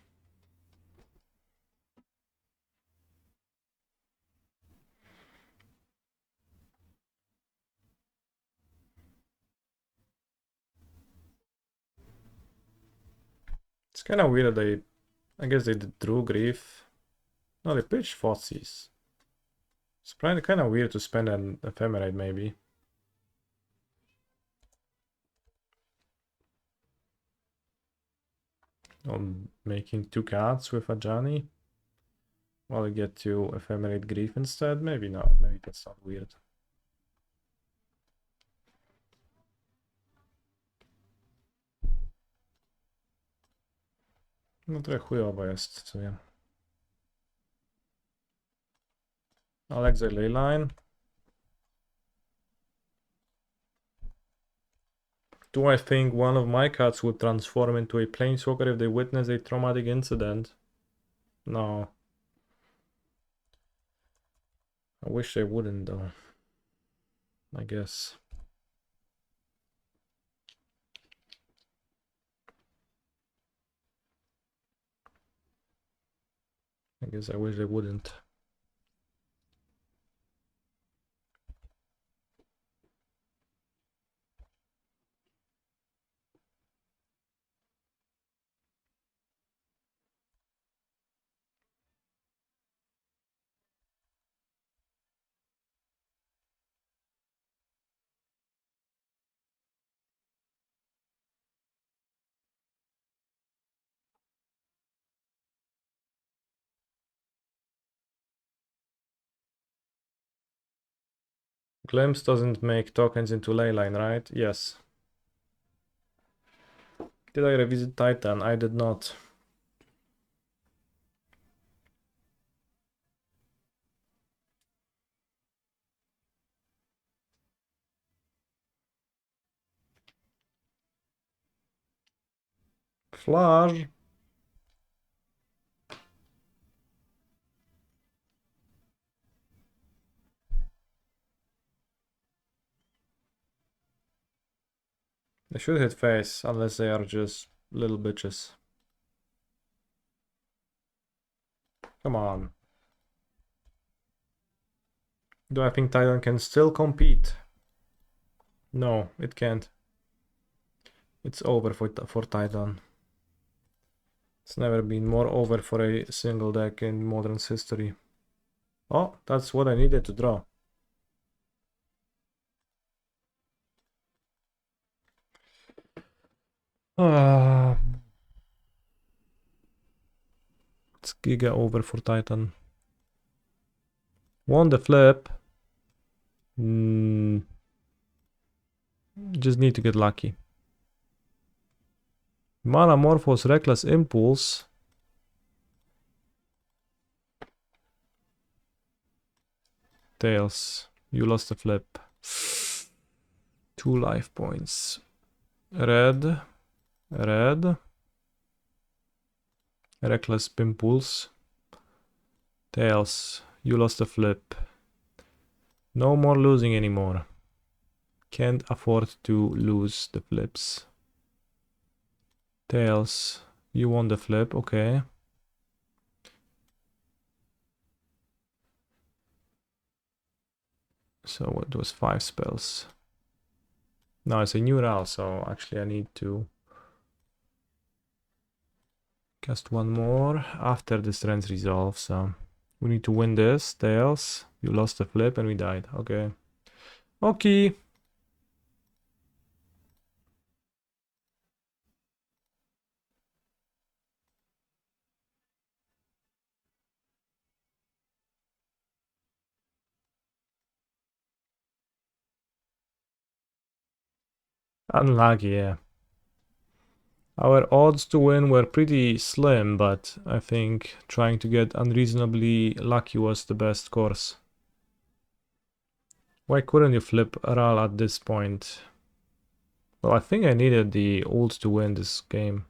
[SPEAKER 1] It's kind of weird that they... I guess they drew Grief. No, they pitched Thoughtseize. It's kind of weird to spend an Ephemerate, maybe. On making 2 cards with Ajani. While I get to Ephemerate Grief instead? Maybe not. Maybe that's not weird. No trochę chujowo jest, co ja. Alexei Leyline. Do I think one of my cats would transform into a planeswalker if they witness a traumatic incident? No. I wish they wouldn't though. I guess. I wish they wouldn't. Glimpse doesn't make tokens into Leyline, right? Yes. Did I revisit Titan? I did not. Flash. They should hit face, unless they are just little bitches. Come on. Do I think Titan can still compete? No, it can't. It's over for Titan. It's never been more over for a single deck in Modern's history. Oh, that's what I needed to draw. It's giga over for Titan. Won the flip. Just need to get lucky. Manamorphose, Reckless Impulse. Tails. You lost the flip. 2 life points. Red. Red. Reckless Impulse. Tails. You lost the flip. No more losing anymore. Can't afford to lose the flips. Tails. You won the flip. Okay. So what was 5 spells? No, it's a new RAL, so actually I need to cast one more after the Strength Resolve, so we need to win this. Tails, you lost the flip and we died. Okay. Okay. Unlucky, yeah. Our odds to win were pretty slim, but I think trying to get unreasonably lucky was the best course. Why couldn't you flip Ral at this point? Well, I think I needed the ult to win this game.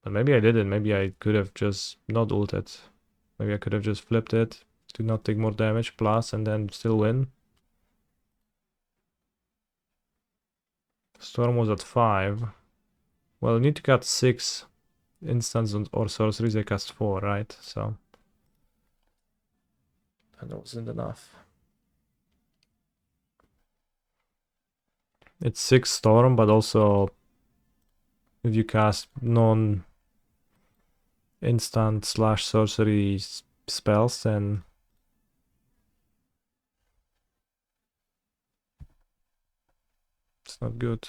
[SPEAKER 1] But maybe I didn't. Maybe I could have just not ulted. Maybe I could have just flipped it to not take more damage plus and then still win. Storm was at 5. Well, you need to cut 6 instants or sorceries. I cast 4, right? So that wasn't enough. It's 6 Storm, but also if you cast non-instant slash sorcery spells, then it's not good.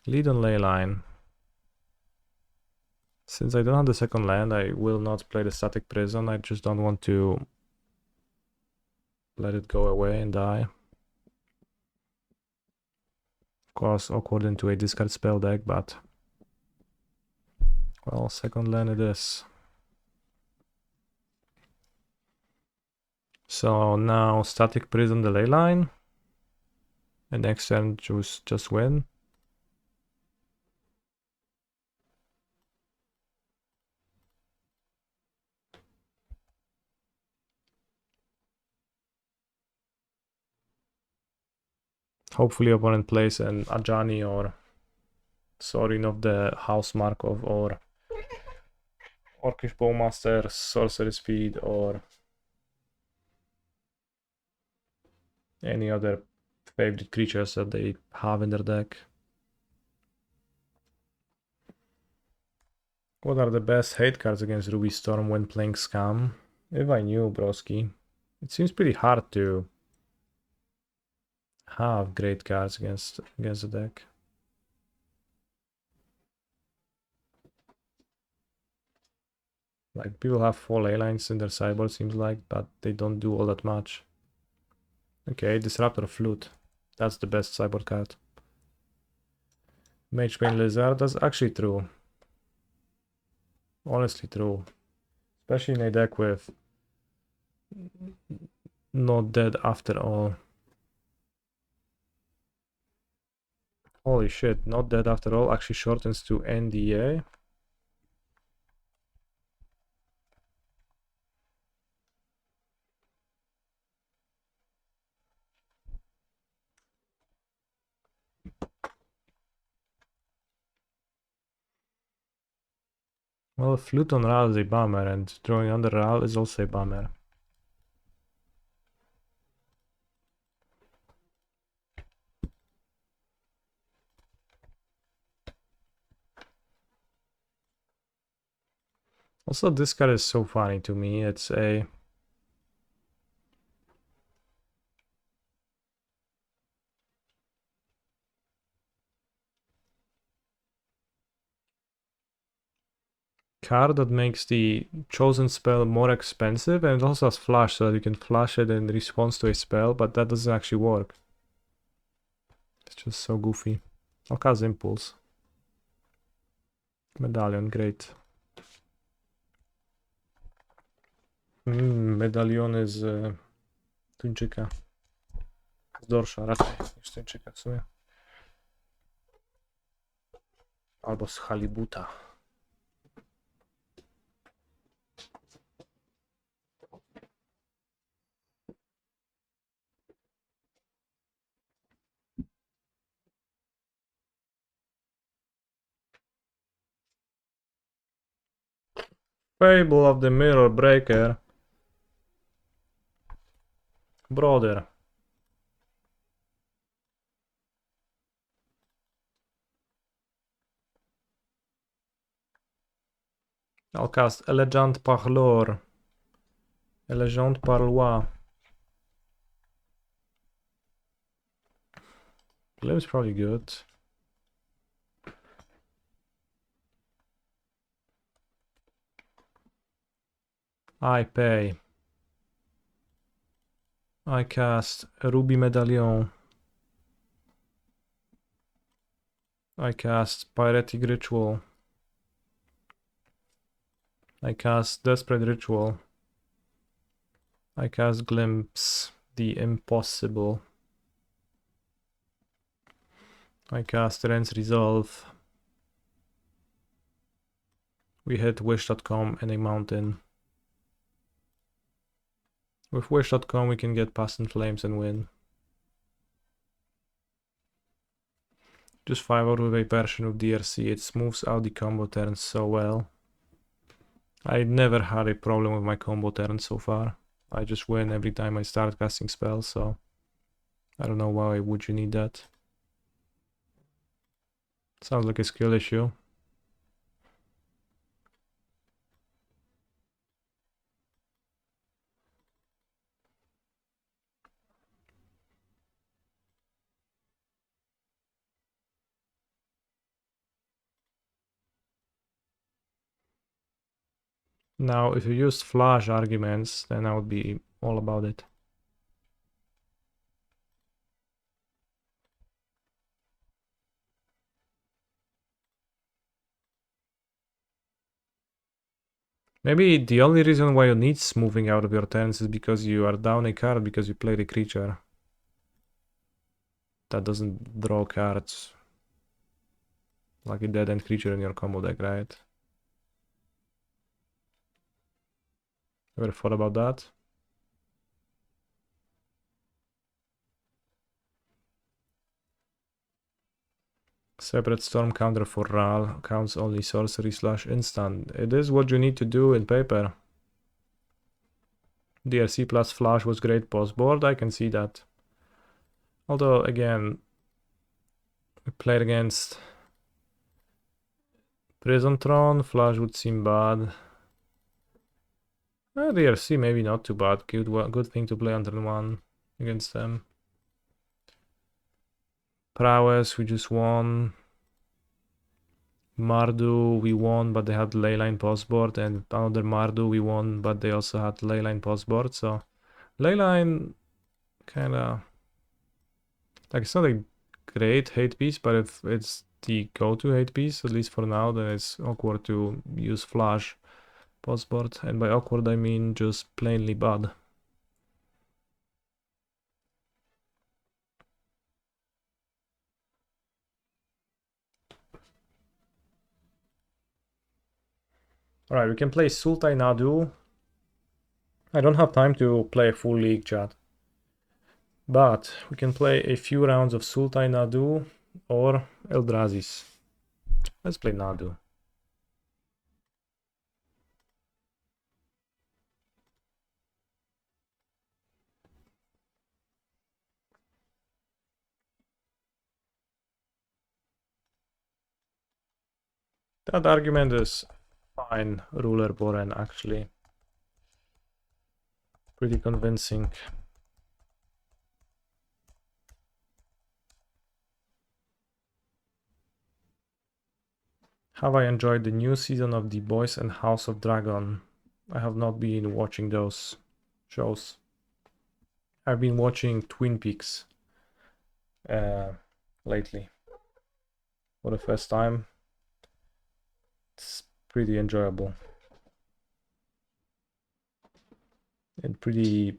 [SPEAKER 1] Lead on leyline. Since I don't have the second land, I will not play the static prison. I just don't want to let it go away and die. Of course, awkward into a discard spell deck, but well, second land it is. So now static prison the leyline, and next turn just win. Hopefully opponent plays an Ajani or Sorin of the House Markov or Orcish Bowmaster, Sorcery Speed, or any other favorite creatures that they have in their deck. What are the best hate cards against Ruby Storm when playing Scam? If I knew, broski. It seems pretty hard to have great cards against the deck. Like, people have 4 ley lines in their sideboard, seems like, but they don't do all that much. Okay, Disruptor Flute. That's the best sideboard card. Magebane Lizard, that's actually true. Honestly true. Especially in a deck with Not Dead After All. Holy shit, Not Dead After All actually shortens to NDA. Well, Flute on Ral is a bummer, and drawing under Ral is also a bummer. Also, this card is so funny to me. It's a card that makes the chosen spell more expensive, and it also has flash, so that you can flash it in response to a spell, but that doesn't actually work. It's just so goofy. I'll cast Impulse. Medallion, great. Medaliony z Tuńczyka. Z dorsza raczej niż Tuńczyka w sumie. Albo z halibuta. Fable of the Mirror Breaker. Brother. I'll cast Elegant Parlor. Elegant Parloir. Live's probably good. I pay. I cast Ruby Medallion. I cast Pyretic Ritual. I cast Desperate Ritual. I cast Glimpse, the Impossible. I cast Ren's Resolve. We hit Wish.com and a mountain. With Wish.com we can get Past in Flames and win. Just 5 out with a version of DRC, it smooths out the combo turns so well. I never had a problem with my combo turns so far. I just win every time I start casting spells, so I don't know why would you need that. Sounds like a skill issue. Now, if you used flash arguments, then I would be all about it. Maybe the only reason why you need smoothing out of your turns is because you are down a card because you played a creature that doesn't draw cards. Like a dead end creature in your combo deck, right? Ever thought about that? Separate storm counter for Ral counts only sorcery / instant. It is what you need to do in paper. DRC plus flash was great post board, I can see that. Although again, we played against Prison Throne, flash would seem bad. DRC maybe not too bad. Good thing to play on turn 1 against them. Prowess, we just won. Mardu, we won, but they had Leyline postboard, and another Mardu, we won, but they also had Leyline postboard. So Leyline kinda like it's not a great hate piece, but if it's the go-to hate piece, at least for now, then it's awkward to use flash postboard, and by awkward I mean just plainly bad. Alright, we can play Sultai Nadu. I don't have time to play a full league, chat. But we can play a few rounds of Sultai Nadu or Eldrazi's. Let's play Nadu. That argument is fine, Ruler Boren, actually. Pretty convincing. Have I enjoyed the new season of The Boys and House of Dragon? I have not been watching those shows. I've been watching Twin Peaks lately for the first time. It's pretty enjoyable and pretty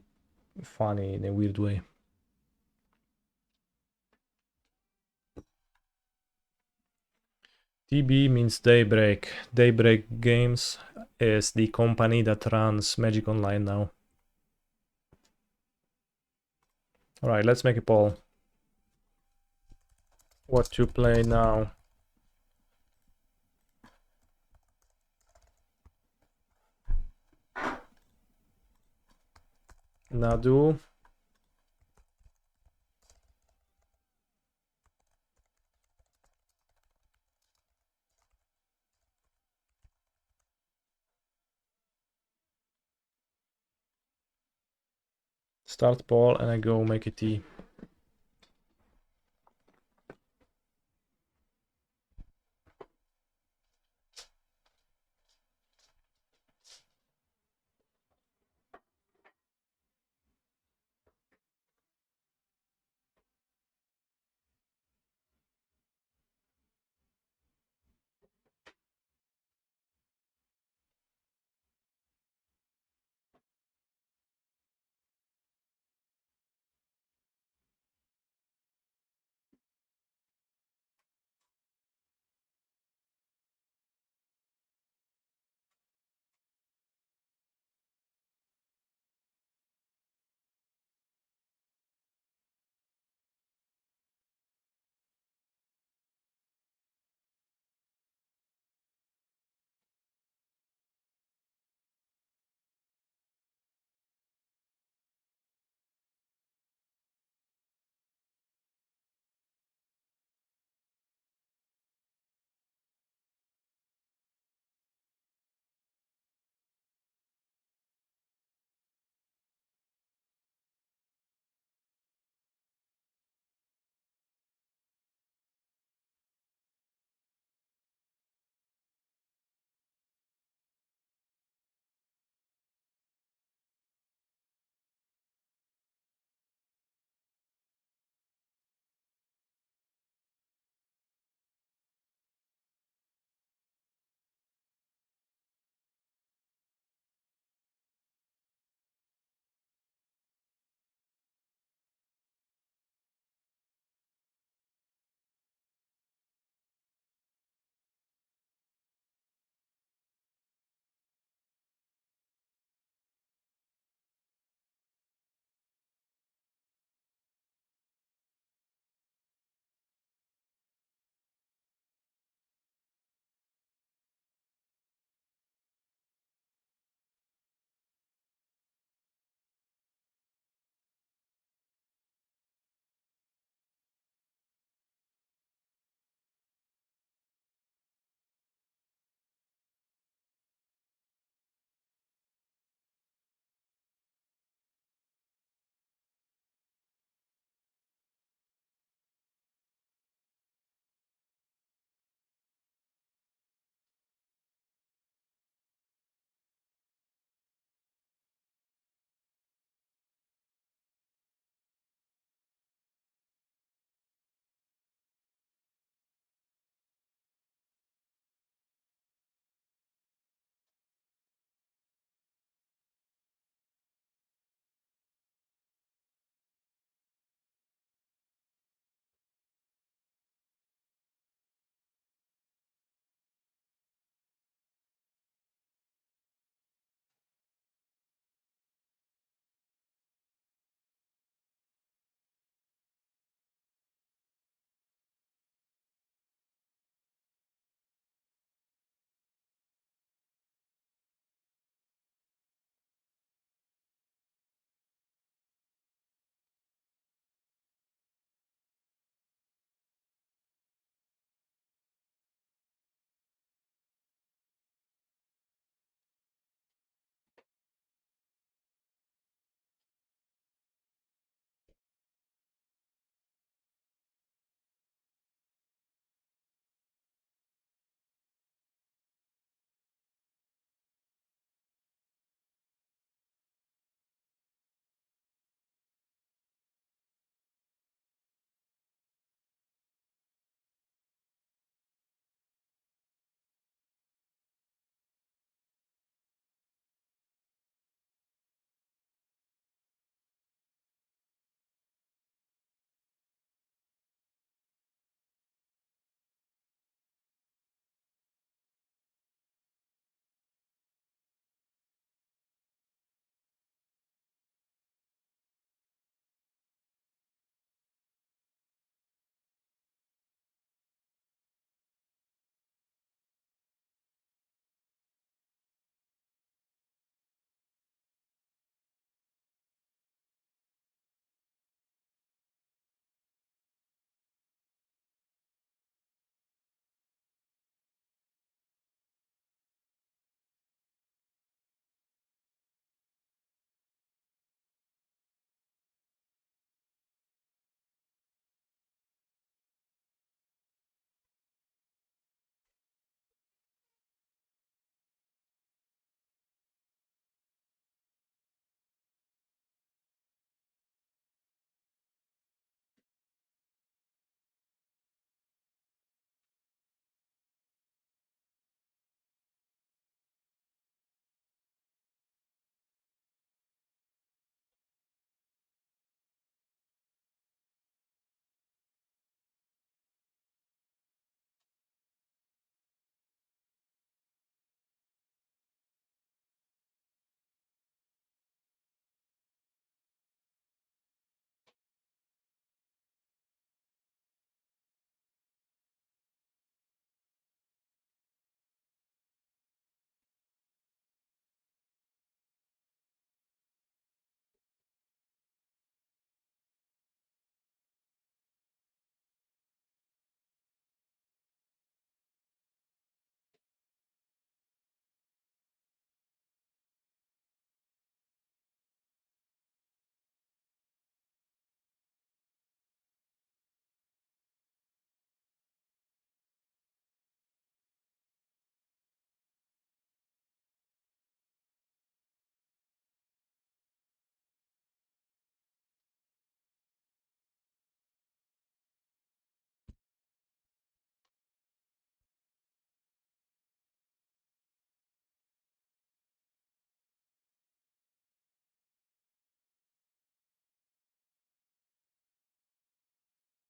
[SPEAKER 1] funny in a weird way. DB means Daybreak. Daybreak Games is the company that runs Magic Online now. Alright, let's make a poll. What to play now? Nadu. Start poll and I go make a tea.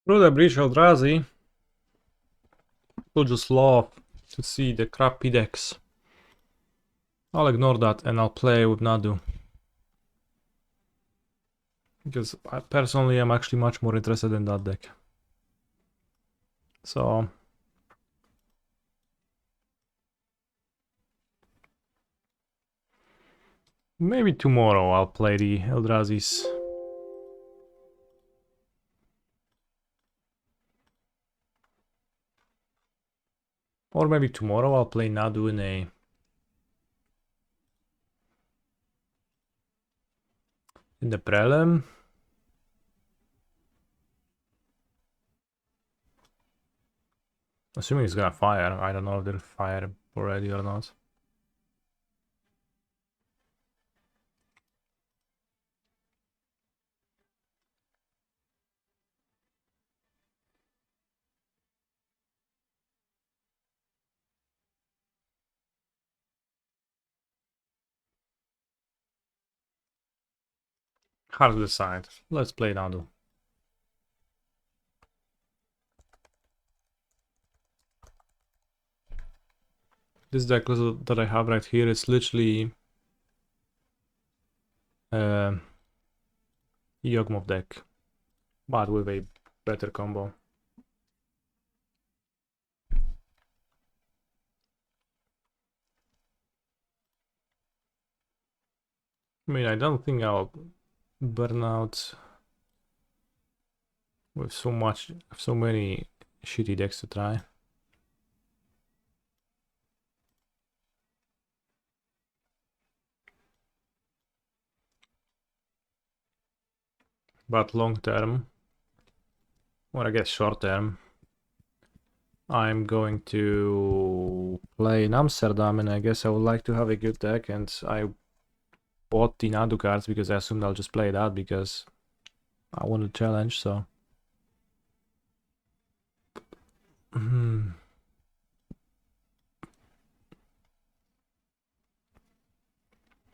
[SPEAKER 1] Through the breach Eldrazi. We'll just love to see the crappy decks. I'll ignore that and I'll play with Nadu. Because I personally am actually much more interested in that deck. So maybe tomorrow I'll play the Eldrazi's. Or maybe tomorrow I'll play Nadu in the prelim. Assuming he's gonna fire. I don't know if they'll fire already or not. Hard to decide. Let's play Nadu. This deck that I have right here is literally Yawgmoth deck, but with a better combo. I mean, I don't think I'll burn out with so many shitty decks to try. But long term, or I guess short term, I'm going to play in Amsterdam, and I guess I would like to have a good deck, and I bought the Nadu cards because I assumed I'll just play that because I want a challenge, so.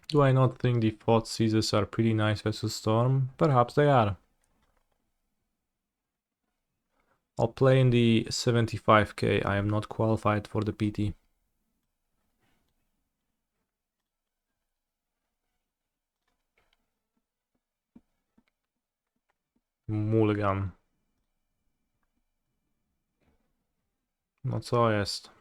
[SPEAKER 1] Do I not think the Thought Seizes are pretty nice versus Storm? Perhaps they are. I'll play in the 75k, I am not qualified for the PT. Mulligan. No co jest?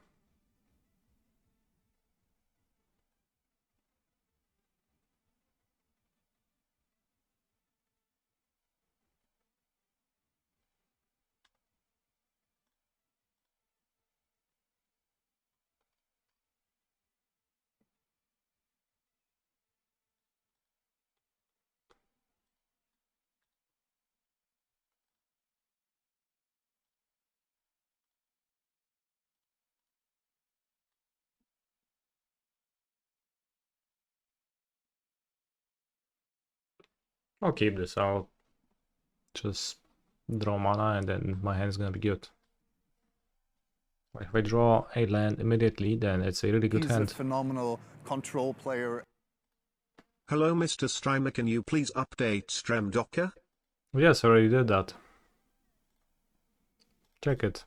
[SPEAKER 1] I'll keep this, I'll just draw mana and then my hand's gonna be good. If I draw a land immediately, then it's a really good
[SPEAKER 2] He's
[SPEAKER 1] hand.
[SPEAKER 2] a phenomenal control player.
[SPEAKER 3] Hello Mr. Streamer, can you please update Stream Docker?
[SPEAKER 1] Yes, I already did that. Check it.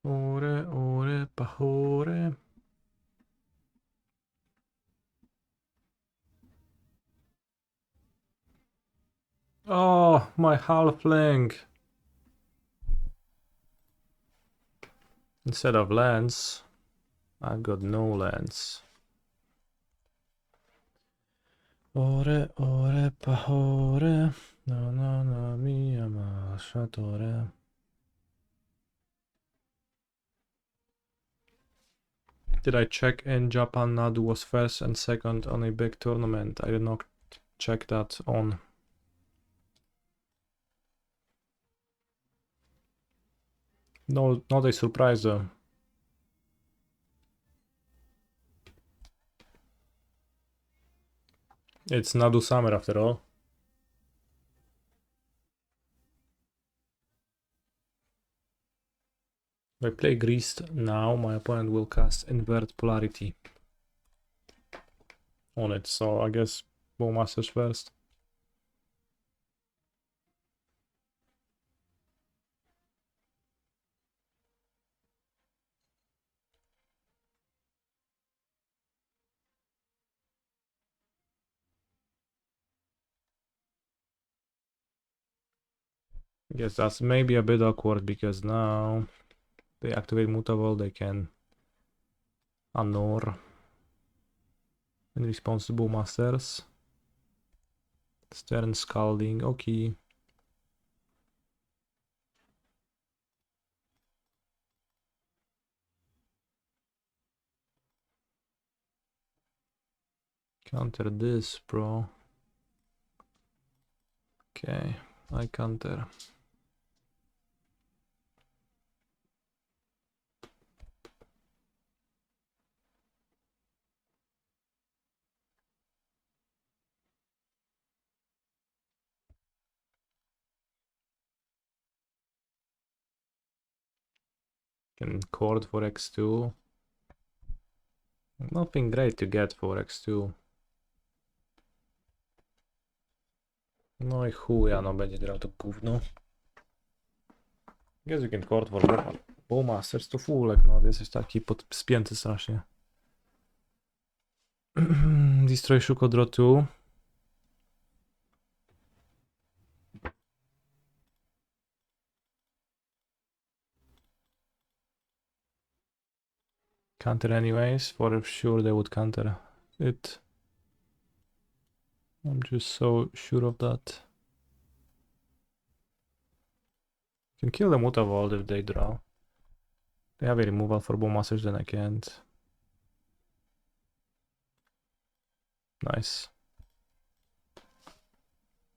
[SPEAKER 1] Ore, ore, pahore. Oh, my halfling. Instead of lands, I've got no lands. Ore, ore, pahore. No, no, no, mi amashatore. Did I check in Japan? Nadu was first and second on a big tournament. I did not check that on. No, not a surprise though. It's Nadu Summer after all. If I play greased now, my opponent will cast invert polarity on it, so I guess Bowmasters first. I guess that's maybe a bit awkward because now they activate Mutable, they can Annor in response to Bowmasters. Stern Scalding, okay. Counter this, bro. Okay, I counter. Can chord for x2. Nothing great to get for x2. No i chuja, no będzie grał to gówno. Guess you can chord for Bowmasters to fulek, no jesteś taki spięty strasznie. Destroy Shuko draw 2. Counter anyways, for sure they would counter it. I'm just so sure of that. Can kill the Mutavault if they draw. They have a removal for Bowmasters, then I can't. Nice.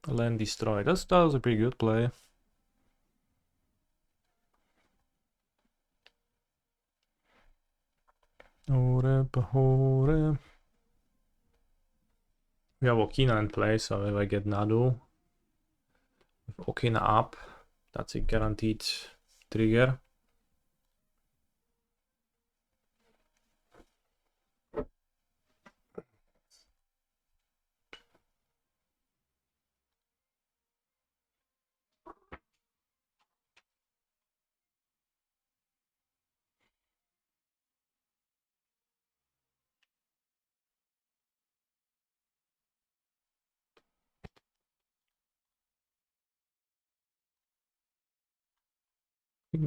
[SPEAKER 1] Land destroy. That was a pretty good play. Ore, bahore. We have Okina in play, so if I get Nadu with Okina up, that's a guaranteed trigger.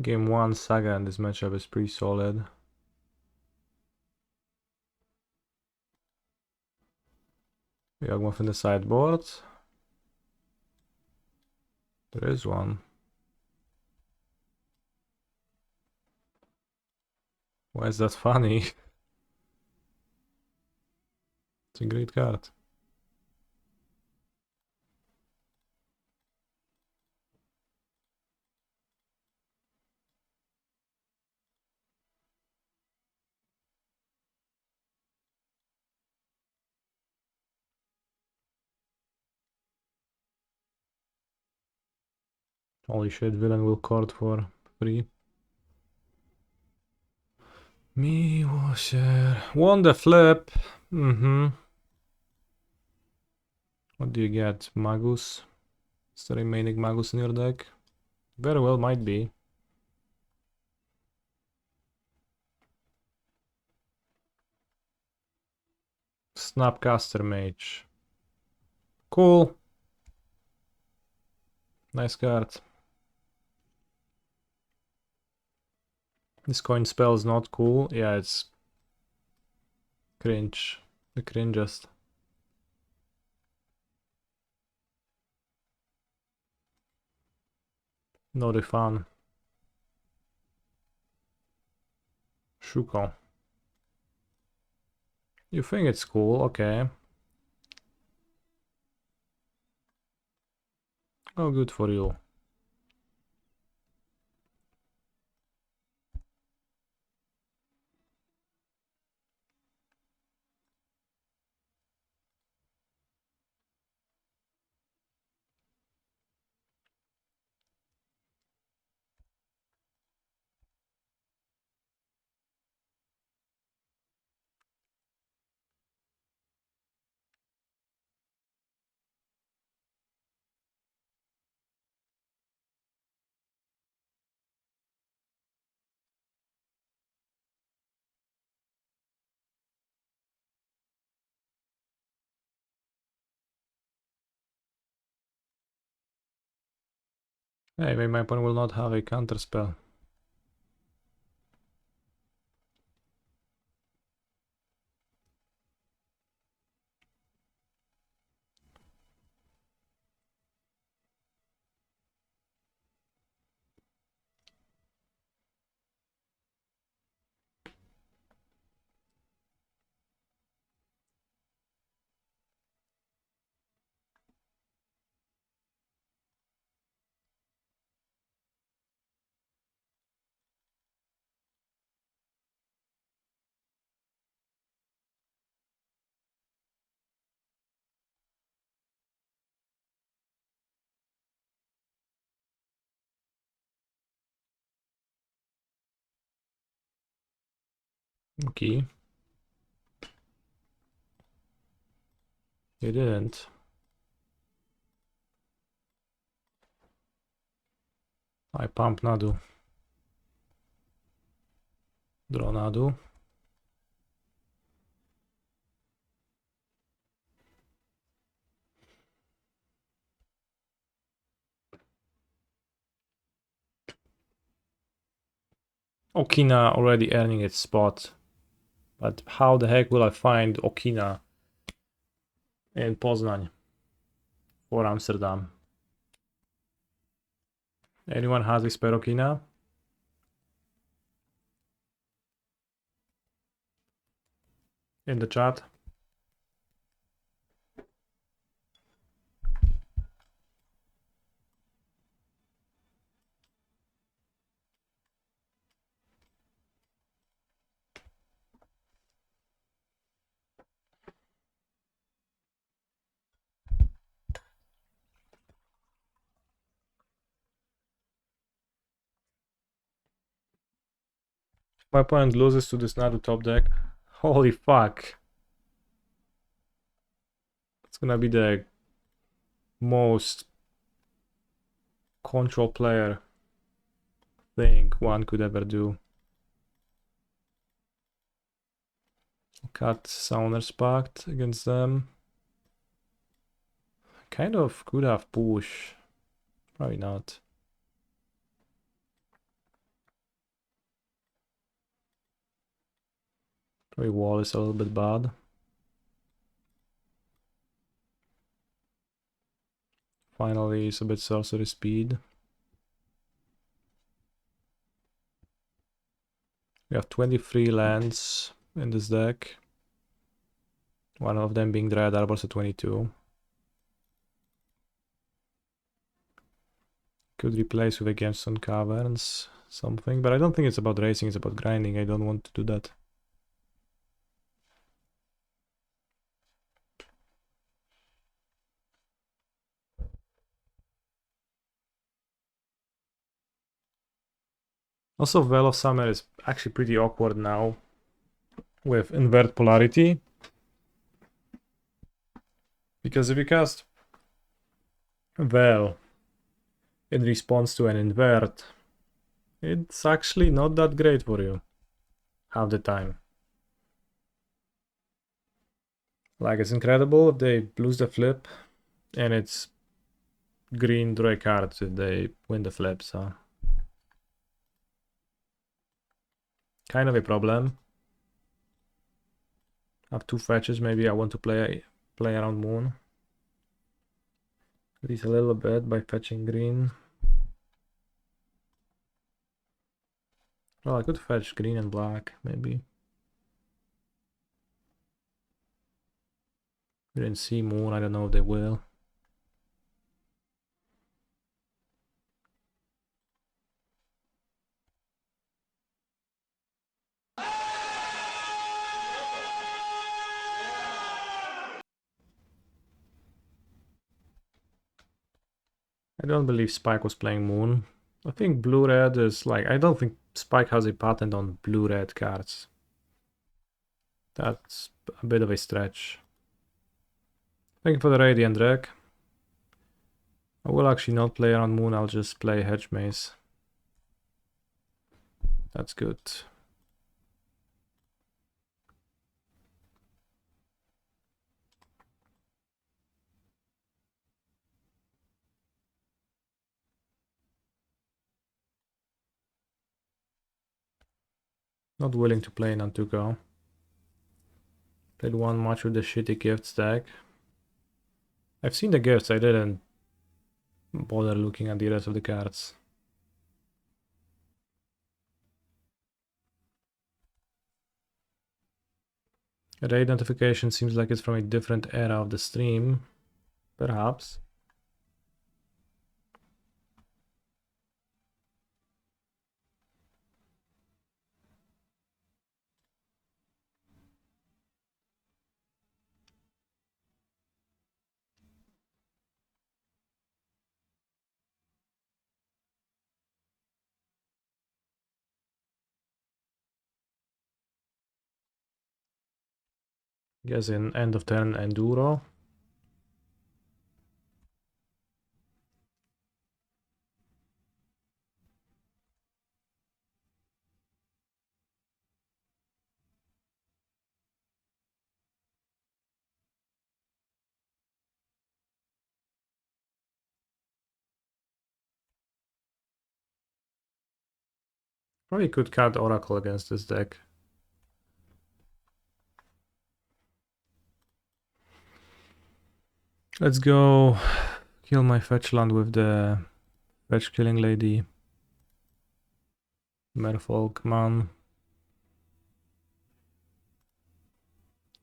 [SPEAKER 1] Game 1 Saga in this matchup is pretty solid. Yawgmoth in the sideboard. There is one. Why is that funny? It's a great card. Holy shit, villain will court for free. Me washer. Won the flip. What do you get? Magus? Is the remaining Magus in your deck? Very well might be. Snapcaster Mage. Cool. Nice card. This coin spell is not cool. Yeah, it's cringe. The cringest. Not a fun. Shuko. You think it's cool? Okay. Oh, good for you. Hey, maybe my opponent will not have a counter spell. Okay. You didn't. I pump Nadu. Draw Nadu. Okina already earning its spot. But how the heck will I find Okina in Poznań or Amsterdam? Anyone has a spare Okina? In the chat? My opponent loses to this Nadu top deck. Holy fuck. It's gonna be the most control player thing one could ever do. Cut Summoner's Pact against them. Kind of could have push. Probably not. Probably wall is a little bit bad. Finally, it's a bit sorcery speed. We have 23 lands in this deck. One of them being Dryad Arbors at 22. Could replace with a Gemstone Caverns, something, but I don't think it's about racing, it's about grinding. I don't want to do that. Also, Veil of Summer is actually pretty awkward now with invert polarity. Because if you cast Veil in response to an invert, it's actually not that great for you half the time. Like, it's incredible if they lose the flip, and it's green draw a card if they win the flip, so kind of a problem. I have two fetches, maybe I want to play around moon. At least a little bit by fetching green. Well, I could fetch green and black, maybe. We didn't see moon, I don't know if they will. I don't believe Spike was playing moon. I think blue-red is like, I don't think Spike has a patent on blue-red cards. That's a bit of a stretch. Thank you for the Radiant deck. I will actually not play around moon, I'll just play Hedge Maze. That's good. Not willing to play Nantuko. Played one match with the shitty gifts deck. I've seen the gifts, I didn't bother looking at the rest of the cards. Raid notification seems like it's from a different era of the stream. Perhaps. Guess in end of turn Enduro. Probably could cut Oracle against this deck. Let's go kill my fetch land with the fetch killing lady. Merfolk, man.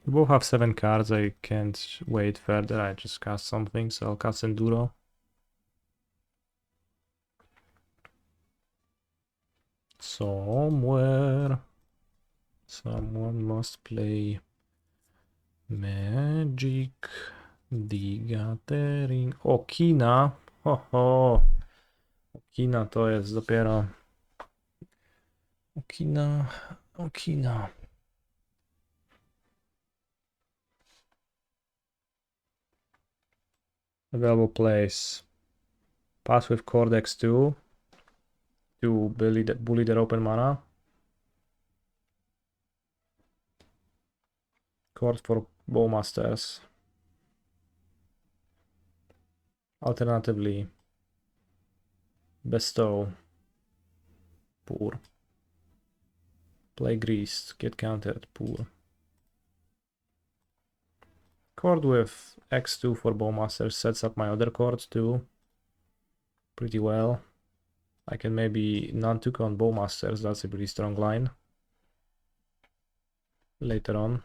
[SPEAKER 1] We both have 7 cards, I can't wait further, I just cast something, so I'll cast Enduro. Somewhere, someone must play Magic the Gathering. Okina, ho ho. Okina to jest dopiero... Okina. Available plays. Pass with Cordex 2 to bully their open mana. Cord for Bowmasters. Alternatively, Bestow. Poor. Play Greased, get countered, poor. Cord with X2 for Bowmasters sets up my other cord too. Pretty well. I can maybe Nantuko on Bowmasters, that's a pretty strong line. Later on.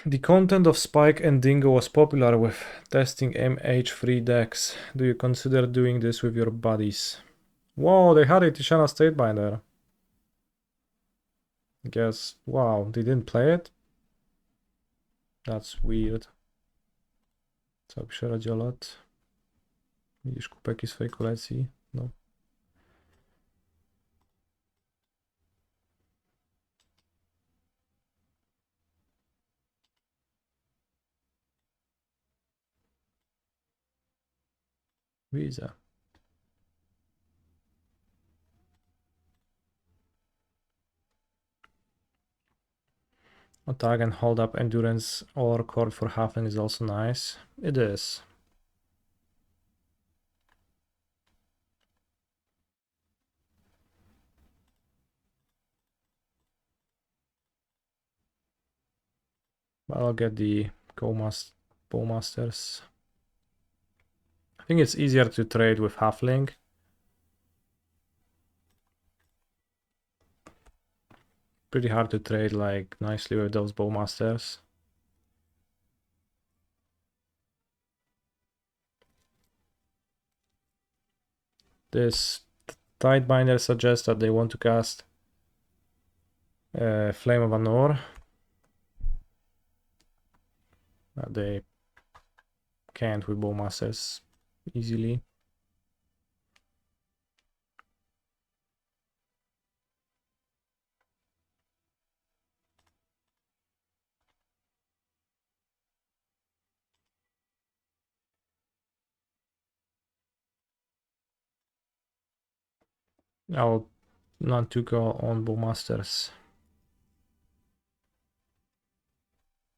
[SPEAKER 1] The content of Spike and Dingo was popular with testing MH3 decks. Do you consider doing this with your buddies? Whoa, they had a Tishana Statebinder. Guess, wow, they didn't play it? That's weird. Co pisze Radziolat? Widzisz kupeki swojej kolekcji? No. Widzę. Attack and hold up endurance or cord for halfling is also nice. It is. But I'll get the Bowmasters. I think it's easier to trade with halfling. Pretty hard to trade like nicely with those Bowmasters. This Tidebinder suggests that they want to cast Flame of Anor. They can't with Bowmasters easily. I'll not to go on Bowmasters.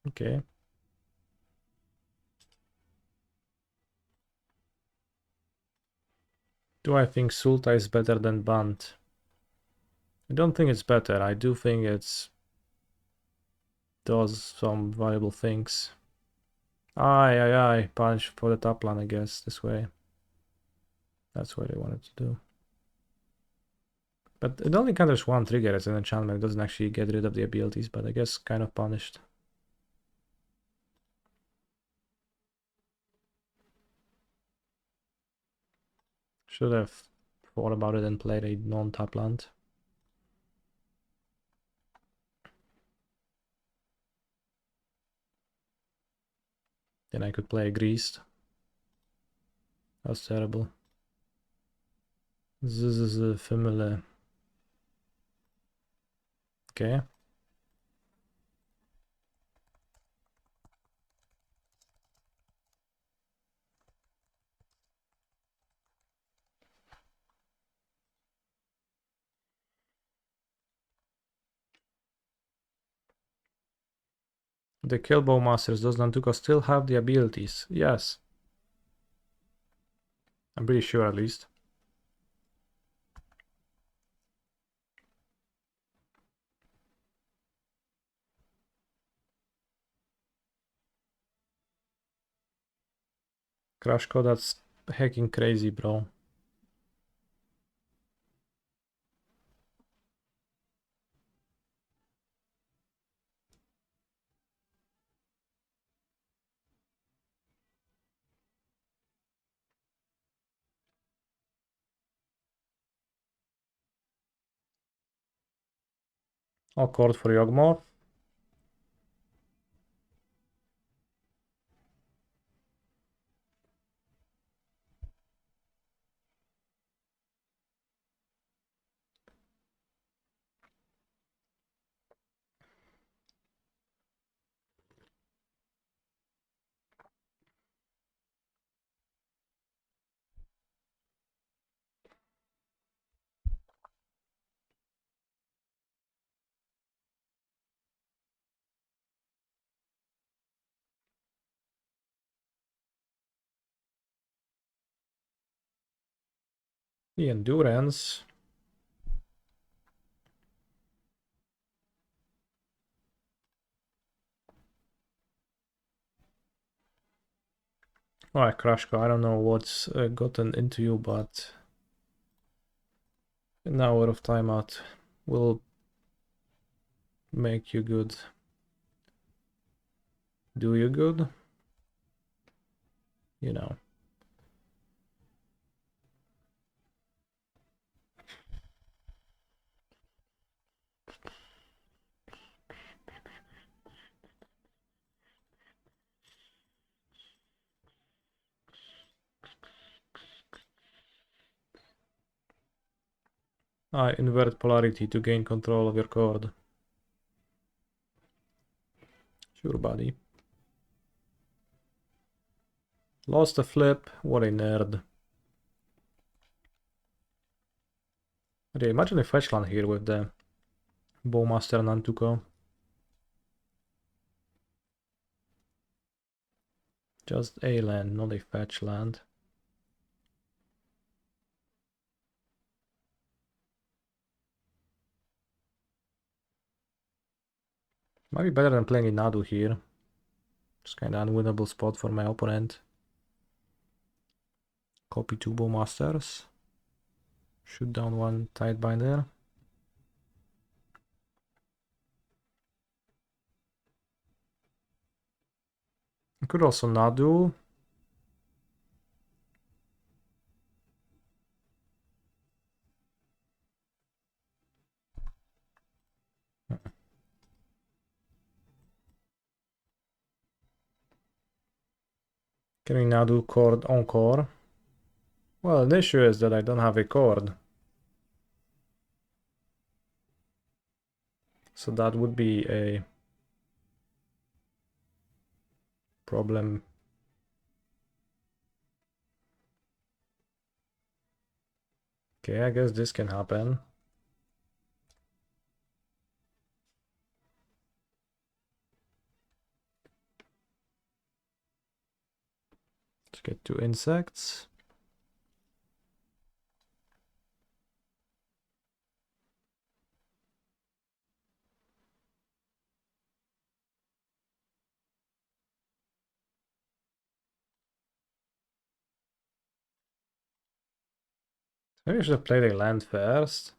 [SPEAKER 1] Okay. Do I think Sultai is better than Bant? I don't think it's better. I do think it's does some valuable things. Aye. Punch for the top line, I guess, this way. That's what they wanted to do. But it only counters one trigger as an enchantment. It doesn't actually get rid of the abilities, but I guess kind of punished. Should have thought about it and played a non-tap land. Then I could play Greased. That's terrible. This is familiar. Okay. The Killbow Masters, does Nantuko still have the abilities? Yes. I'm pretty sure at least. Crashko, that's hacking crazy, bro. Accord for Yogmoth. The Endurance. Alright, Crashko, I don't know what's gotten into you, but an hour of timeout will make you good. Do you good? You know. I invert polarity to gain control of your cord. Sure, buddy. Lost a flip. What a nerd. Okay, imagine a fetch land here with the Bowmaster Nantuko. Just a land, not a fetch land. Might be better than playing a Nadu here. It's kind of unwinnable spot for my opponent. Copy two Bowmasters. Shoot down one Tidebinder. I could also Nadu. Can we Nadu cord on core? Well, the issue is that I don't have a cord. So that would be a problem. Okay, I guess this can happen. Let's get two insects. Maybe I should have played a land first.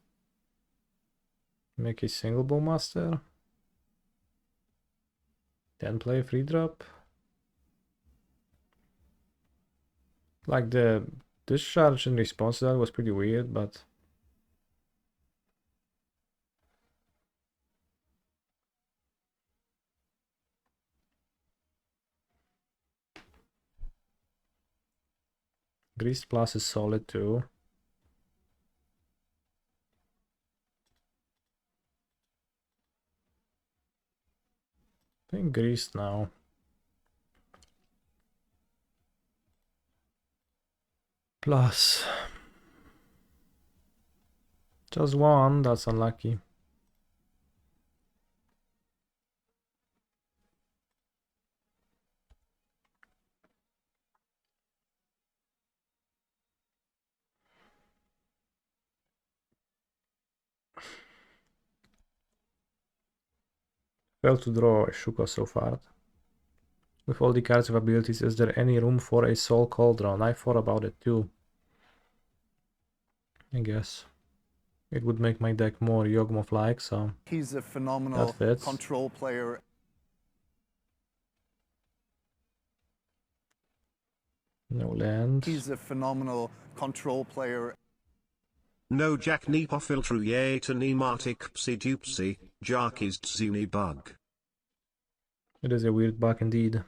[SPEAKER 1] Make a single bowmaster. Then play a free drop. Like the discharge in response to that was pretty weird, but Greased Plus is solid too. I think Greased now. Plus. Just one, that's unlucky. Fail to draw a Shuka so far. With all the cards of abilities, is there any room for a Soul Cauldron? I thought about it too. I guess. It would make my deck more Yawgmoth-like, so
[SPEAKER 2] He's a phenomenal control player.
[SPEAKER 1] No land.
[SPEAKER 2] He's a phenomenal control player.
[SPEAKER 3] No Jack Nepofil Truyate Nematic Psi Dupsi, Jarkis Tsuni Bug.
[SPEAKER 1] It is a weird bug indeed.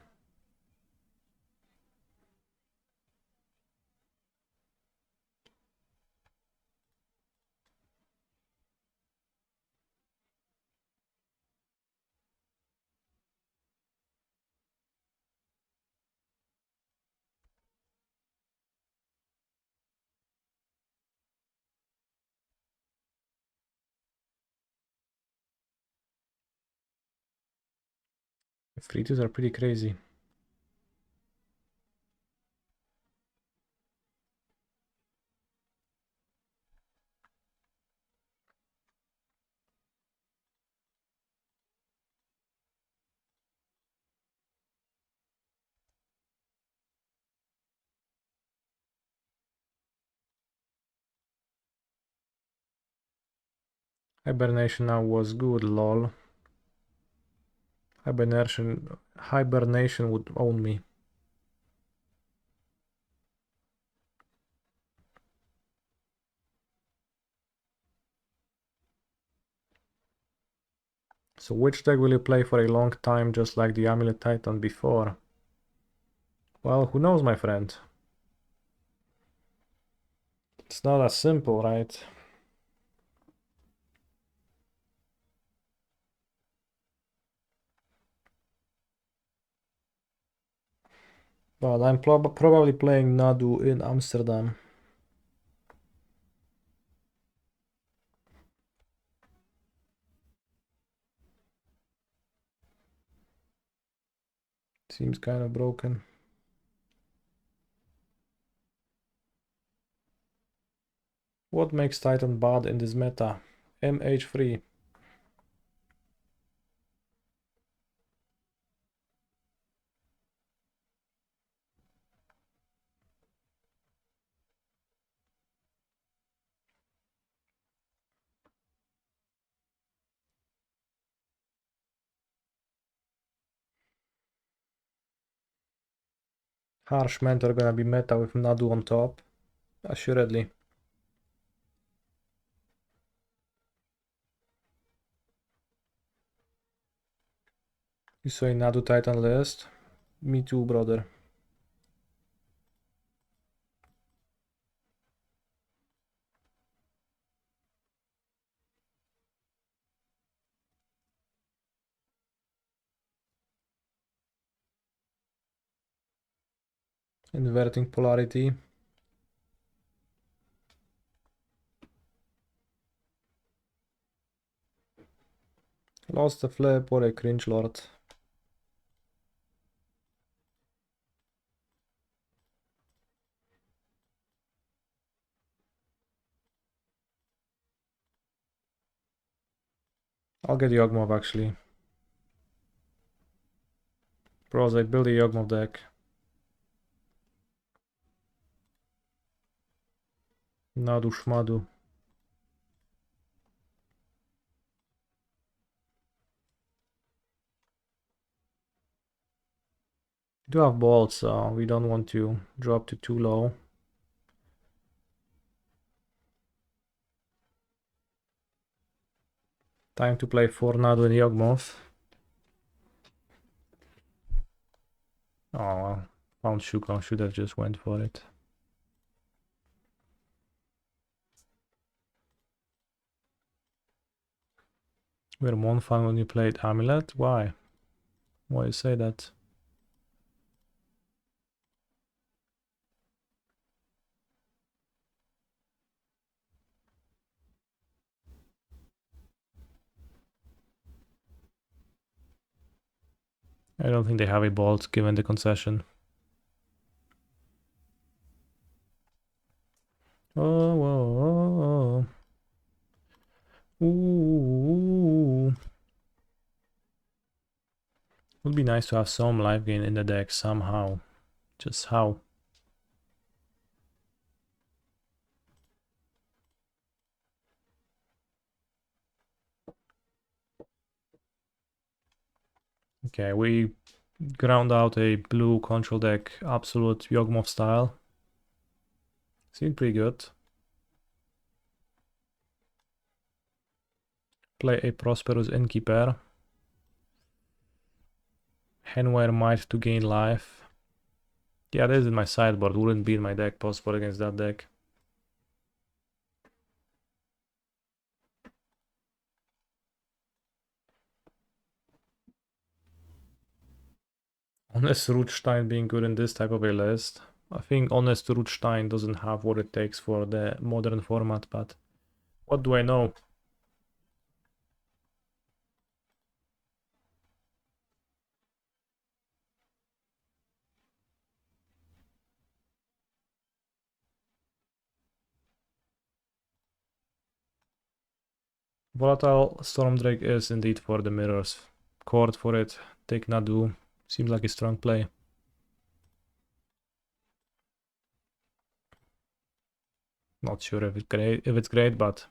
[SPEAKER 1] Free twos are pretty crazy. Hibernation now was good, lol. Hibernation would own me. So which deck will you play for a long time, just like the Amulet Titan before? Well, who knows, my friend? It's not as simple, right? But I'm probably playing Nadu in Amsterdam. Seems kind of broken. What makes Titan bad in this meta? MH3. Harsh Mentor gonna be meta with Nadu on top. Assuredly. You saw a Nadu Titan list? Me too, brother. Inverting polarity. Lost a flip or a cringe lord. I'll get Yawgmoth actually. Bros, I build a Yawgmoth deck. Nadu Shmadu. We do have balls, so we don't want to drop to too low. Time to play for Nadu and Yawgmoth. Oh well, found Shuko, should have just went for it. We're more fun when you played Amulet? Why? Why you say that? I don't think they have a bolt given the concession. Oh, whoa, oh, oh. Ooh. Would be nice to have some life gain in the deck somehow. Just how? Okay, we ground out a blue control deck, absolute Yawgmoth style. Seemed pretty good. Play a Prosperous Innkeeper. Handware Might to gain life. Yeah, this is in my sideboard. Wouldn't be in my deck possible against that deck. Honest Rootstein being good in this type of a list. I think Honest Rootstein doesn't have what it takes for the modern format, but what do I know? Volatile Stormdrake is indeed for the mirrors. Chord for it, take Nadu. Seems like a strong play. Not sure if it's great, but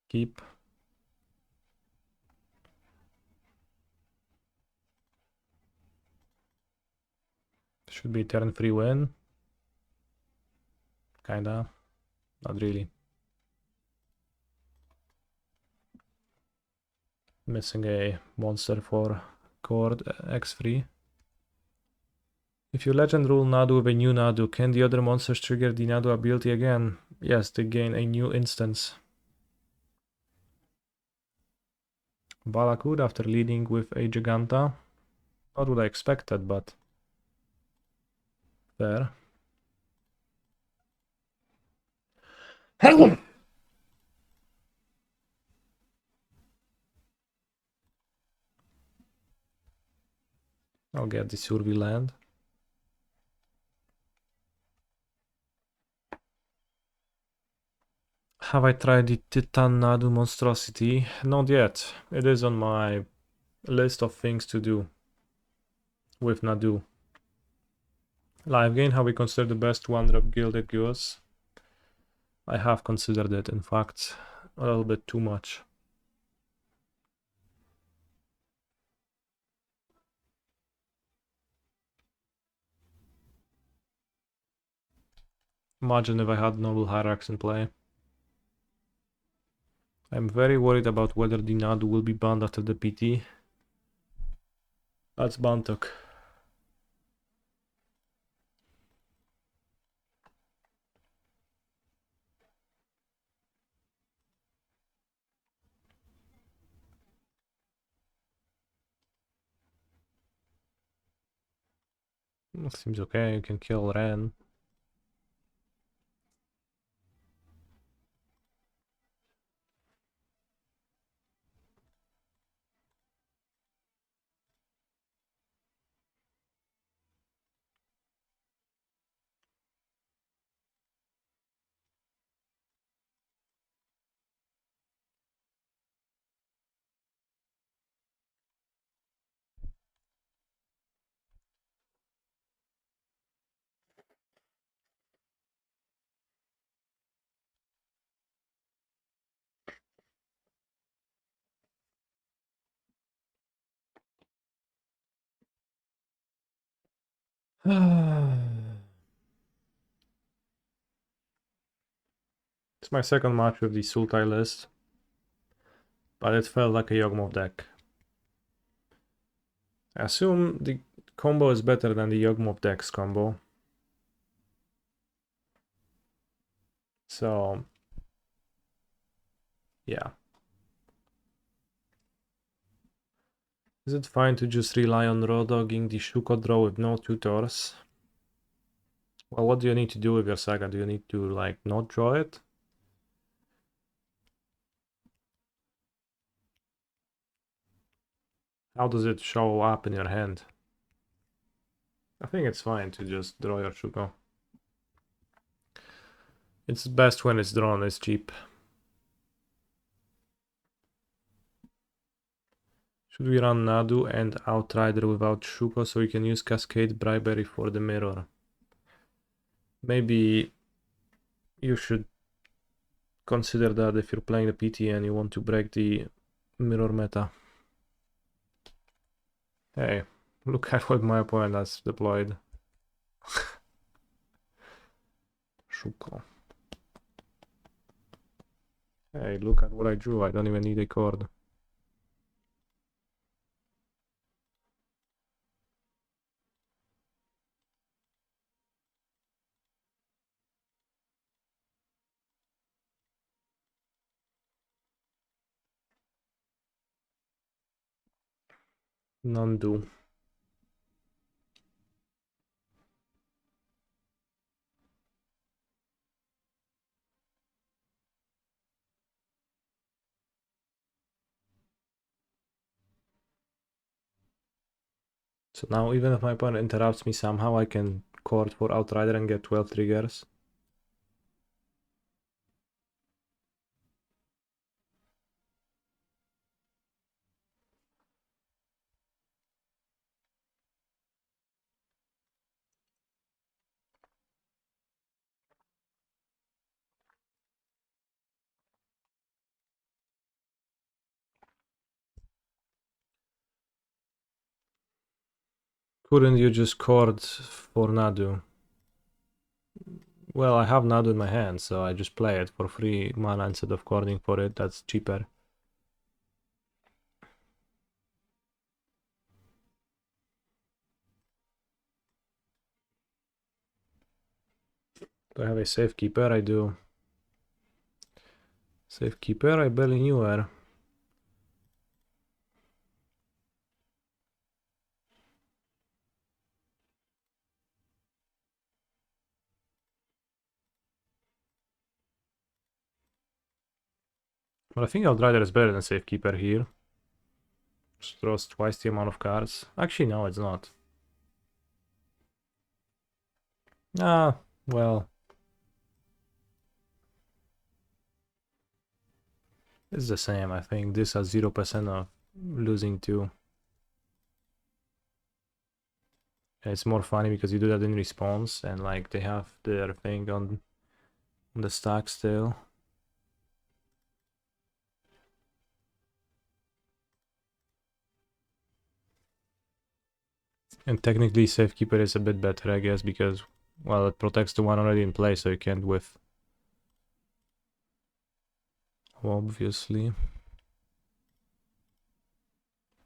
[SPEAKER 1] keep. Should be turn 3 win. Kinda. Not really. Missing a monster for Chord X3. If you legend rule Nadu with a new Nadu, can the other monsters trigger the Nadu ability again? Yes, they gain a new instance. Valakud after leading with a Giganta. Not what I expected, but fair. I'll get the Survey land. Have I tried the Titan Nadu monstrosity? Not yet. It is on my list of things to do with Nadu. Live gain, have we considered the best one-drop Gilded Goose? I have considered it, in fact, a little bit too much. Imagine if I had Noble Hyrax in play. I'm very worried about whether the Nadu will be banned after the PT. That's Bantok. Seems okay, you can kill Ren. It's my second match with the Sultai list, but it felt like a Yawgmoth deck. I assume the combo is better than the Yawgmoth deck's combo. So, yeah. Is it fine to just rely on raw dogging the Shuko draw with no tutors? Well, what do you need to do with your saga? Do you need to, like, not draw it? How does it show up in your hand? I think it's fine to just draw your Shuko. It's best when it's drawn, it's cheap. Should we run Nadu and Outrider without Shuko so we can use Cascade Bribery for the mirror? Maybe you should consider that if you're playing the PT and you want to break the mirror meta. Hey, look at what my opponent has deployed. Shuko. Hey, look at what I drew. I don't even need a chord. Nadu. So now even if my opponent interrupts me somehow, I can chord for Outrider and get 12 triggers. Couldn't you just chord for Nadu? Well, I have Nadu in my hand, so I just play it for free mana instead of chording for it. That's cheaper. Do I have a safekeeper? I do. Safekeeper? I barely knew her. But I think Outrider is better than Safekeeper here. Just throws twice the amount of cards. Actually, no, it's not. Ah, well. It's the same, I think. This has 0% of losing too. It's more funny because you do that in response and like they have their thing on the stack still. And technically Safekeeper is a bit better, I guess, because, well, it protects the one already in play, so you can't whiff. Obviously.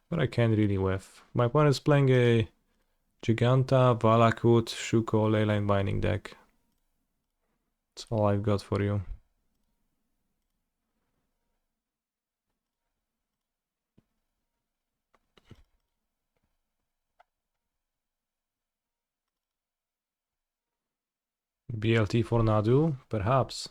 [SPEAKER 1] But I can't really whiff. My opponent is playing a Giganta, Valakut, Shuko, Leyline Binding deck. That's all I've got for you. BLT for Nadu? Perhaps.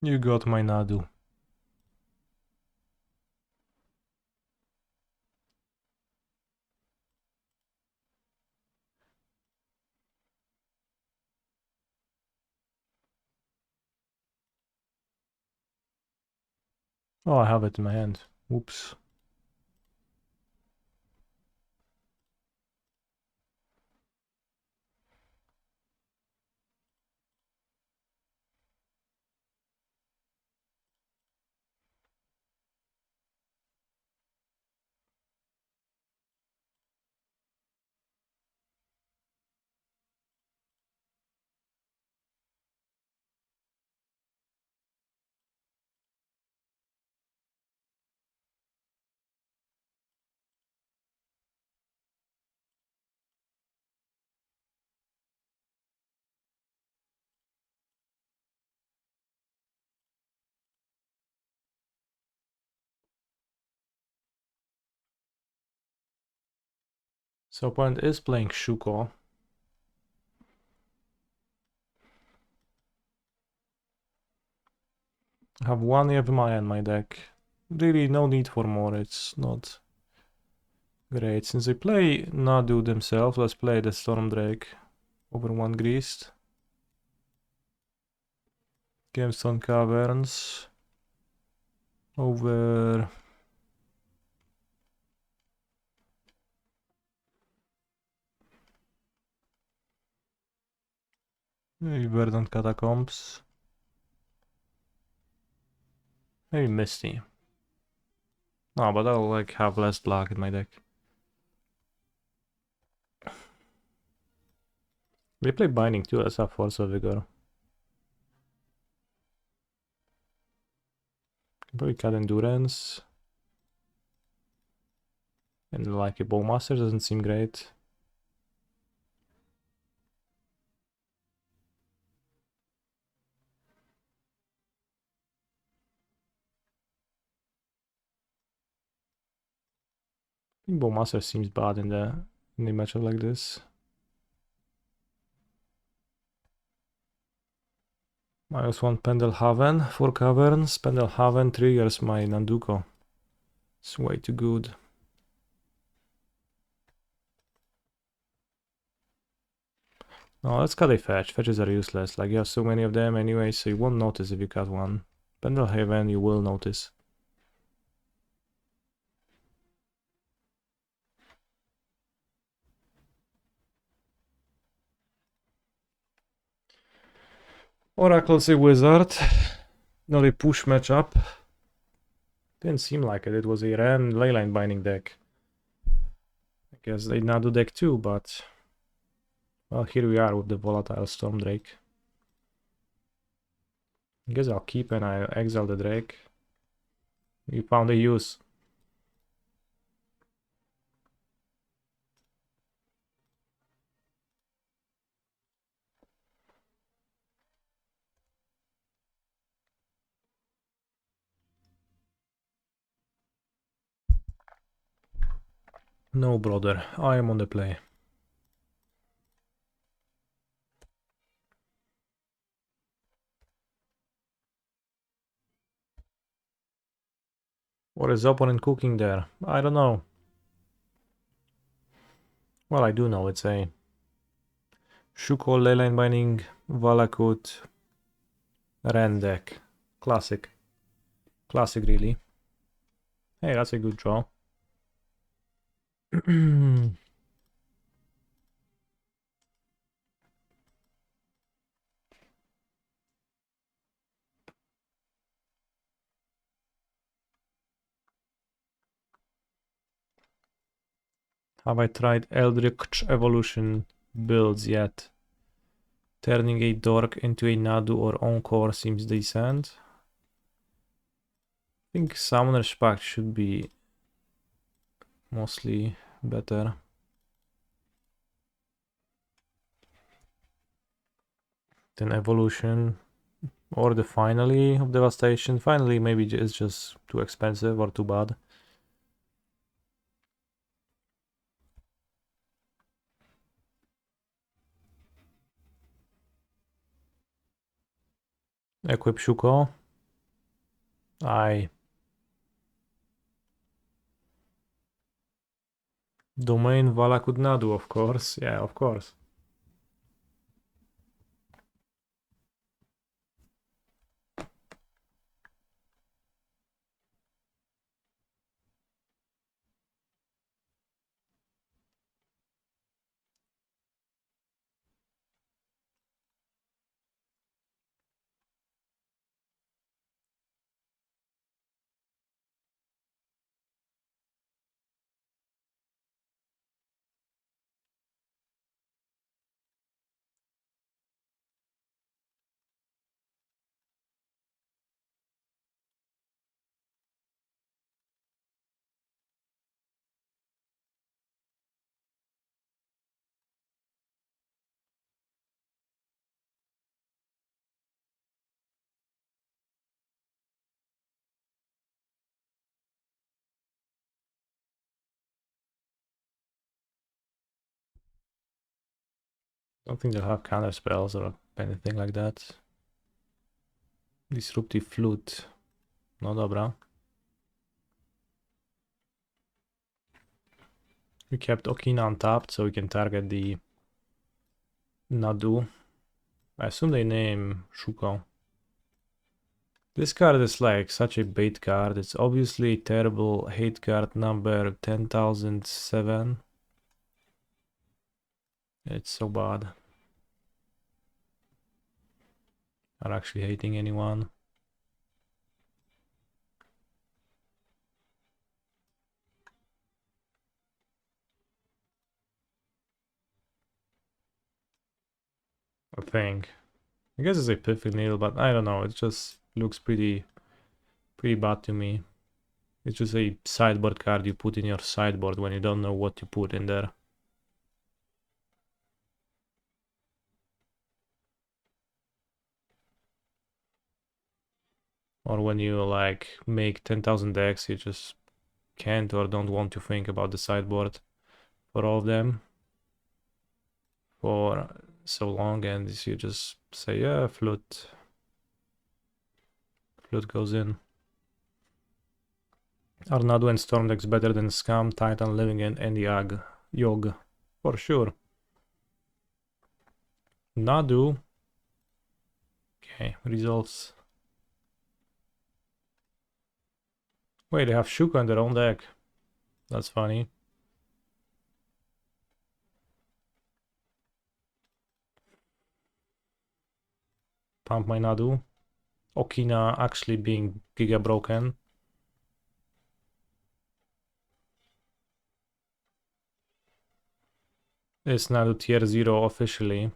[SPEAKER 1] You got my Nadu. Oh, I have it in my hand. Oops. So opponent is playing Shuko. I have one Yevmaya in my deck. Really no need for more, it's not great. Since they play Nadu themselves, let's play the Storm Drake over one Greased. Gamestone Caverns over maybe Verdant Catacombs. Maybe Misty. No, but I'll like have less black in my deck. They play Binding too, let's have Force of Vigor. Probably cut Endurance. And like a Bowmaster doesn't seem great. I think Bowmaster seems bad in the matchup like this. -1 Pendelhaven, 4 Caverns. Pendelhaven triggers my Nanduko. It's way too good. No, let's cut a fetch. Fetches are useless. Like, you have so many of them anyway, so you won't notice if you cut one. Pendelhaven, you will notice. Oracle's a wizard. Not a push matchup. Didn't seem like it. It was a Ren Leyline Binding deck. I guess they Nadu deck too, but... Well, here we are with the volatile Storm Drake. I guess I'll keep and I'll exile the Drake. You found a use. No, brother. I am on the play. What is opponent cooking there? I don't know. Well, I do know. It's a Shuko, Leyline Binding, Valakut, Ren deck. Classic. Classic, really. Hey, that's a good draw. Have I tried Eldritch Evolution builds yet? Turning a Dork into a Nadu or Encore seems decent. I think Summoner's Pact should be mostly better. Then Evolution or the Finally of Devastation. Finally maybe it's just too expensive or too bad. Equip Shuko. Aye. Domain Valakut Nadu, of course. Yeah, of course. Don't think they'll have counter spells or anything like that. Disruptive Flute. No dobra. We kept Okina untapped so we can target the Nadu. I assume they name Shuko. This card is like such a bait card. It's obviously terrible hate card number 10,007. It's so bad. Not actually hating anyone. I think. I guess it's a Piffy Needle, but I don't know. It just looks pretty bad to me. It's just a sideboard card you put in your sideboard when you don't know what to put in there. Or when you like make 10,000 decks, you just can't or don't want to think about the sideboard for all of them for so long, and you just say, yeah, flute goes in. Are Nadu and Storm decks better than Scam, Titan, Living End, and Yog? For sure. Nadu. Okay, results. Wait, they have Shuka in their own deck. That's funny. Pump my Nadu. Okina actually being giga broken. It's Nadu tier 0 officially.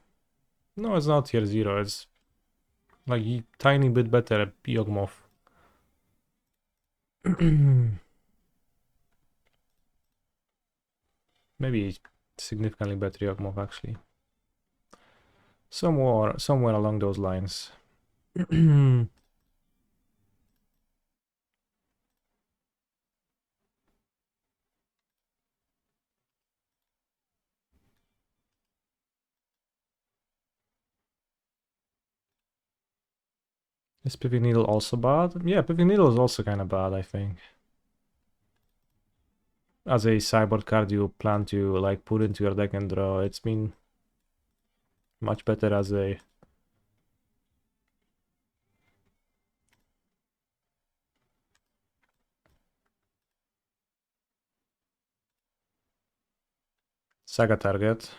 [SPEAKER 1] No, it's not tier 0, it's like a tiny bit better at Yawgmoth. Maybe significantly better Yawgmoth actually. Somewhere along those lines. Is Piffy Needle also bad? Yeah, Piffy Needle is also kind of bad, I think. As a sideboard card you plan to like put into your deck and draw, it's been much better as a saga target.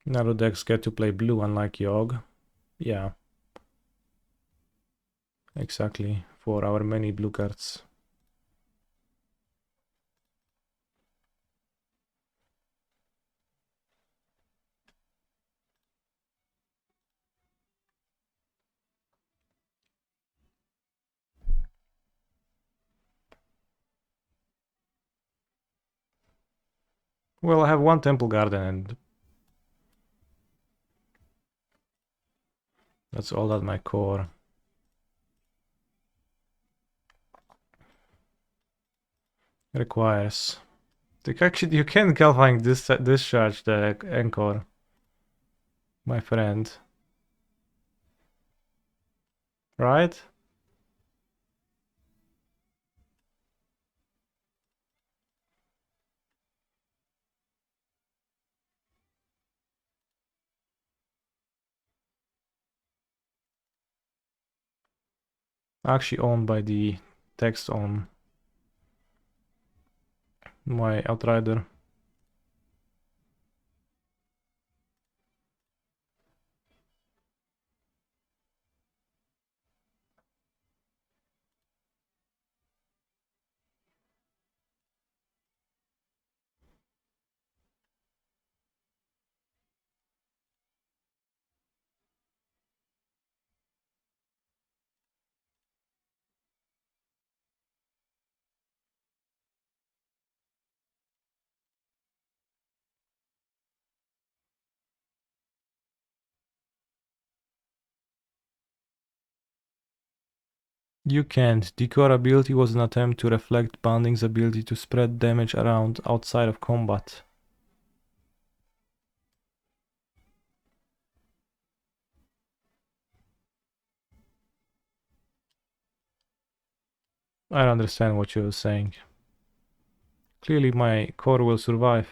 [SPEAKER 1] Naru decks get to play blue unlike Yogg. Yeah. Exactly, for our many blue cards. Well, I have one Temple Garden and that's all at my core. Requires. Actually, you can Galvanic discharge the Encore, my friend. Right? Actually owned by the text on my Outrider. You can't. Decore ability was an attempt to reflect Binding's ability to spread damage around outside of combat. I don't understand what you're saying. Clearly my core will survive.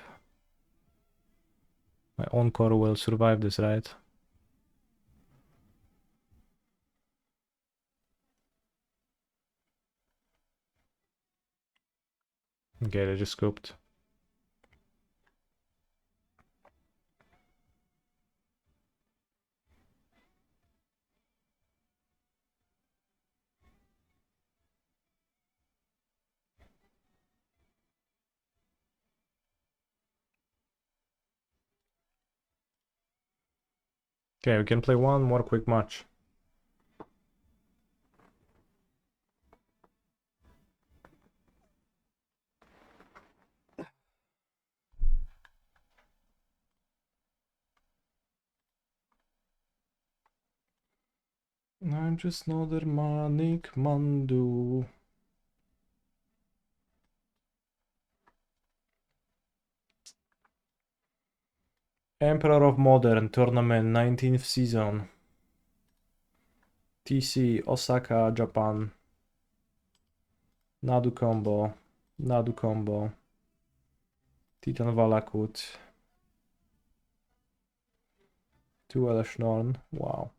[SPEAKER 1] My own core will survive this, right? Okay, they just scooped. Okay, we can play one more quick match. I'm just another Manik Mandu. Emperor of Modern Tournament 19th season. TC Osaka, Japan. Nadu combo. Nadu combo. Titan Valakut. 2 Eleshnorn. Wow.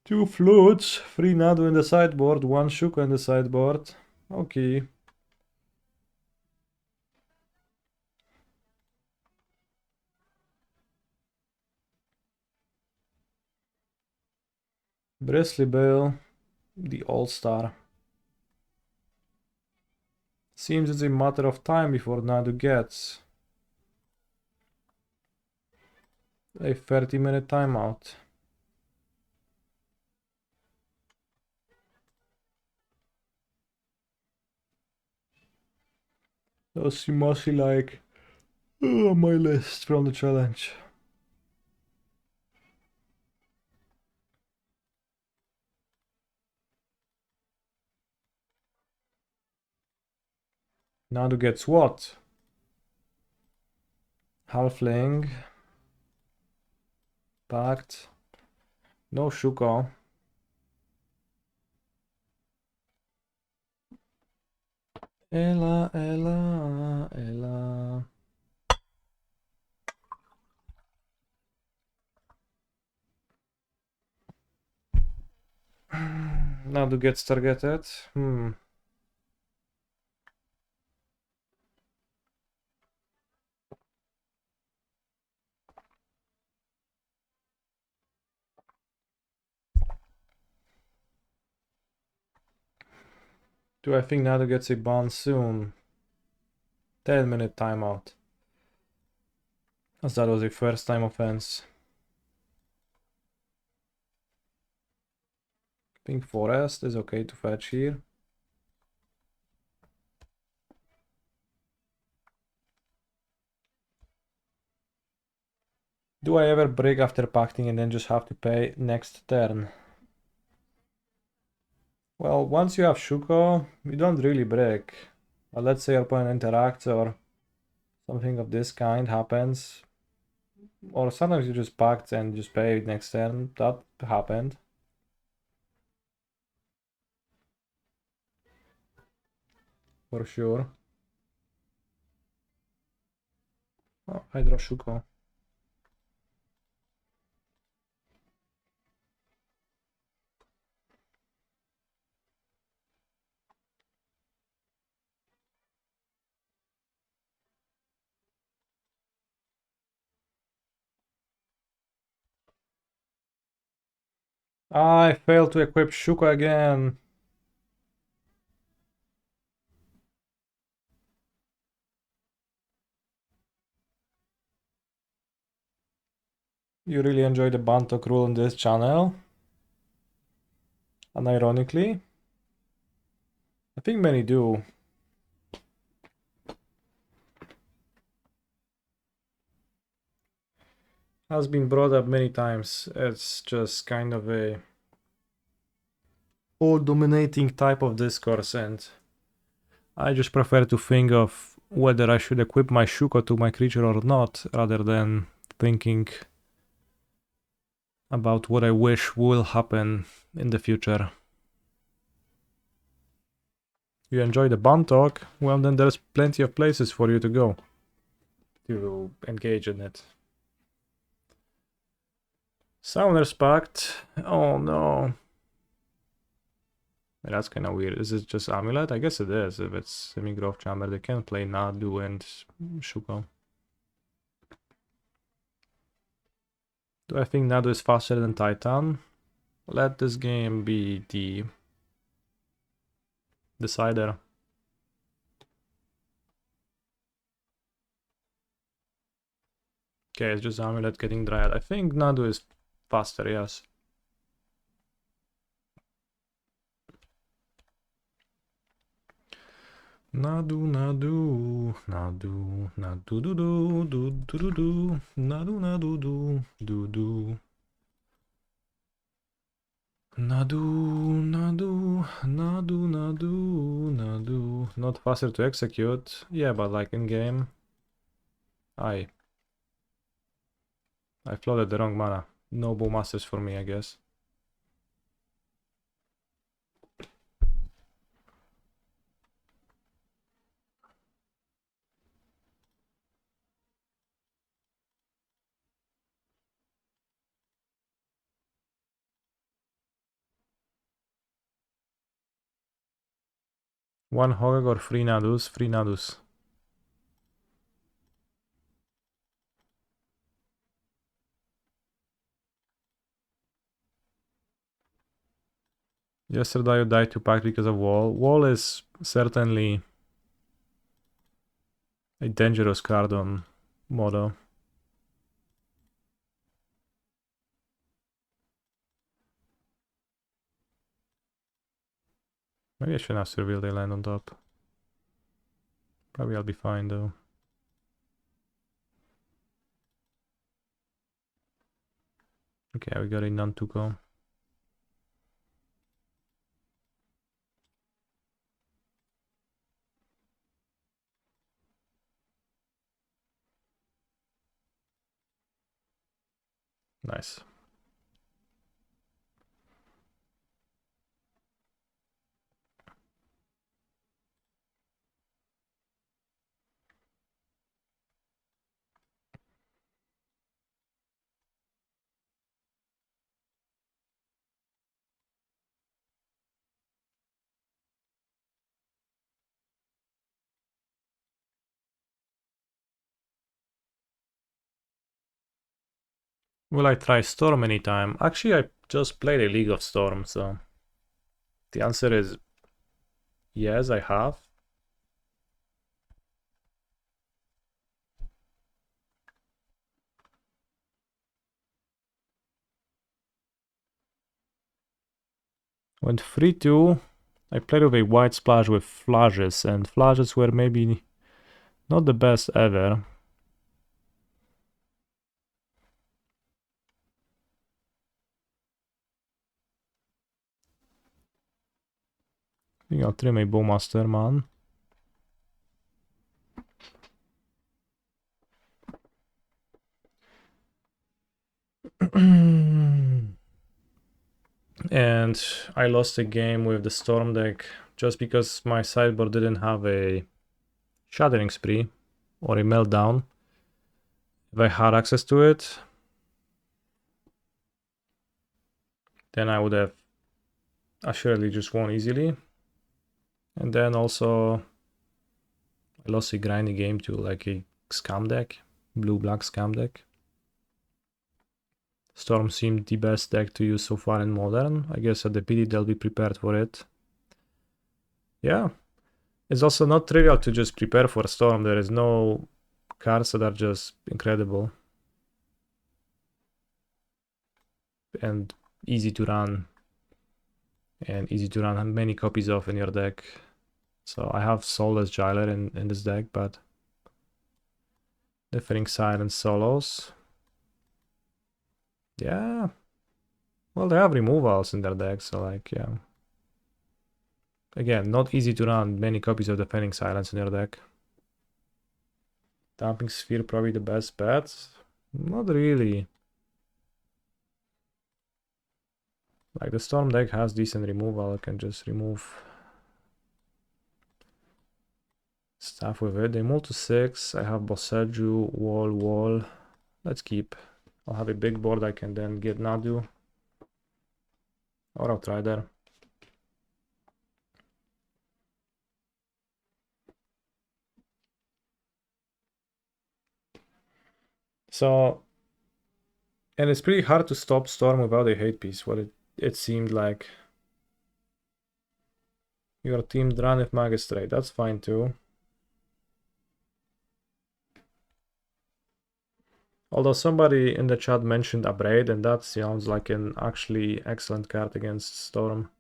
[SPEAKER 1] 2 flutes. 3 Nadu in the sideboard. 1 Shuko in the sideboard. Okay. Bristly Bale. The All-Star. Seems it's a matter of time before Nadu gets a 30-minute timeout. Those mostly like my list from the challenge. Nadu gets what? Halfling. Pact. No Shuko. Ella, Ella, Ella. Nadu gets targeted. Do I think Nadu gets a ban soon? 10-minute timeout. As that was a first time offense. Pink Forest is okay to fetch here. Do I ever break after pacting and then just have to pay next turn? Well, once you have Shuko, you don't really break. But let's say your opponent interacts or something of this kind happens. Or sometimes you just pact and just pay next turn. That happened. For sure. Oh, I draw Shuko. I failed to equip Shuko again. You really enjoy the Bantok rule on this channel? Unironically? I think many do. Has been brought up many times. It's just kind of a all-dominating type of discourse, and I just prefer to think of whether I should equip my Shuko to my creature or not, rather than thinking about what I wish will happen in the future. You enjoy the bun talk? Well, then there's plenty of places for you to go to engage in it. Summoner's Pact. Oh no. That's kind of weird. Is it just Amulet? I guess it is. If it's Semi-Growth Chamber, they can play Nadu and Shuko. Do I think Nadu is faster than Titan? Let this game be the decider. Okay, it's just Amulet getting Dryad. I think Nadu is faster, yes. Nadu, Nadu, Nadu, Nadu, do, do, do, do, do, do, Nadu, Nadu, do, do, do. Nadu, Nadu, Nadu, Nadu, Nadu. Not faster to execute. Yeah, but like in game. I floated the wrong mana. No Bowmasters for me, I guess. One Hogak or 3 Nadus? 3 Nadus. Yesterday you died to pack because of Wall. Wall is certainly a dangerous card on Modo. Maybe I shouldn't have to reveal they land on top. Probably I'll be fine though. Okay, we got a Nantuko. Nice. Will I try Storm anytime? Actually, I just played a League of Storm, so the answer is yes, I have. Went 3-2. I played with a white splash with flashes, and flashes were maybe not the best ever. I think I'll trim a Bowmaster, man. And I lost a game with the Storm deck just because my sideboard didn't have a Shattering Spree or a Meltdown. If I had access to it, then I would have assuredly just won easily. And then also I lost a grindy game to like a scam deck, blue-black scam deck. Storm seemed the best deck to use so far in Modern. I guess at the PD they'll be prepared for it. Yeah. It's also not trivial to just prepare for Storm. There is no cards that are just incredible and easy to run. And easy to run many copies of in your deck. So I have Soulless Jailer in this deck, but Differing Silence solos. Yeah. Well, they have removals in their deck, so like, yeah. Again, not easy to run many copies of Defending Silence in your deck. Dumping Sphere probably the best bet. Not really. Like the Storm deck has decent removal. I can just remove stuff with it. They move to 6. I have Boseju, Wall. Let's keep. I'll have a big board. I can then get Nadu. Or Outrider. So, and it's pretty hard to stop Storm without a hate piece. What it seemed like. Your team run with Magistrate. That's fine too. Although somebody in the chat mentioned Abrade, and that sounds like an actually excellent card against Storm.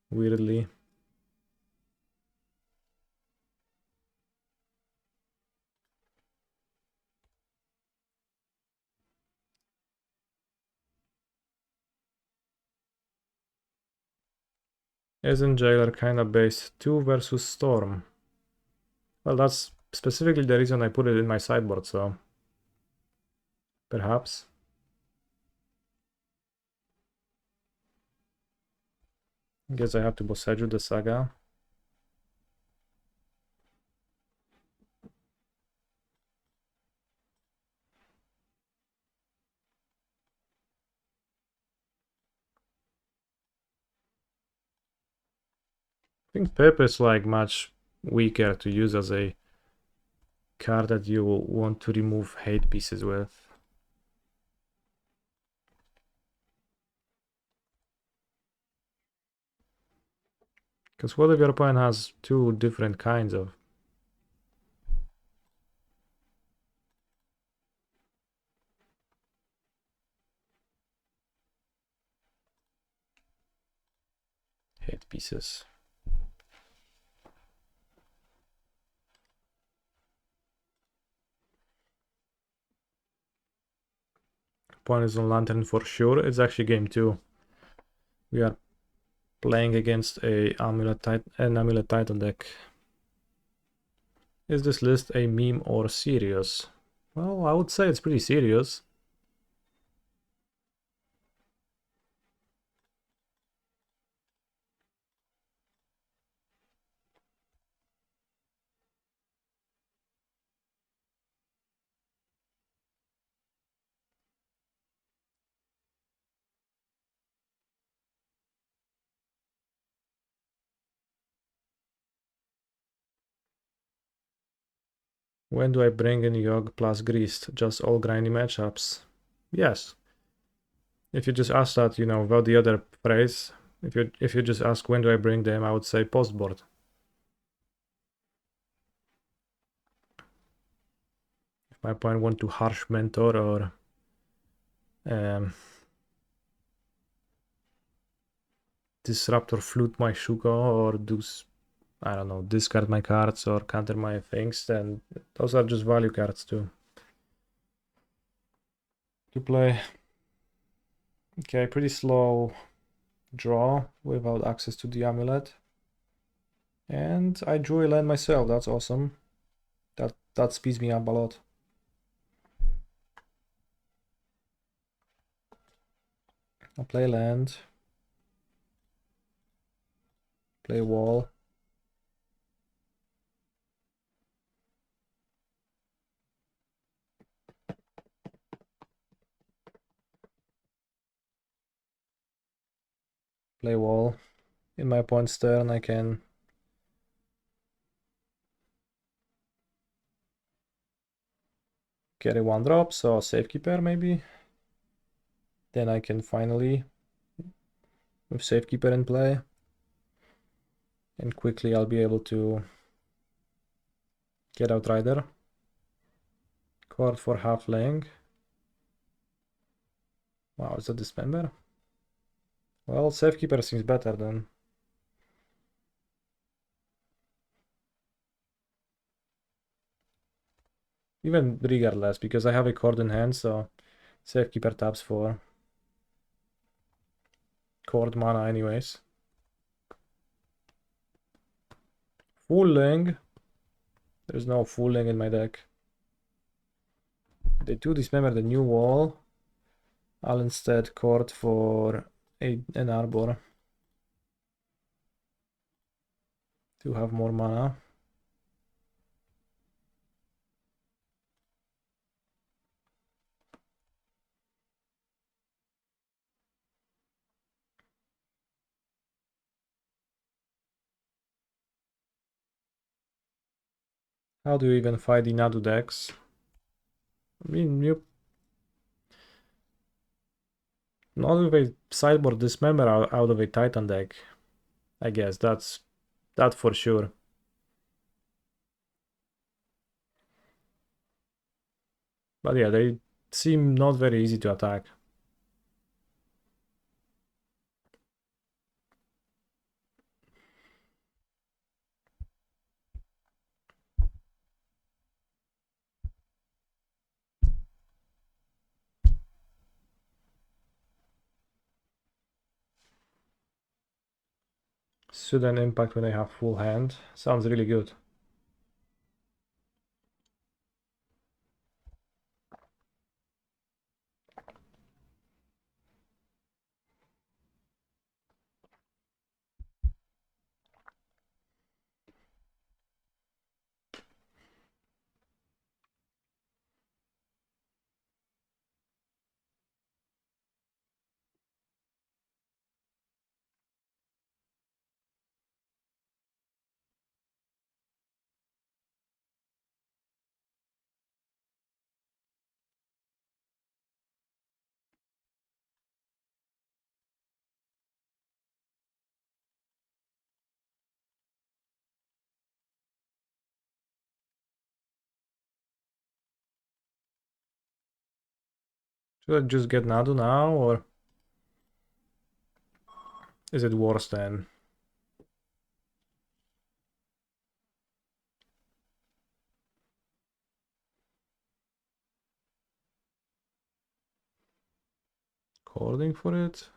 [SPEAKER 1] Weirdly. Isn't Jailer kinda base 2 versus Storm? Well, that's specifically the reason I put it in my sideboard, so perhaps. Guess I have to Boseju the Saga. I think Pip is like much weaker to use as a card that you want to remove hate pieces with. Because what if your opponent has 2 different kinds of hate pieces? Opponent is on Lantern for sure. It's actually game 2. We are playing against an Amulet Titan deck. Is this list a meme or serious? Well, I would say it's pretty serious. When do I bring in Yogg plus Greased? Just all grindy matchups? Yes. If you just ask that, you know, without the other phrase, if you just ask when do I bring them, I would say postboard. If my opponent want to harsh mentor or disrupt or flute my Shuko or do, I don't know, discard my cards or counter my things, then those are just value cards too. To play. Okay, pretty slow draw without access to the amulet. And I drew a land myself, that's awesome. That speeds me up a lot. I'll play land. Play wall. Play wall. In my opponent's turn I can get a 1-drop, so Safekeeper maybe. Then I can finally, with Safekeeper in play, and quickly I'll be able to get Outrider. Cord for halfling. Wow, is that Dismember? Well, Safekeeper seems better then. Even regardless, because I have a Cord in hand, so Safekeeper taps for Cord mana anyways. Fooling. There's no fooling in my deck. They do dismember the new wall. I'll instead court for an arbor to have more mana. How do you even fight the Nadu decks? I mean, you not with a sideboard dismember out of a Titan deck. I guess that for sure. But yeah, they seem not very easy to attack. Sudden impact when I have full hand. Sounds really good. Should I just get Nadu now, or is it worse than? Calling for it?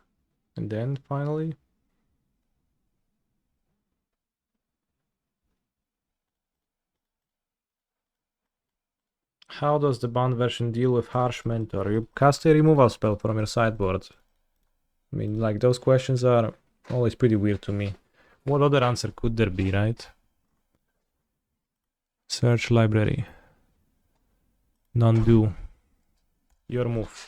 [SPEAKER 1] And then finally? How does the banned version deal with Harsh Mentor? You cast a removal spell from your sideboard. I mean, like, those questions are always pretty weird to me. What other answer could there be, right? Search library. Nadu. Your move.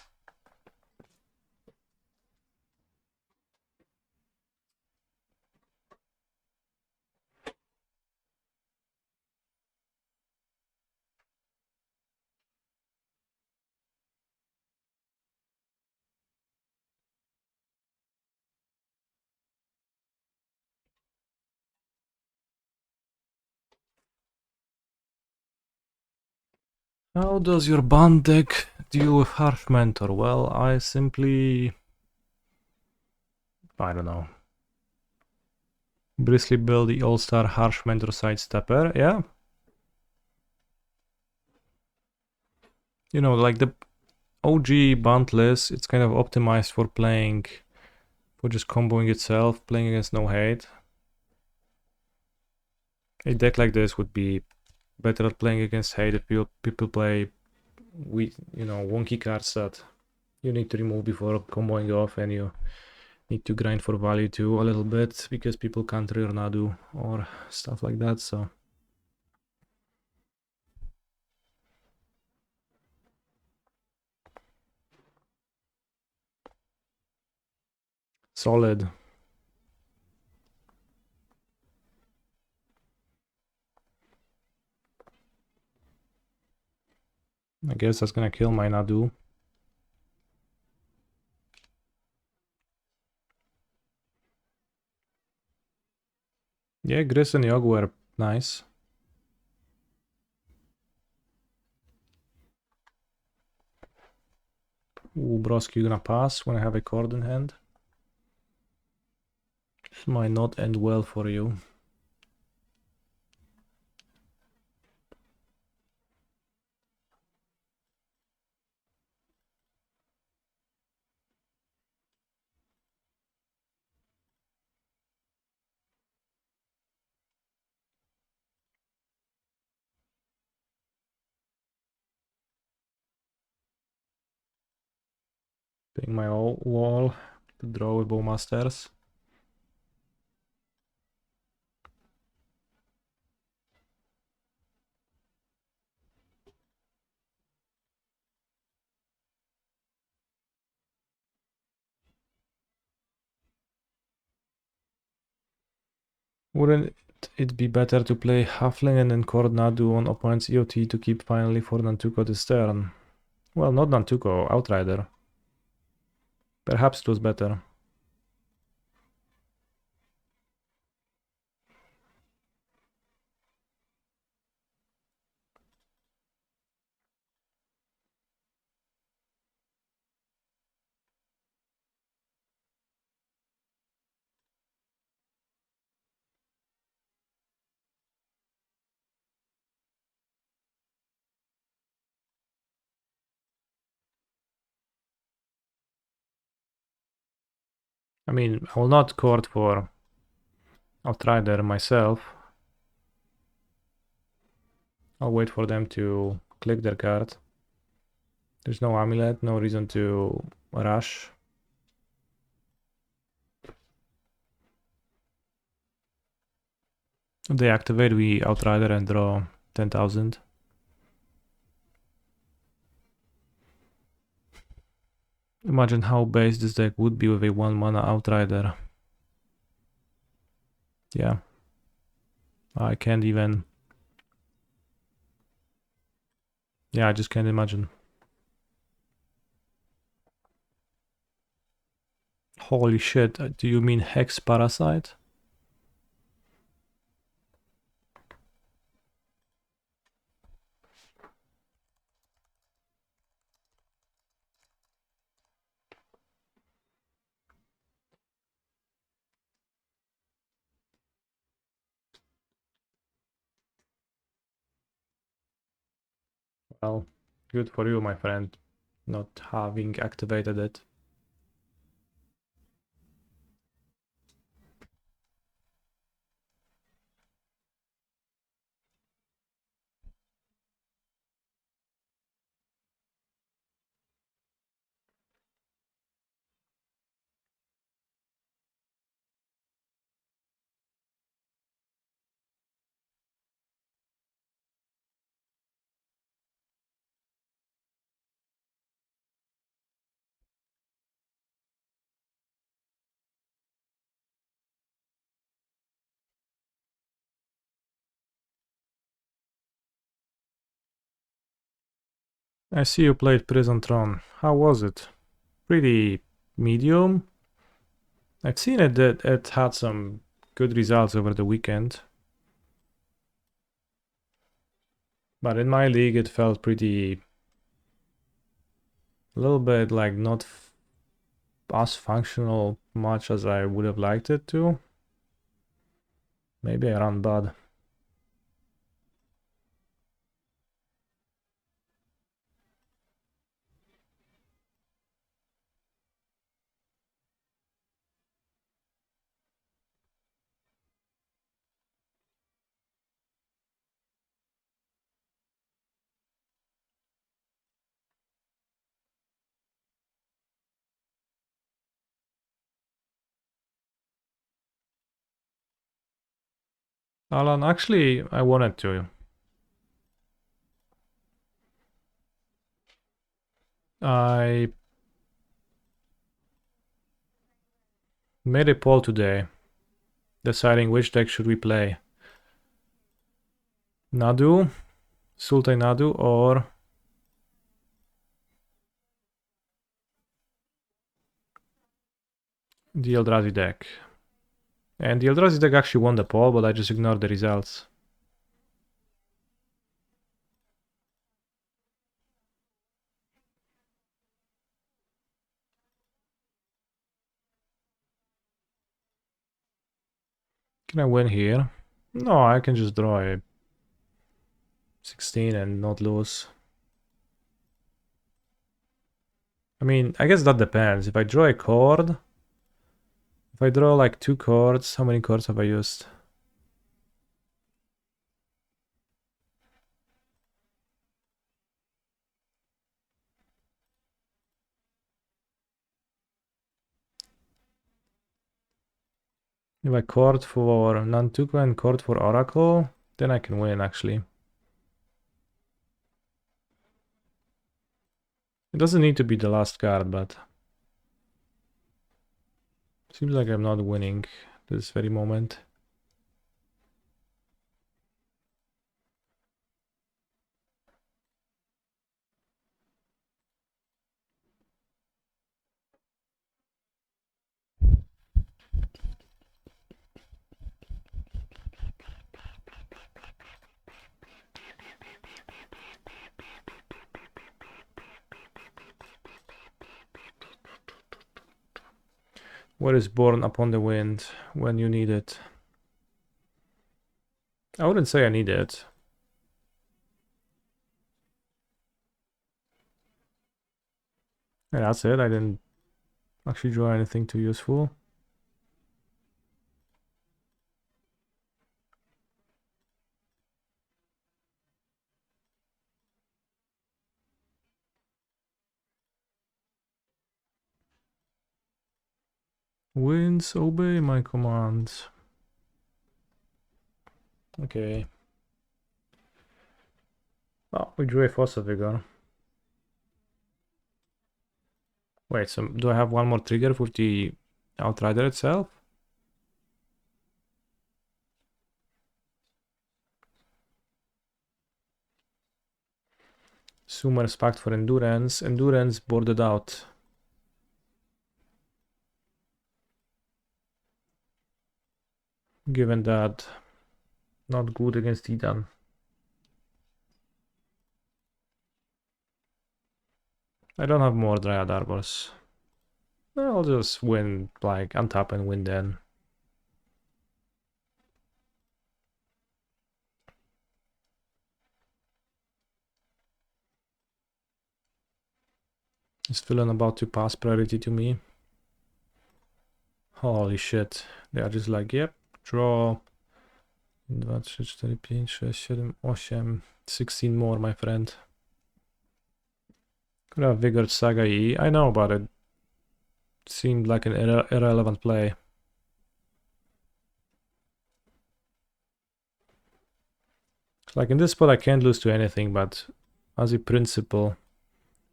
[SPEAKER 1] How does your banned deck deal with Harsh Mentor? Well, I don't know. Bristly build the All-Star Harsh Mentor Sidestepper, yeah? You know, like the OG banned list, it's kind of optimized for playing, for just comboing itself, playing against no hate. A deck like this would be better at playing against hate if people play wonky cards that you need to remove before comboing off, and you need to grind for value too a little bit because people can't rear Nadu or stuff like that, so. Solid. I guess that's gonna kill my Nadu. Yeah, Gris and Yogg were nice. Ooh, Broski, you gonna pass when I have a cord in hand? This might not end well for you. Playing my wall to draw with Bowmasters. Wouldn't it be better to play Halfling and then Cord Nadu on opponent's EOT to keep finally for Nantuko this turn? Well, not Nantuko, Outrider. Perhaps it was better. I mean, I will not court for Outrider myself. I'll wait for them to click their card. There's no amulet, no reason to rush. They activate, we Outrider and draw 10,000. Imagine how base this deck would be with a 1 mana Outrider. Yeah. I can't even... Yeah, I just can't imagine. Holy shit, do you mean Hex Parasite? Well, good for you, my friend, not having activated it. I see you played Prison Throne. How was it? Pretty medium? I've seen it that it had some good results over the weekend. But in my league it felt pretty... a little bit like not as functional much as I would have liked it to. Maybe I ran bad. Alan, actually, I wanted to. I made a poll today, deciding which deck should we play. Nadu, Sultai Nadu, or the Eldrazi deck. And the Eldrazi deck actually won the poll, but I just ignored the results. Can I win here? No, I can just draw a 16 and not lose. I mean, I guess that depends. If I draw a chord, if I draw like 2 chords, how many chords have I used? If I court for Nantuko and court for Oracle, then I can win actually. It doesn't need to be the last card, but seems like I'm not winning this very moment. What is born upon the wind when you need it? I wouldn't say I need it. Yeah, that's it. I didn't actually draw anything too useful. Winds, obey my commands. Okay. Oh, we drew a fossil figure. Wait, so do I have one more trigger for the Outrider itself? Sumer's Pact for Endurance. Endurance boarded out. Given that, not good against Eden. I don't have more Dryad Arbors. I'll just win, like, untap and win then. Is villain about to pass priority to me? Holy shit. They are just like, yep, draw. 2, 3, 4, 5, 6, 7, 8. 16 more, my friend. Could have Vigored Saga E. I know, but it seemed like an irrelevant play. Like in this spot I can't lose to anything, but as a principle,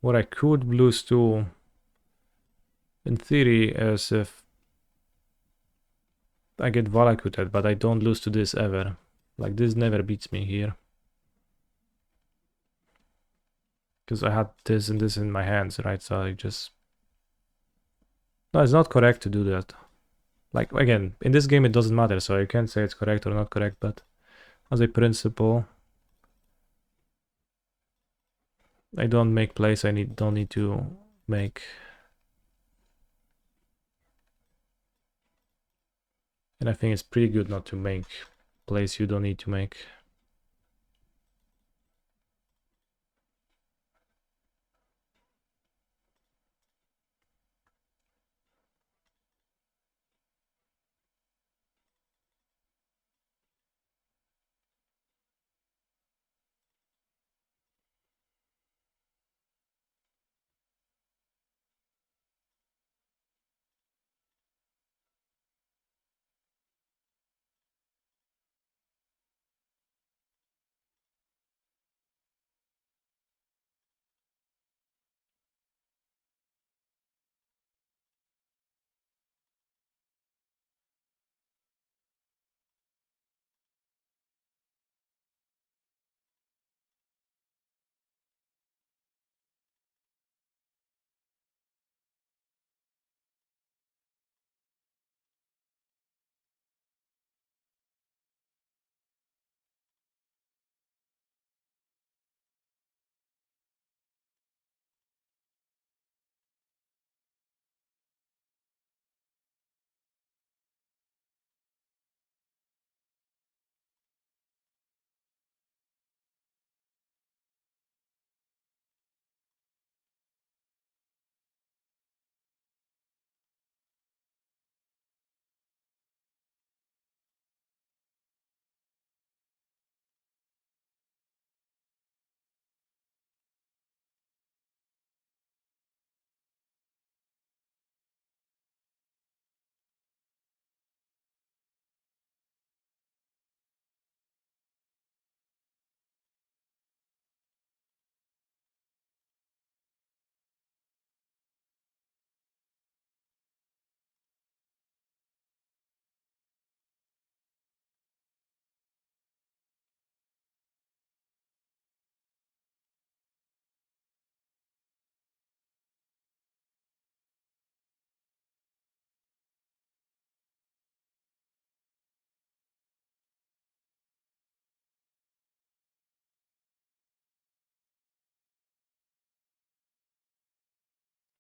[SPEAKER 1] what I could lose to, in theory, is if I get Valakuted, but I don't lose to this ever. Like this never beats me here. Because I had this and this in my hands, right? So I just... No, it's not correct to do that. Like, again, in this game it doesn't matter, so I can't say it's correct or not correct, but as a principle, I don't make plays I don't need to make. And I think it's pretty good not to make plays you don't need to make.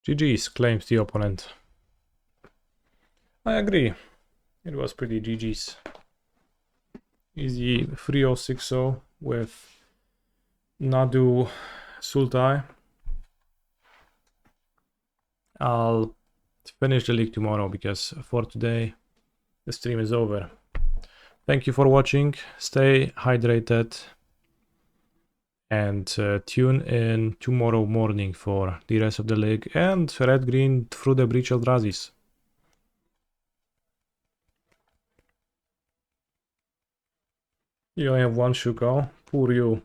[SPEAKER 1] GG's, claims the opponent. I agree. It was pretty GG's. Easy 3-0, 6-0 with Nadu Sultai. I'll finish the league tomorrow because for today the stream is over. Thank you for watching. Stay hydrated and tune in tomorrow morning for the rest of the league and red-green through the breach Eldrazi's. You only have one Shuko. Poor you.